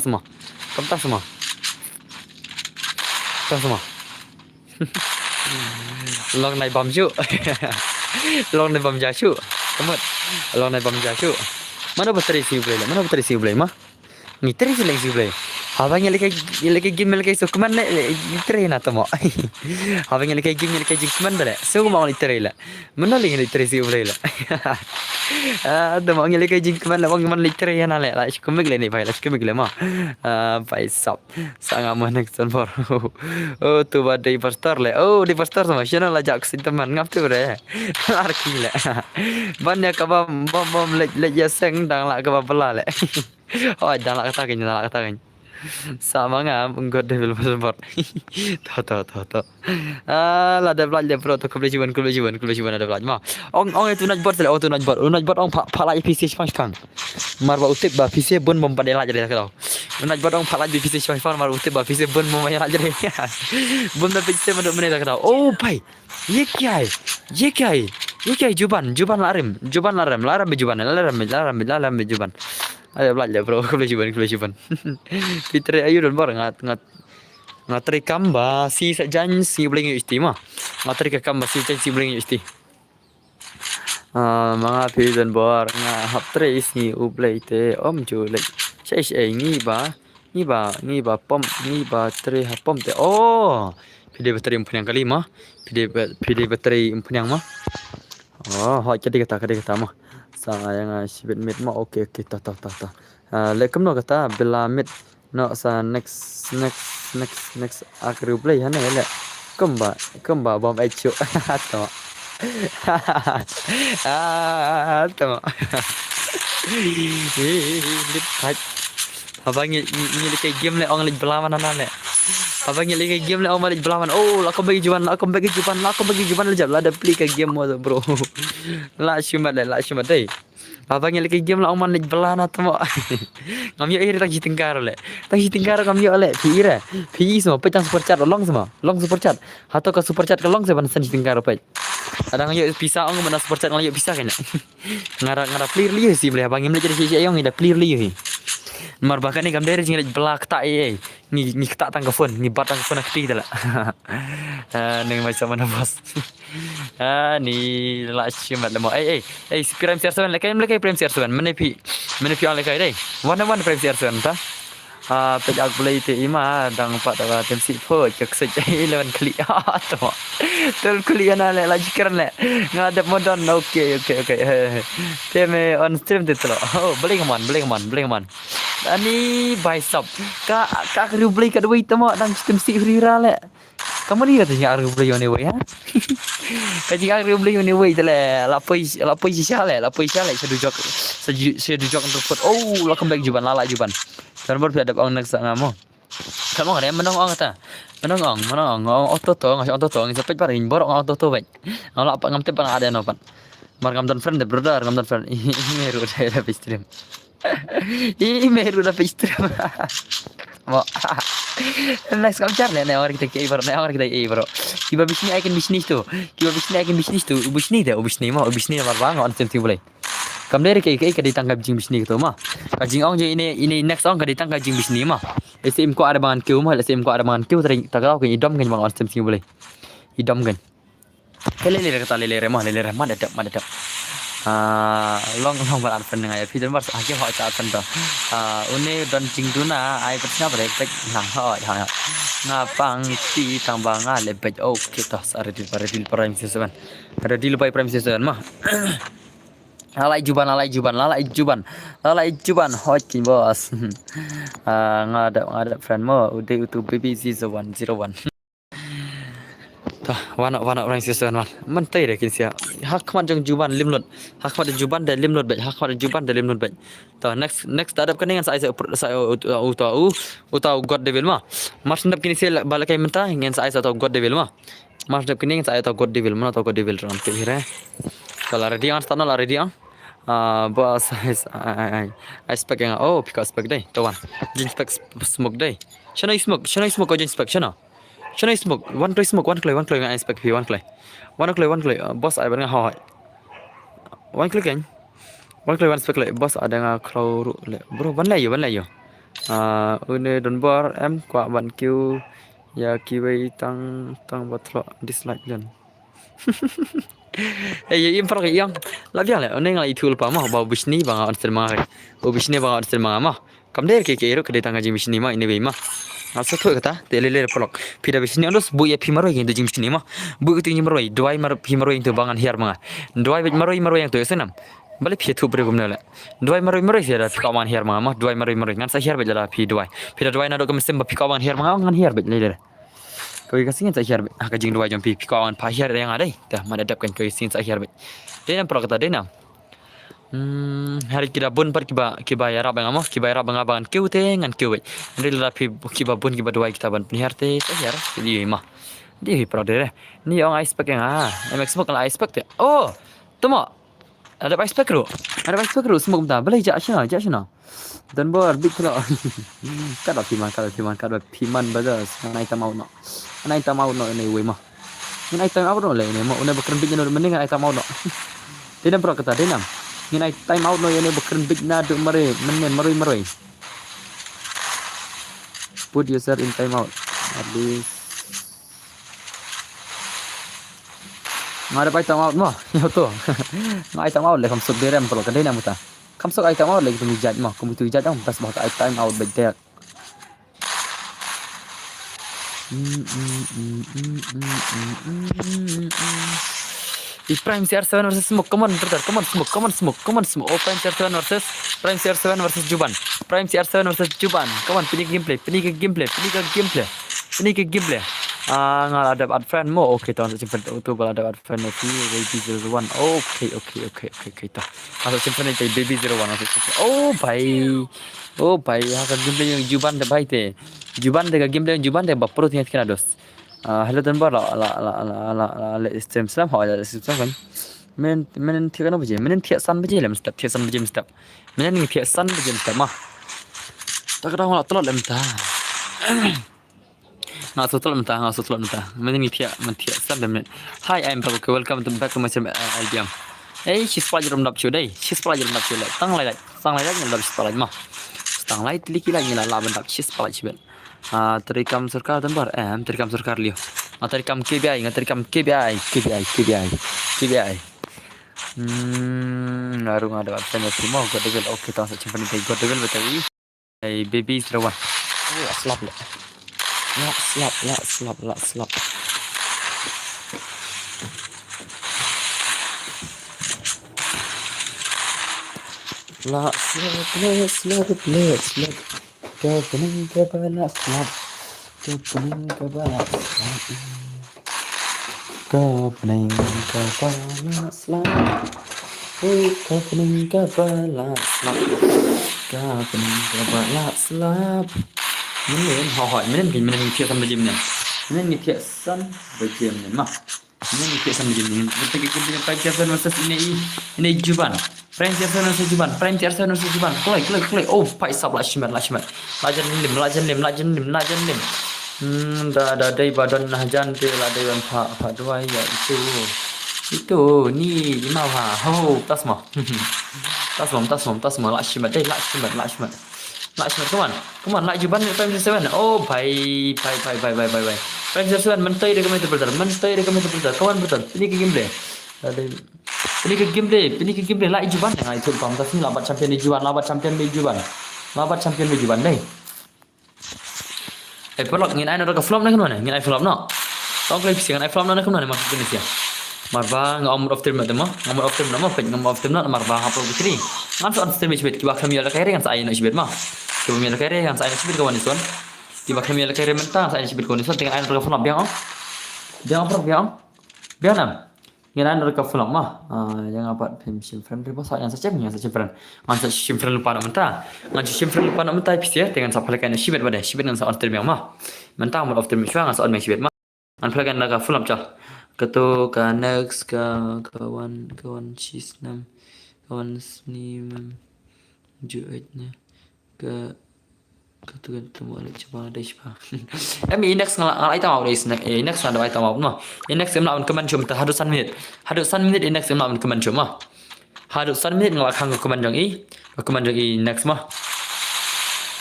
mah. Long này bom chu. Long này bom jachu. Kamu. Long này bom jachu. Mana bateri si boleh mah? Ni teri si lagi si boleh. Abang yang lagi game lagi so keman le litre na tamo. Abang yang lagi game lagi keman bale. So mau litre la. Mana lagi litre si boleh la. Tamo yang lagi keman la bang man litre ya na le. La kumig le ni bhai la kumig le ma. Bhai sab. Sangat next on for. Oh tu ba di pastor le. Oh di pastor sama siapa la jak sin teman ngap tu re. Arki le. Banyak kabam bom le ya seng dang la kabam pela le. Oh dang la kata kan. Sama ngam engkau devil passport. Tahu. Lah ada belanja bro tu kebetulan ada belanja mah. Ong itu nak buat tu nak buat ong pak lagi PC sepang. Mar ba utip ba PC bun bom padela jadi kau. Nak buat ong pak lagi PC sepang mar utip ba PC bun bom ya jadi. Bun da PC mana mana kau. Oh pai. Ye क्या है जुबान लारम जुबान ada belanja bro kebetulan Fitri ayu dan bar ngatri kamba si sajan si boleh isti mah ngatri ke kamba si sajan si boleh isti mga pidan bar haptre isi ublay te julek saya ni ba pom ni ba tre hapom te oh pide bateri empunyang kali mah pide bateri empunyang mah oh hot jadi kata mah sa yang sibit mit mah okey ta lekum no kata bila mit no sa next akhir play hane le kemba bom echo to to abang ni lagi game le ong lagi belawan le abang ni lagi game le ong lagi belawan oh aku bagi juban lejap lah ada play ke game mo bro la shumat deh abang ni lagi game le ong lagi belawan atau ngam yo iri tak tingkar ngam yo le pi semua pecang super chat long super chat atau ke super chat ke long seban san tingkar pe ada ngam yo pisah ong mana super chat ngam yo pisah kan ngara clear liu sih boleh abang ni jadi si ong ida clear liu mar bahkan ni gam dari jing belak tak ni tak tangga phone ni bat tangga phone aktif dah neng macam mana bos ni la shumat lemo si prime sersan lekai prime sersan mana pi on lekai dai one prime sersan ta pej ak boleh te ima dang pat da tem si pho cek sej 11 klik to tel klik ana le la jikran le ngadap modon okey teme on stream te tlo oh boleh man ani baisap ka kru beli ka duit tamo dang tem si rira le kamu ni kata jangan beli on way ha ka jangan beli on way tele lapoi sale sedujok untuk put oh la comeback juban lala juban dan baru ada ong nak ngamo kamu ada menong ong kata menong ong auto ngasih sampai paring borok auto baik ngala apa ngamte pang ada no pan mar ngam dan friend brother ngam dan friend meru dah stream meru dah stream mo next kam charle ne orang kita bro kiba bisni aiken bisnis tu ubisni mar bang on tem boleh kam dari ke ditangkap jing bisni tu mah kajing ong je ini next ong ka ditangkap jing bisni mah SM ko ada bangan kiu mah SM ko ada bangan kiu tadi tak tahu ke idom kan bang on tem boleh idom kan lele mah dadap long baran pen ngai fi dan bar hakim ho cha pen to une don jing tuna ai petna bre tek nang ho ngapang ti tambang ale bej okey toh aredil prime season ada di lupai prime season mah lalai juban hokin bos ngadap friend mo udah YouTube BBC 101 tah wana orang season man tai deh kinsia hak man jong juban limlot hak man juban dan limlot baik tah next adap kan dengan saya utau god devil mah mas ndap kini saya balakai mentah dengan saya atau god devil mah mas ndap kini dengan saya atau god devil mana atau god devil ran ke hire kalau ready ang stanol ready ang bos I spec yang pick up spec deh tawan jin spec smoke deh chana smoke ko jin spec chana smoke one clay I spec p one clay boss I barang ha one clay kan one spec le boss ada nga claw le bro ban lai yo une don bar em kwa ban q ya kiwei tang batlo dislike dan im farq yang la bien le on ngai tul pa ma ba bisni ba on serma mah kamder ke ero ke tanga jim sini ma ini be ma asa thoi kata telele polok pida be sini ondos bu ya pimaro yang jim sini ma bu ke jim maroi doi mar pimaro yang tu bangan hiar ma doi be maroi yang tu senam balik pi tu bre gumna la doi maroi sia da pikawan hiar ma doi maroi ngan sa hiar be jala pi doi pida doi na do ke mesim pikawan hiar ma ngan hiar be le kau kasih sa hiar be ka jing doi jam pikawan pa hiar yang ada dah madadap kan kau sin sa hiar be denam pro kata denam hari kita bun par kiba ya rabang amo kiba ya rabang abangan kiute ngan kiwe ndil la pi kiba bun kiba dua kita ban penihar te ya di mah di prodere ni yang ice pack mx smoke la ice pack te oh temo ada ice pack ro smoke ta balai ja shina dan bor big lo kada piman badas nai tamau no ni we mah nai tamau no le ni mo una bakran big no mending nai tamau no denam pro kata denam Nginai time out no yene bekeren big na de menen maroi. Put user in time out. Habis. Ngada pai time out mo. Yo to. Ngai time out le kam sok derem polo kadai na muta. Kam sok ai time out le tu jat mo. Kum tu jat dong pas bahut ai time out big there. Di Prime CR7 versus Smoke, come on brother, come on Smoke. Oh Prime CR7 versus Juban. Prime CR7 versus Juban. Come on, pilih gameplay. Ngal ada ad friend mo. Okay, tahun simpan tu bal ada ad friend fi baby01. Okay ta. Kalau simpan itu baby01 Oh bhai, akan gameplay yang Juban de bhai te. Juban de gameplay yang Juban de bapro tiat kena dos. Hello dan bar la stream slam ho la stream kan men thiak na baje men thiak san baje lem step men ni thiak san baje step mah tak ada orang tolak lem ta na so tolak menta men ni thiak san lem hi I'm back welcome back to my channel IDM she's pelajar mendap chu dai tang lai mendap pelajar mah tang lai tiliki lagi la mendap she's pelajar terikam surkar dan bar terikam surkar liyo terikam KBI narung ada apa semua godegel oke tahu saya simpan di godegel betul baby serawan slap slap Kau pening kepala slap Menen hỏi menen thiệt san bejim nen menen thiệt san bejim nen mah menen thiệt san bejim nen betul kita Prime CR7 versus ini Juban Prime CR7 versus Juban Klay oh pai sab lajiman lajan lim da dai badan hajan te la dai ban pha dua ya itu ni mau ha ho tasma lajiman come on like Juban Prime CR7 oh bhai Prime CR7 mentai dia kami tu kawan betul ini ke gameplay like Juban yang itu pam tapi labat champion di Juban deh pelak ngin ai no ka flop na kan ngin ai flop no tong klip siang ai flop na kan maksud ini sia marba ngom of team na marba haplo bitri ngan so stream bit kiba kami ala kare kan saya no sibet mah kiba mi ala kare kan saya sibet kawan ison kiba kami ala kare mentang saya sibet kawan ison dengan ai no ka flop biang nam ngin ai no ka flop mah yang apa sim friend riba saya yang sim friend lupa nak mentah pisia dengan sapal kan sibet dengan soal terbiang mah mentang mal of terbiang ngan soal sibet mah an pelagan laga flop cah ketu ka next ka kawan sisnam kawan snim juetnya ke ketu temu ada coba ada siapa index ngalai tahu index ada tahu mah index emla keman cuma hadusan minit index emla keman cuma hadusan minit ngalakang kemanjang i next mah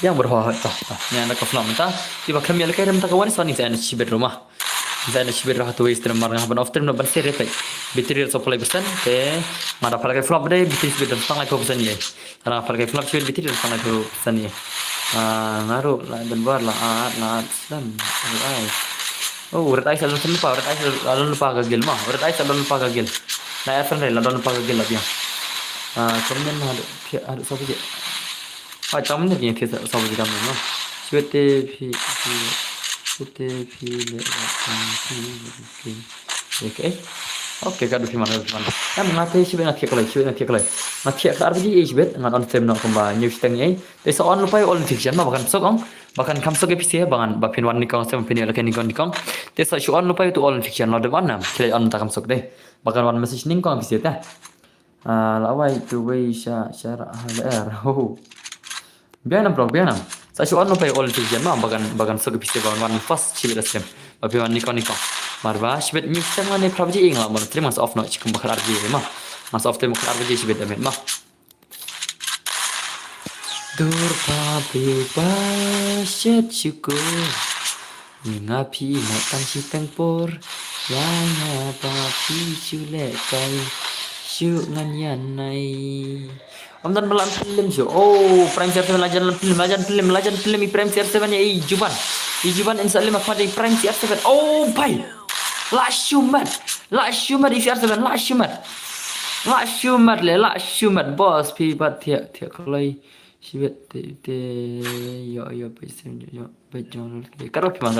yang berhak yang ada kaflam mentah tiba kami ala karam takawan sani saya sibet rumah Zain shibir rahat tu istir mar ngaban after no ban sere tai bitri supply persen te mara pala ke flop deh bitri shibir tang ko persen ye ara pala ke flop shibir bitri tang ko persen ye ngaruh la ban bar la dan ai oh urat ai selalu lupa urat ai selalu lupa gagil mah urat ai selalu lupa gagil na ya la don lupa gagil lah dia kemudian ada sabu je macam ni dia tiada sabu je kamu no shibir oke oke kadu firman kan ngate sibet ngate kalai ngate kar biji sibet ngan on tem no kamba news teng ai te so on lupai all fiction ma bahkan sokong bahkan kam sok episode bangan bapin wan nikong sem pini lakan nikong te so on lupai to all fiction lo de wan kile on ta kam sok deh bahkan wan message nikong episode ta lawai tu wei syara hr ho bianam bro bianam sa on lupai all fiction ma bahkan sok episode wan first sibet sem bapin wan nikong marba sibet news teng wan prabji ing la mon terima off no chikum bakar arji ma mas off tem bakar arji sibet amet ma Durpa bebas syukur Ngapi nak tan si tempur Yang apa pisu lekai Syuk ngan yan nai Om dan melan film syuk oh prime CR7 lajan film prime CR7 ya ijuban insya Allah mak mati prime CR7 oh bai la shumat di CR7 la shumat bos pi bat tiak kalai sibet te yo pesen yo bejon karo piman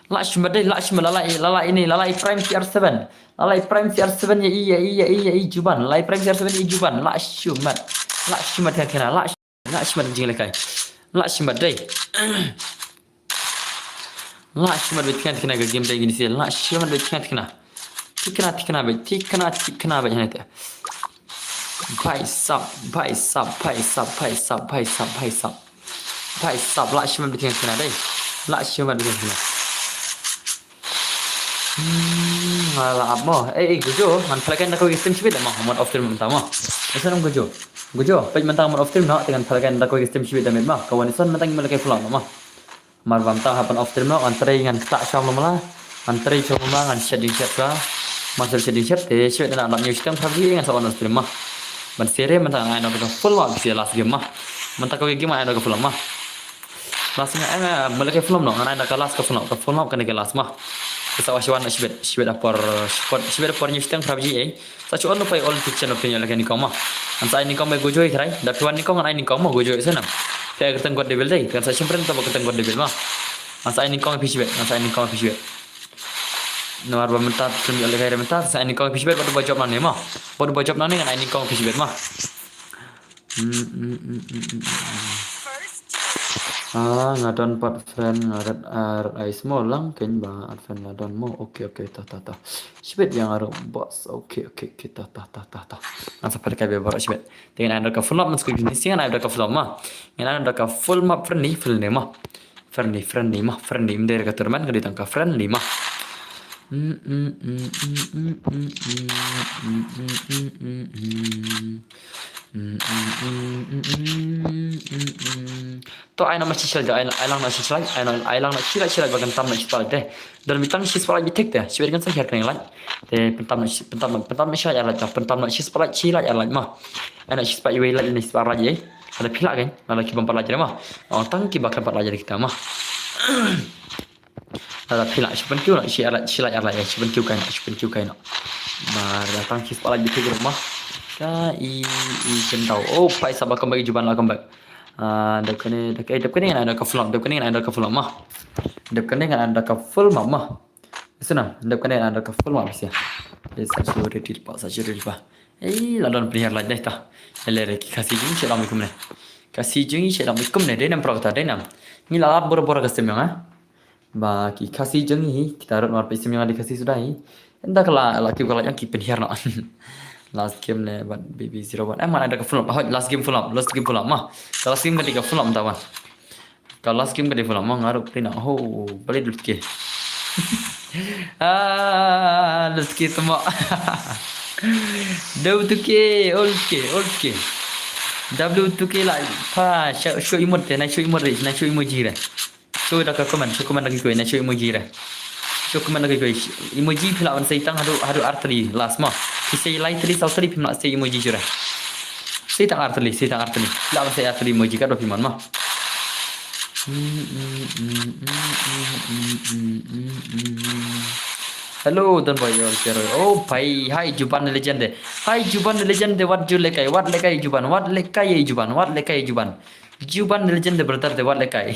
la shumat lala ini prime CR7 ya iya ijuban lalai prime CR7 ijuban la shumat ya kena la shumat jing lekai la shumat dai la shumat betkan kena game dai gini sih la shumat betkan kena tikna bet hanete Pai sub la shumat betkan kena dai la shumat betkan kena Ngala apa? Gujo, man pelakan aku sistem sibit mah, mon off stream mentama. Esan gujo, pej mentang mon off stream nak dengan pelakan aku sistem sibit damit mah. Kawan esan mentang melakai pulang mah. Mar bamtang hapan off stream nak antara dengan tak syam malah, antara syam malah dengan shading chat ka. Masuk shading chat te sibit nak new sistem pagi dengan sawan off stream mah. Ban sere mentang ai nak full mah bisa last game mah. Mentang kau game ai nak full mah. Lastnya melakai full mah, ai nak last ka full mah kan ke last mah. Sa waswan sibet apor new sistem pagi sa chuan no pai all fiction opinion lakan ni koma ansa ni koma gojo itrai da tuan ni koma ai ni koma gojo sana te keteng god devil dai kan sa simpren to keteng god devil mah ansa ni koma pisibet no arba mentat sumi ole kai mentat sa ni koma pisibet bodo bajop nane mah bodo bajop nane kan ai ni koma pisibet mah ngadon part fan ngarat ai small lang ken ba fan ngadon mo oke ta sibet yang aro bos oke ta asa pada kai bebar sibet dengan ada ka full map masuk gini sih ada ka full map dengan ada ka full map friendly mah friendly mder ka turman ka ditangka friendly mah to ai nama sisal ja ai lang na sisal bagan tam na sisal deh dan mitang sisal bitek deh sibir kan sakit keng lai te pentam na sisal ya la pentam na sisal cila ya la mah ana sisal iwe la ni sisal raje ada pila kan ala ki bampar lajar mah tang ki bakal bampar lajar kita mah ada pila sipan kiu la sila ya la ya sipan kiu kain mar datang sisal bitek rumah ka i sentau oh pai sabak kembali juban la kembali dep kene ada ka full mah dep kene ada ka full mah sana dep kene ada ka full mah bisa sa sure til pa la don priar la deta ele ki kasi jing selam ikum ne denam prokta denam ni la bor ka sem yang ba ki kasi jing hi kita rot mar pesim yang dikasih sudah hi entah la ki kala yang ki penhiar no last game ne buat BB01 mana ada ke full last game full mah kalau last game ketika full mah tawan kalau last game ketika full mah ngaruh tina balik dulu ke dulu ke semua dulu ke old ke W2K lah show imut deh show emoji deh Show dah komen lagi kau nak show emoji dah. Show komen lagi kau emoji pula on saya tang hadu artli last mah. Kisah lain tadi sau tadi pun nak say emoji jurah. Saya tang artli. Pula on saya artli emoji kan dopi mah. Hello, don't boy your share. Oh, bhai, hi Juban legend. Hi Juban legend. What lekai? Juban? What lekai Juban? Juban legend brother de what lekai?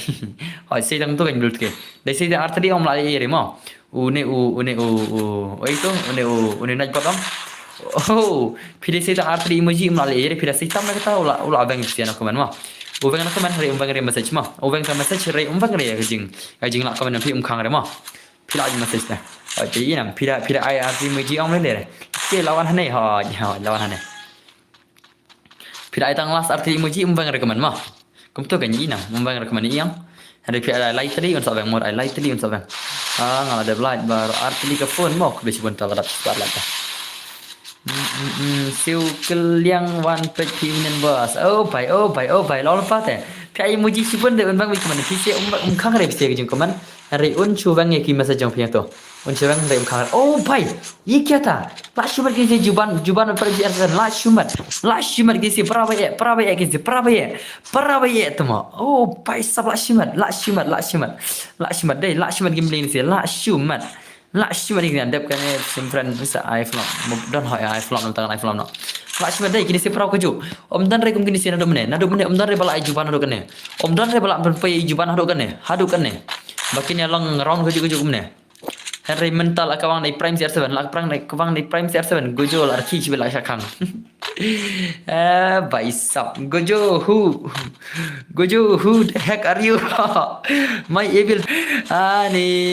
Hai say tang tu kan bulut ke. Dai say arti dia om lai ere ma. Une itu une naj patam. Oh, फिर से तो art emoji माले ये फिर से तम लगता उला abang Cristiano komen ma. Ubang nak komen hari umbang re message ma. Ubang ta message re umbang re jing nak komen phi khang re ma. फिर आज message dah. Jadi nam फिर ai art emoji om le. Ke lawan hane ha lawan hane. फिर ai tang last art emoji umbang re komen ma. Kum tu kan ni nam umbang re komen iang. Hari फिर ai like tadi on sabang more ai like tadi on sabang. Ngala de blind bar art li ka phone mo besi bentar ladap start lah. Siêu keliang one page pin bos. Oh bye. Lalu apa teh? Pihak emoji sipun deh bang bikin mana? Pihak khang rep sih kejung komen. Hari chuwang ye ki message jong pihak tu. Chuwang rep khang. Oh bye. Ye kya था? La shumat kisi juban per biasa. La shumat kisi perabai kisi temo. Oh bye sab la shumat deh. La shumat gimble ni sih. La shumat ni kan dep kan simpan bisa iPhone dan hai iPhone nam tangan iPhone no last dai kini se prau keju om dan re kum kini se nado mene om dan re bala juban hado kan om dan re bala pai juban hado kan bakin ya long round keju kumne Henry mental akawang nai prime CR7 lak prang nai kawang nai prime CR7 gojo arki cibela syakang baisap gojo who the heck are you my evil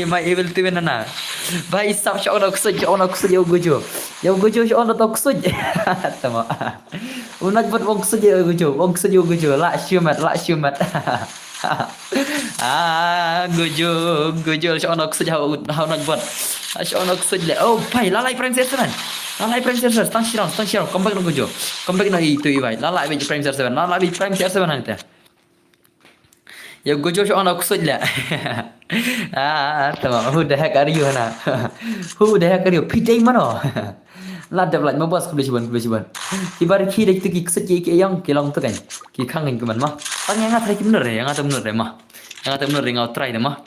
my evil twin nana baisap syok nak kusud yo gojo syok nak kusud tama unak buat wong kusud yo gojo la syumat gojo syok nak kusud how nak buat syok nak kusud le oh pai lalai prime CR7 stang sirang comeback no gojo comeback no itu ibai lalai be prime CR7 nanti ya gojo syok nak kusud le tama who the heck are you hana pidai mano la develop mo bos kubli siban ibar ki dek ki kusud ki yang kilong tu kan ki khangin kuman ma tang yang atai ki bener ya yang atai bener ma yang atai bener ngau try ma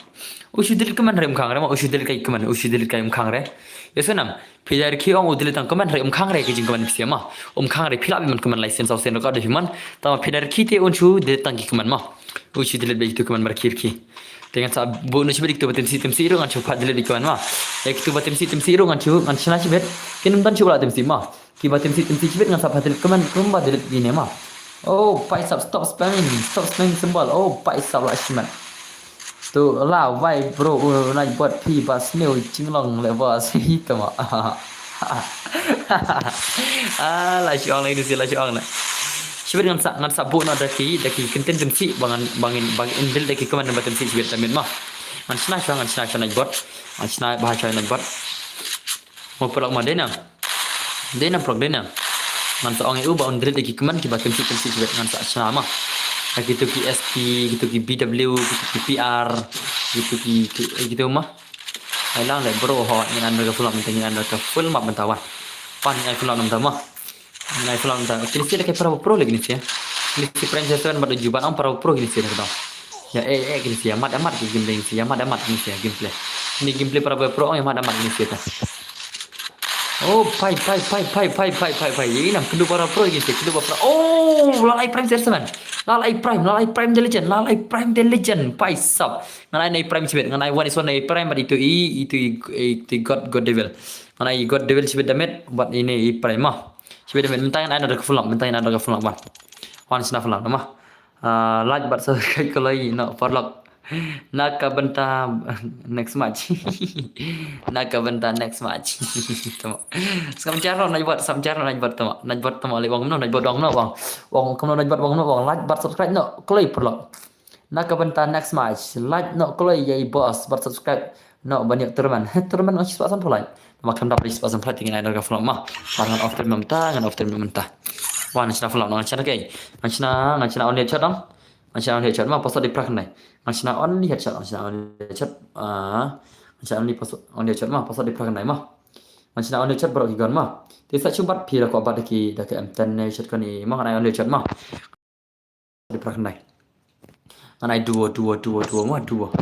usudil kuman rem khang re ma usudil kai khang re yesanam pidar ki ong udil tang kuman rem khang re ki jing kuman pisia ma khang re phila man kuman license au sen ka de himan ta pidar ki te unchu de tang ki kuman ma usudil be itu kuman markir ki dengan sa bonus berik tu batem si ro ngan chopat dile dikwan ma ek tu batem si ro ngan chana chibet kinum dan chula tem si ma ki batem si chibet ngan sa patil kuman kumba dile dine ma oh paisap stop spamming symbol oh paisap la shiman tu la vai bro nai buat pi bas new jinglong le bos itu ma la syong la ini si la syong la Sibet ngan sa bu na daki kenten temsi bangin indel daki kuman na batem si sibet tamin ma ngan sna na bot ngan sna bahasa na bot mo pelak ma dena prog dena ngan sa ong eu ba indel daki kuman ki batem si sibet ngan sa sna ma gitu ki SP gitu ki BW gitu ki PR gitu ki gitu ma ai lang le bro ho ngan na ka full ma mentawan pan ai full nam tama nai fulang ta kini sih kayak para pro lagi nih sih kini si prime CR7 pada juban para pro gini sih kita ya gini sih amat di gameplay sih amat gini sih gameplay ini gameplay para pro yang amat gini sih ta oh pai ini nam kedua para pro gini sih kedua para oh lalai prime CR7 lalai prime the legend pai sub nganai prime sibet nganai one is one prime pada itu god devil nganai god devil sibet damet buat ini prime mah Sibet mentain ada ke fulang wan sna fulang mah laj bat sai kolai no forlok naka benta next match tama skam charo naj bat tama le wong no naj bat dong no wong kom no naj bat wong no wong laj bat subscribe no kolai forlok naka benta next match laj no kolai yai boss bat subscribe no banyak turman on siswa pulai makan dapat siswa pulai tinggal ada ke fulang mah ngan off time mentah wan sna fulang ngan chana kai ngan chana on dia chadang Ancha only headshot ma password di prak này. Ancha only headshot Ancha only headshot ma password di prak này ma. Ancha only headshot baru gigon ma. Thì sẽ chung bắt phi là có bắt được cái M10 này headshot con này ma này only headshot ma. Di prak này. Anai duo ma duo.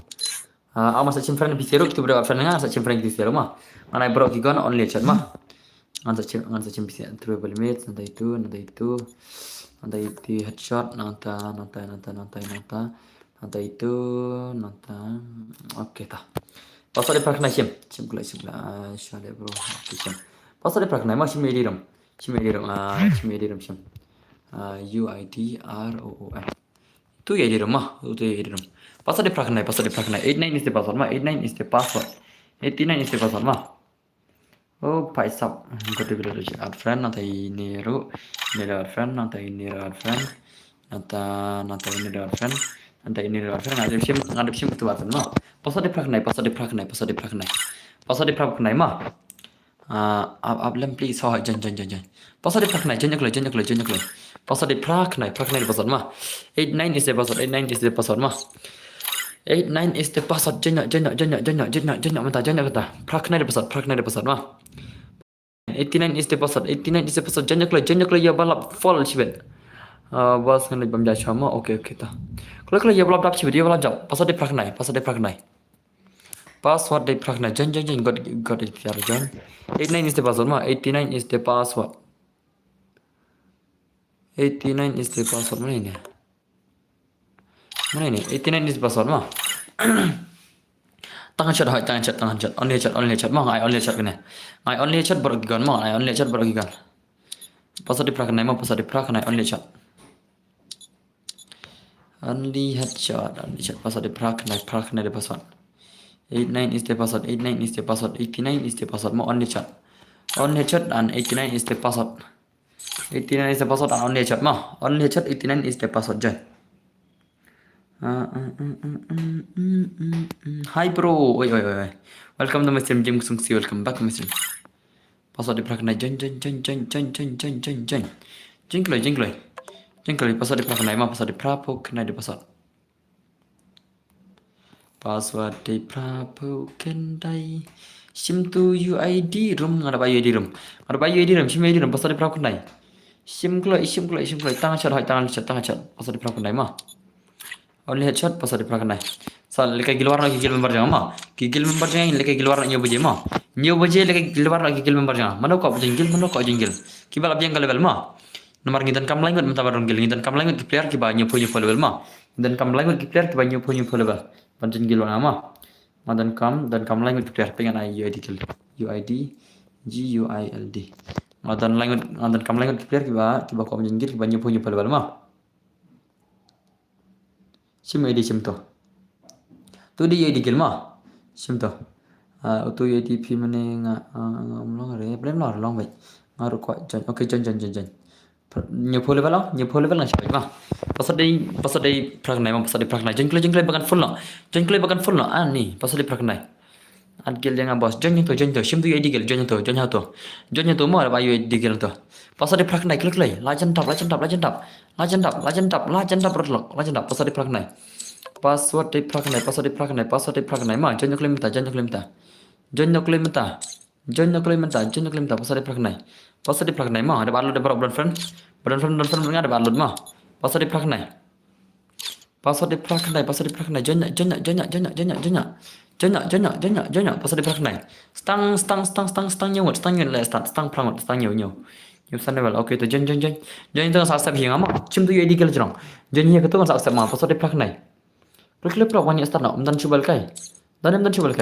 Ama sa chim friend pisero kita berapa friend nga sa chim friend pisero ma. Anai baru gigon only headshot ma. Ngan sa chim pisero triple mates nanti itu headshot nanta itu oke ta pasal di prak nai sim kula shale bro sim pasal di prak nai ma sim ediram sim sim UIDROOM tu ediram ma tu ediram pasal di prak nai 89 is the password ma 89 is the password 89 is the password ma. Oh, phải sắp có thể được add friend nanti niru add friend nanti niru add friend nanti niru add friend ngadep sim itu add ma pasal di prak nai ma up lem please ho jan pasal di prak nai jan pasal di prak nai password ma 89 is the password ma 89 is the password jenya mata prak nai password ma 89 is the password jenya ya balap fall sibet bas kan bam ja chama oke ta kalau ya balap dap sibet ya balap jap password di prak nai jen got it ya jan 89 is the password ma 89 is the password 89 is the password mana ini 89 is the password ma tangan shot only headshot ma only headshot kan ai only headshot baru gigan ma ai only headshot baru gigan password di prak nai only headshot password di prak nai di password 89 is the password 89 is the password ma only headshot and 89 is the password 89 is the password and only headshot ma only headshot 89 is the password jan. Hi bro, oi. Welcome to my stream, Jim Sungsi. Welcome back to my stream. Password di prak nai jen. Jengkeloi. Password di prak nai ma password di prak nai di password. Password di prak kendai. Sim tu UID room ada UID room. Sim UID room password di prak nai. Sim keloi. Tangan shot. Password di prak nai ma. Only headshot password di prak nai. Sal lekai gilwar lagi gil member jangan ma. Gil member jangan lekai gilwar nyo baje ma. Nyo baje lekai gilwar lagi gil member jangan. Mana kau jengil. Kibal abjang level ma. Nomor ngitan kam langut menta barong gil ngitan kam langut player kiba nyo level ma. Ngitan kam langut player kiba nyo level. Pancen gil nama. Dan kam langut player pengen ai UID gil. UID GUILD. Dan kam langut player kiba kau pancen gil kiba nyo level ma. Sim ID sim to. Tu di ID gil ma. Sim to. Tu ID pi mane ngomong re problem long vậy. Ngaru ko jan. Okay jan. Nyo level lang siapa ma. Pasal di prak nai ma pasal di prak nai. Jengklai bagan full no. Ni pasal di prak nai. Ad gil jangan bos. Jan to. Sim tu ID gil jan to mo ada ID gil to. Pasal di prak nai klik lay. Lajan tap pasal di prak nai. Password di prak nai ma jan nyokle minta password di prak nai ma ada balud ada baron friend ada balud ma password di prak nai jenya password di prak nai stang nyut le stang prangot stang nyu san level okay to jen itu sa hinga ma chim tu ID gel jrong jen hi ketu sa ma password di prak nai Rekle pro wani start na dan chubal kai. Dan chu bal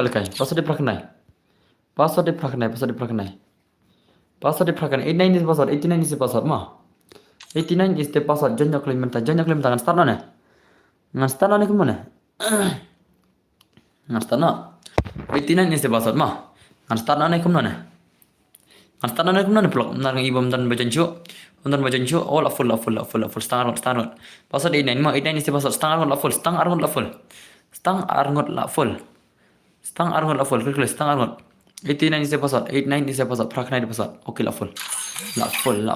kai. Password di prak nai. 89 is password. 89 is the password ma. 89 is the password. Janya claim tangan start na ne. Ngan start na ne kumane. Ngan start na. 89 is the password ma. Ngan start na ne kumane. Plok nar ngi ibom dan bajancu. Undan bajancu all full stang password 89 ma 89 is the password stang arngot la full 89 is the password prak nai the password okay la full full.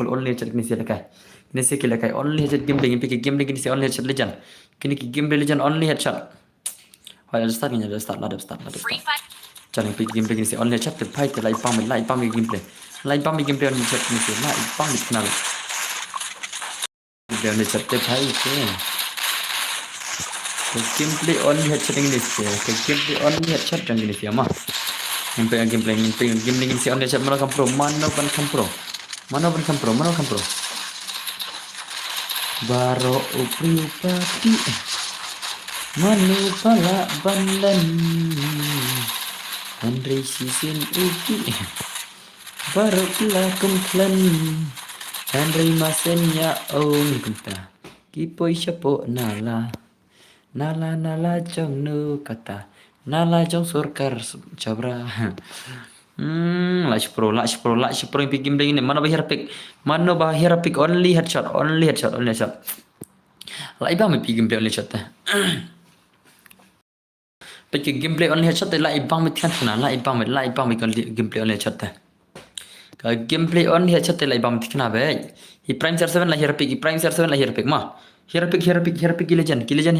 Only headshot kini siapa kai? Kini siapa kila kai? Only headshot game lagi. Pergi game lagi kini siapa only headshot legend. Kini game legend only headshot. Hai ada start ni ada start. Jangan pergi game lagi kini siapa only headshot. Terbaik terlai pam gameplay. Lai pam gameplay only headshot kini siapa. Lai pam kenal. Gameplay only headshot terbaik ke. Gameplay only headshot kini siapa. Gameplay only headshot jangan kini siapa mah. Gameplay game si on headshot mana kan pro baro upri upati manu pala bandan Andre sisin uki baro pula kumklan Andre masenya ong kunta kipoi syapo nala jong nu kata nala jong surkar cabra Lash pro yang pick game ini mana bahir pick only headshot lai ba me pick gameplay only headshot pick gameplay only headshot lai ba me kan tuna lai ba me gameplay only headshot ka gameplay only headshot lai ba me tikna be hi prime CR7 lah hero pick ma hero pick legend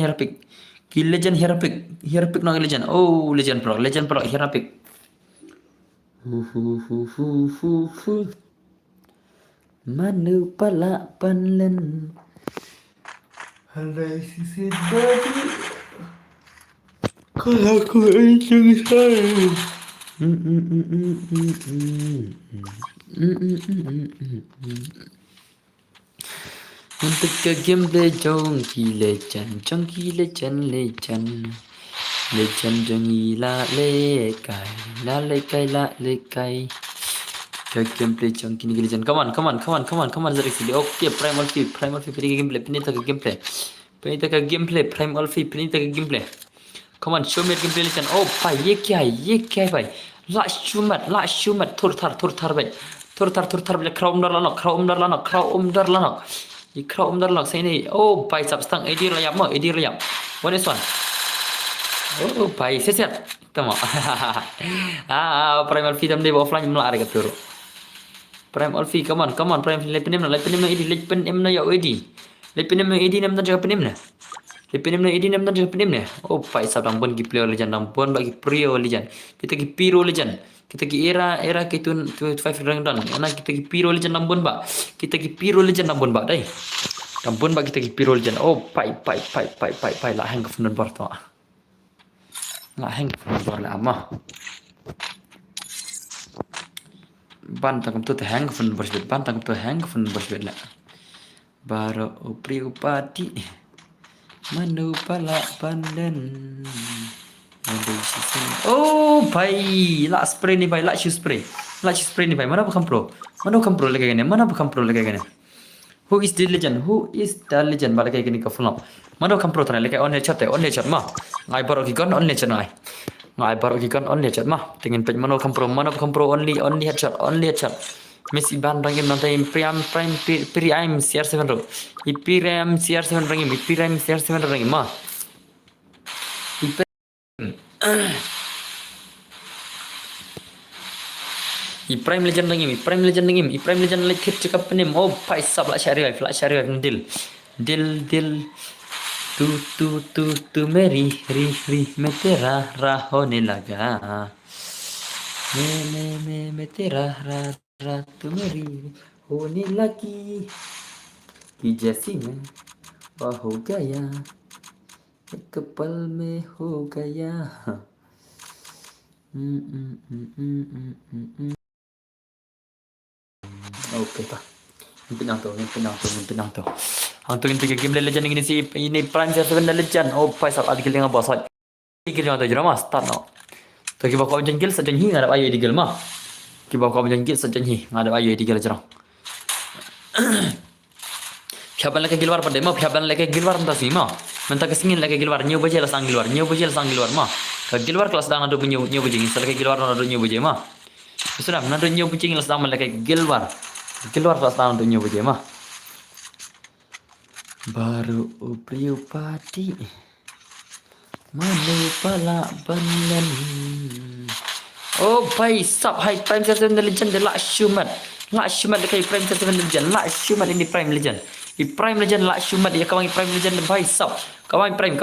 hero pick no legend oh legend pro hero pick Manu pala panlen Halai sisi bagi Kalau aku encung saya Untuk ke gameplay jongki legend Legend jongi la lekai ke gameplay jongki ni legend come on Zarik sini okay primal fee pergi gameplay penita ke gameplay primal fee penita ke gameplay come on show me gameplay legend oh pai ye kya pai la shumat tur tar bai crowd umdar lanok saya ni oh pai substang edir layap what is one oh pai siap tama primal fee tam dia offline mula ada kapur primal fee come on primal fee lepenim na ya edi lepenim nam na jaga penim na oh pai sabang pun play legend nampun bagi prio legend kita ki piro legend kita ki era kita 25 rang dan anak kita ki piro legend nampun ba dai nampun ba kita ki piro legend oh pai la hang kefunan barto la hang kefunan la ama bantang tu hang kefunan bersbet la baro upri upati manu pala pandan oh pai la spray ni pai la shoe spray ni pai mana bukan pro lagi gini who is the legend balik kayak gini ke full mana bukan pro terakhir kayak on headshot mah ngai baru gigon on headshot mah tingin pej mana bukan pro only headshot Messi ban rangim nanti prime CR7 ro prime CR7 rangim mah prime legend lagi like cakap penim oh pai sab la syari deal tu meri ri metera rahone laga me metera ra tu meri hone lagi की जैसी मैं वह हो गया एक पल में हो गया oke pak pinang tuh hantungin tiga game legend ini prime CR7 legend oh pas saat ada kill dengan bos kill yang ada drama start no to kiba ko jengkil saja hi ngadap ayo di gel mah kiba ko jengkil saja hi ngadap ayo di gel jarang Fiaban lagi gilwar pada mah fiaban lagi gilwar entah sih mah mentah kesingin lagi gilwar nyu bajel sang gilwar mah ke gilwar kelas dang ado nyu bajing sel lagi gilwar ado nyu bajing mah sudah nado nyu bajing kelas dang lagi gilwar kelas dang ado nyu bajing mah baru upriu pati manu pala bandan Oh भाई sub high prime 7 legend Lakshman dekat prime 7 legend Lakshman ini prime legend di prime legend Lakshman dia kawan prime legend भाई sub kawan prime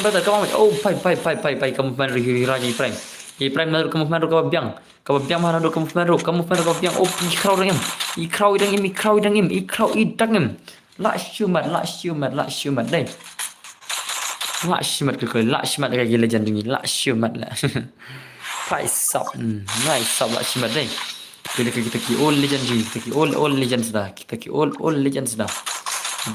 brother kawan oh भाई kamu main raja prime di prime baru kamu main kamu biang mana kamu main kamu biang oh ikrau idang em Lakshman deh Lakshman dekat legend ini Lakshman lah Nice up Lakshman deh. Kita ki all legend ji, kita ki all legends dah. Kita ki all legends dah.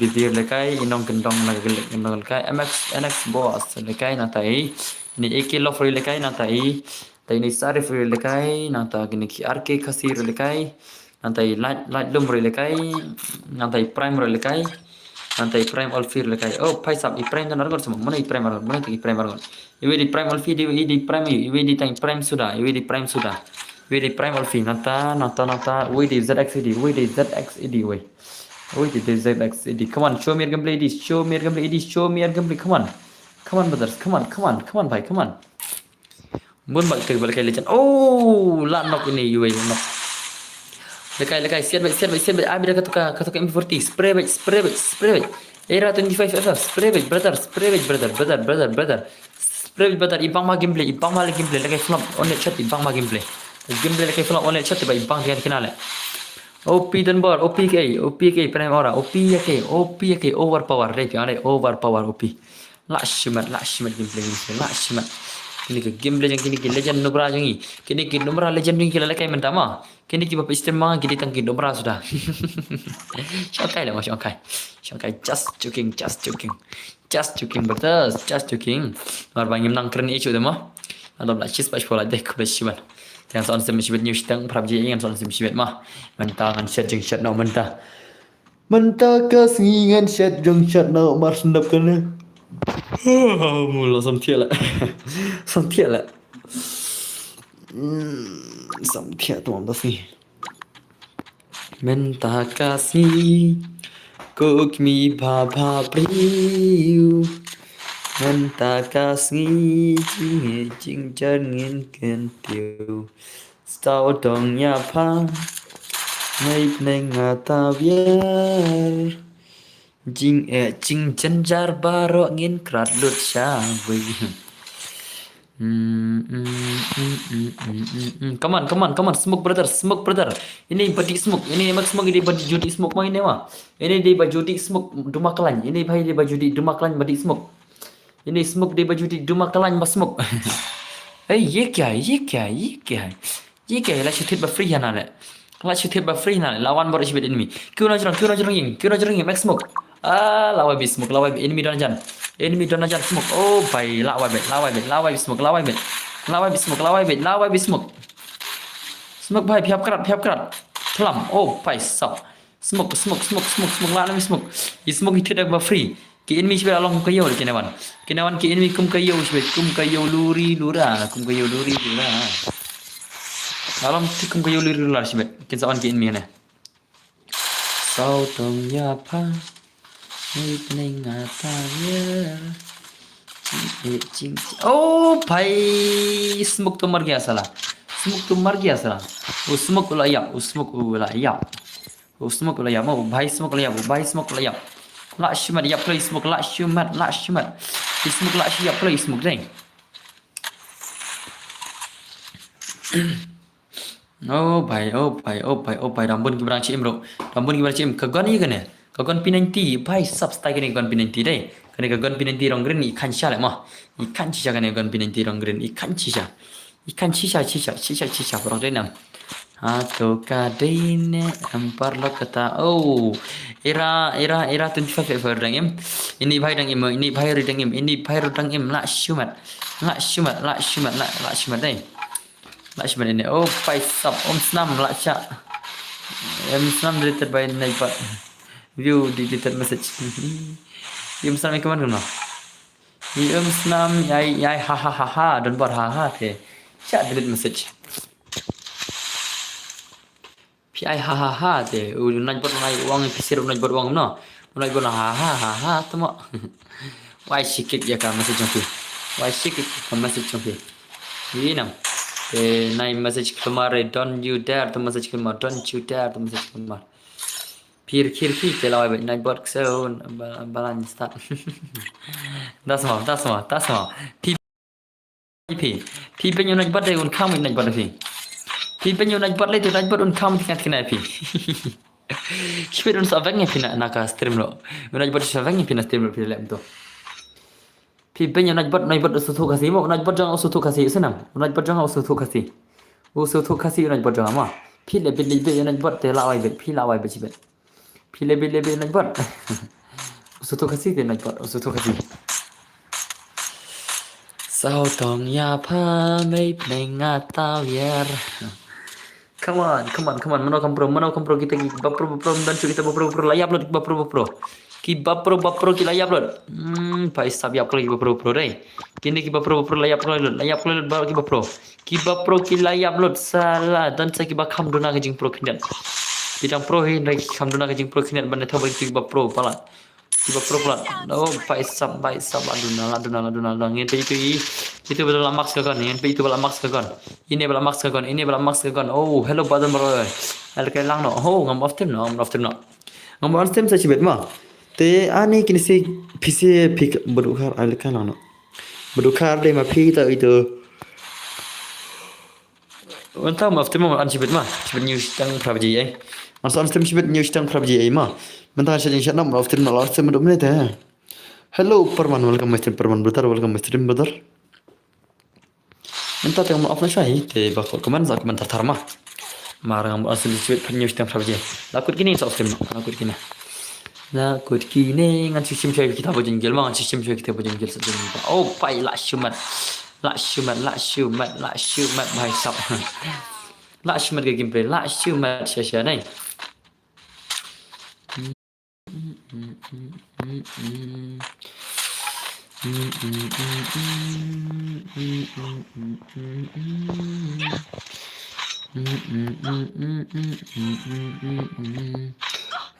Bibir lekai inong kendong nagelek kendong lekai MX boss lekai natai. Ni AK love lekai natai. Tai ni sarif lekai nata gini ki RK kasir lekai. Nantai light lum lekai. Nantai prime lekai. Nantai prime all fear lekai. Oh pai sab i prime dan argon semua. Mana i prime argon? Mana i prime argon? Iwe di prime all fear di prime iwe di tang prime sudah. Iwe di prime sudah. Iwe di prime all fear nata. Iwe di ZX ed. Iwe di ZX ed we. Iwe di ZX ed. Come on, show me your gameplay this. Show me your gameplay. Come on brothers. Come on bhai. Come on. Mun balik legend. Oh, la knock ini iwe knock. Lekai siap baik abi dah katuka MP40 spray baik era 25 FF spray baik brother spray brother ibang ma gameplay lekai flop on net chat ibang ma gameplay lekai flop on net chat baik ibang dia kenal OP dan bar OPK prime ora OP yake overpower rate ada overpower OP Lakshman gameplay kini ke game legend nomor jangi kini ke nomor legend ni kila lekai mentama kini ki bapa istimang kini tangki nomor sudah syokai lah syokai just joking betul just joking mar bangim nang keren isu demo adom la chis pas pola dek beshiban yang soal semishibet news tang prabji yang soal semishibet mah mentangan shot jeng shot no mentah kas ngingan shot jeng shot no mar sendap kana mula sampai lah sampai tu apa sih minta kasih kukmi bapa priu minta kasih jing jengin kentiu stau dong nyapa naik nengata biar Jing jenjar barok ngin krat lut syawi. Come on, smoke brother. Ini body smoke, ini mak smoke ini body judi smoke mau ini mah. Ini di baju di smoke dumaklan. Ini bhai di baju di dumaklan body smoke. Ini smoke di baju di dumaklan mas smoke. ये क्या है last hit free है ना ले last hit free ना lawan baru sibet enemy क्यों ना Jarange max smoke lawai bi smoke lawai enemy don ajan smoke oh bai lawai bi smoke smoke bai phiap kerat thlam oh bai sap smoke la na smoke i smoke hit dak ba free ki enemy sibet along kayo de kenawan ki enemy kum kayo luri lura alam ti kum kayo luri lura sibet kin sawan ki enemy na sau tong ya pa Oh भाई स्मोक तो मर गया साला वो स्मोक लाया वो भाई स्मोक लाया Lakshman ya play smoke Lakshman smoke Lakshman ya play smoke deh oh भाई Rambun kibarang cim bro kagon iya kan ya kagon P90 भाई सब style kan kagon P90 deh kan kagon P90 rong green ikan sisa mah ikan sisa kan kagon P90 rong green ikan sisa orang denam atau kadine empar lo kata oh era 25 Februari dangem ini bhai dangem Lakshman deh Lakshman ini oh pai sub om snam laksha snam deleted by neighbor view deleted message snam ke mana snam yai ha dan buat ha the chat delete message pi ha the unaj buat uang pisir unaj buat uang no unaj buat ha temo wai sikit ya ka message jompi ini nam Nai message kemar don't you dare to message kemar don't you dare to message kemar Pir kir ke lawai bet nai bot so balan start das mau pi bên nhau nai bot đây un kham nai bot pi bên nhau nai bot lai tu nai bot un kham tingat kena pi Kipet un saveng pi na stream lo nai bot saveng pi na stream lo pi lem tu pi bên nhau nai bot usu kasih mau nai bot jangan usu kasih senang nai bot jangan usu kasih nai bot jangan mah pi lebih nai bot te lawai bet pi lawai bet cipet pi lebih nai bot usu kasih te nai bot usu kasih sao tong ya pa mấy ngà tao yer come on mano kompro kita bapro dan kita bapro layap lo bapro ki bapro ki layap lo pai sab yap lagi bapro deh kini ki bapro layap lo baru ki bapro ki layap lo salah dan saya ki bakam dona ke jing pro kindan bidang pro hin lagi kam dona ke jing pro kindan bane thau ki bapro pala ki bapro pala no pai sab aduna ngin pe itu betul max ke kan ngin pe itu bala max ke kan ini bala max ke kan oh hello badan bro al ke lang no oh ngam often no ngam often sa chibet ma te ani kini si pisi pik bedukar al ke lang no bedukar de ma pi ta itu Entah maaf terima an chibet ma chibet news tang prabji ai an san stream chibet news tang prabji ai ma mentah saja insya Allah maaf terima last time menit hello perman welcome my stream perman brother welcome my stream brother Entah tengok maaf na syai te bakal komen za komentar tarma marang mo asul chibet news tang prabji lakut kini sa stream lakut kini ngan system syai kita bojin gel ma ngan system syai kita bojin gel sa oh pai la shumat bahai sab la shumat ke gameplay la shumat sia này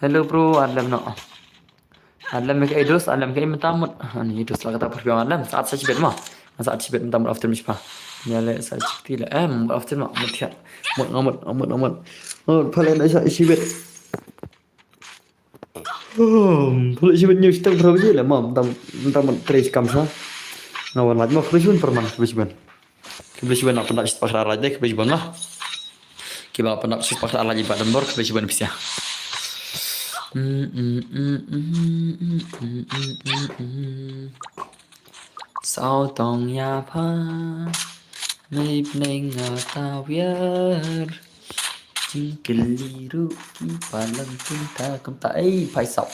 hello bro Adam no Adam ke idus Adam ke mentamut ni idus lah kata perjuangan Adam saat saya cibet mah saat cibet mentamut after mispa nyale saat cibet lah after mah mutiar amat paling ada saya cibet paling cibet news tak berapa je lah mam mentamut trace kamsa ngawan lagi mah kebetulan perman kebetulan apa nak sepak rara deh kebetulan lah kita apa nak sepak rara lagi pada bor kebetulan bisa sao tong ya pa mấy ngà tao viết chỉ keliru ki palang kita kam tai pai sap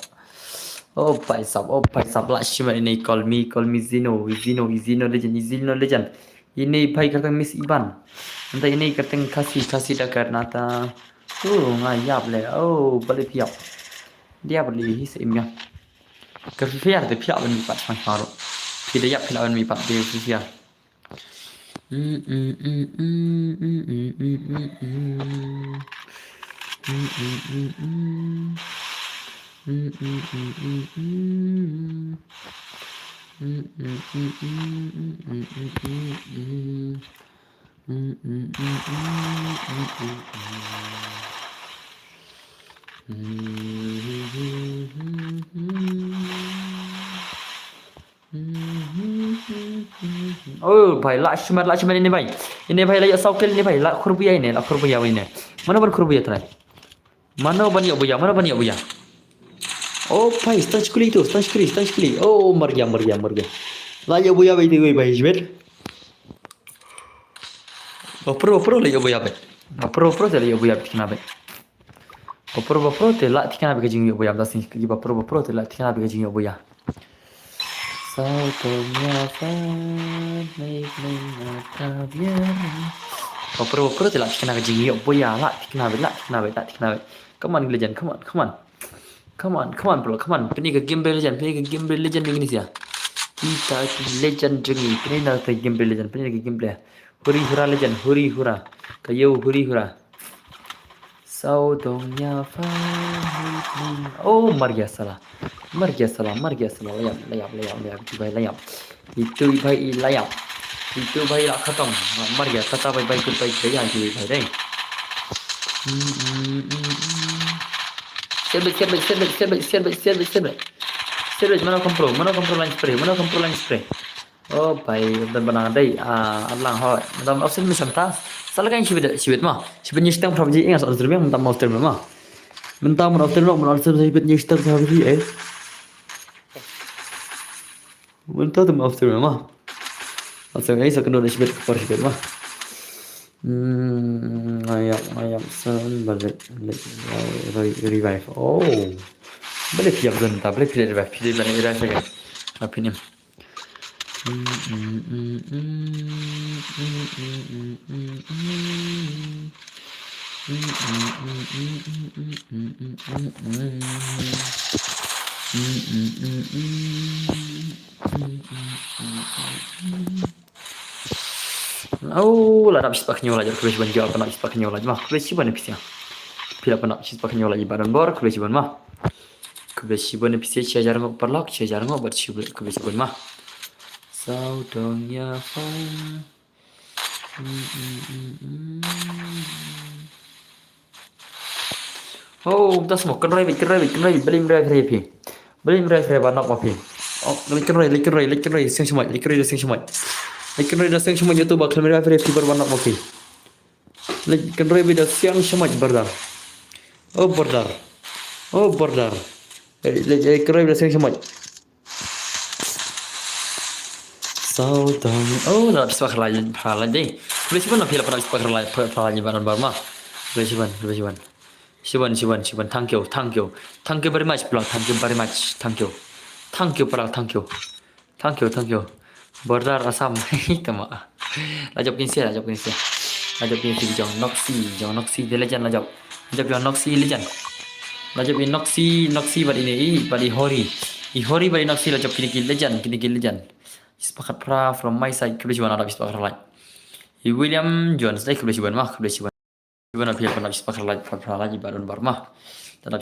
lah cuma ini call me Zino legend ini pai kata Miss Iban nanti ini kata kasih dakar nata ngayap le balik piap dia beli seimnya kefiar de piap ni pat paro tidak yap pilawan mi pat de fiar भाई लास्ट में ini भाई लाया साउkel ini भाई ला खुरबिया ini mana ban खुरबिया try mana ban ya buya oh भाई stance kuli oh मर गया ला ya buya भाई jibet pro la ya buya bet pro la ya buya kena bet pro te la kena bet jing ya buya das ni ki pro te la kena bet jing ya buya sao tanya fa mấy ta biết pro te la kena bet jing ya buya la kena bet come on legend come on bro come on ini ke game legend begini sih ya kita legend jengi ini nak game legend ini ke game huri hura legend huri hura kayu huri hura sao dong ya fa oh मर गया साला layap itu भाई layap Itu भाई ला खत्म मर गया खत्म भाई भाई गुड भाई गई आज भाई रे Sir, mana compro line spray. Oh, भाई udah benang deh. Allah ho, madam option mi samta. Salah kan sibet mah. Sibet nyistem property ingat soal terbiang mentam mau terbiang mah. Mentam mau terbiang mau sibet nyistem property Mentam tu mau terbiang mah. Asal ini sekedar sibet kepar sibet mah. Ayam sen balik revive. Oh, balik siap genta, balik revive saja. Apa ni? Oh, lah nak bispak nyola je, kulis ban jawab nak bispak nyola je mah, kulis ban epis ya. Pila nak bispak nyola je badan bor, kulis ban mah. Kulis ban epis ya jarang perlak, jarang buat kulis ban mah. Saudongnya fine. Oh, tas mau keren beli banyak apa pi? Oh, keren, sing semua. Lekin reda siang semua YouTube bakal mereka fiber banyak oke. Lekin reda siang semua berdar. Oh berdar. Lekin reda siang semua. Saudang. Oh, nak bispak lagi deh. Boleh siapa nak pilih pada bispak lagi barang barma. Boleh siapa. Siapa. Thank you very much. Thank you. Bordar asam itu mah. Lajap kinsi jong Noxy de legend lajap yang Noxy legend. Lajap yang Noxy badi Hori. Hori badi Noxy lajap kini legend. Sepakat pra from my side kebetulan ada sepakat lain. William Jones kebetulan mah. Ibu nak pilih pernah sepakat lain pra lagi baru mah. Tetap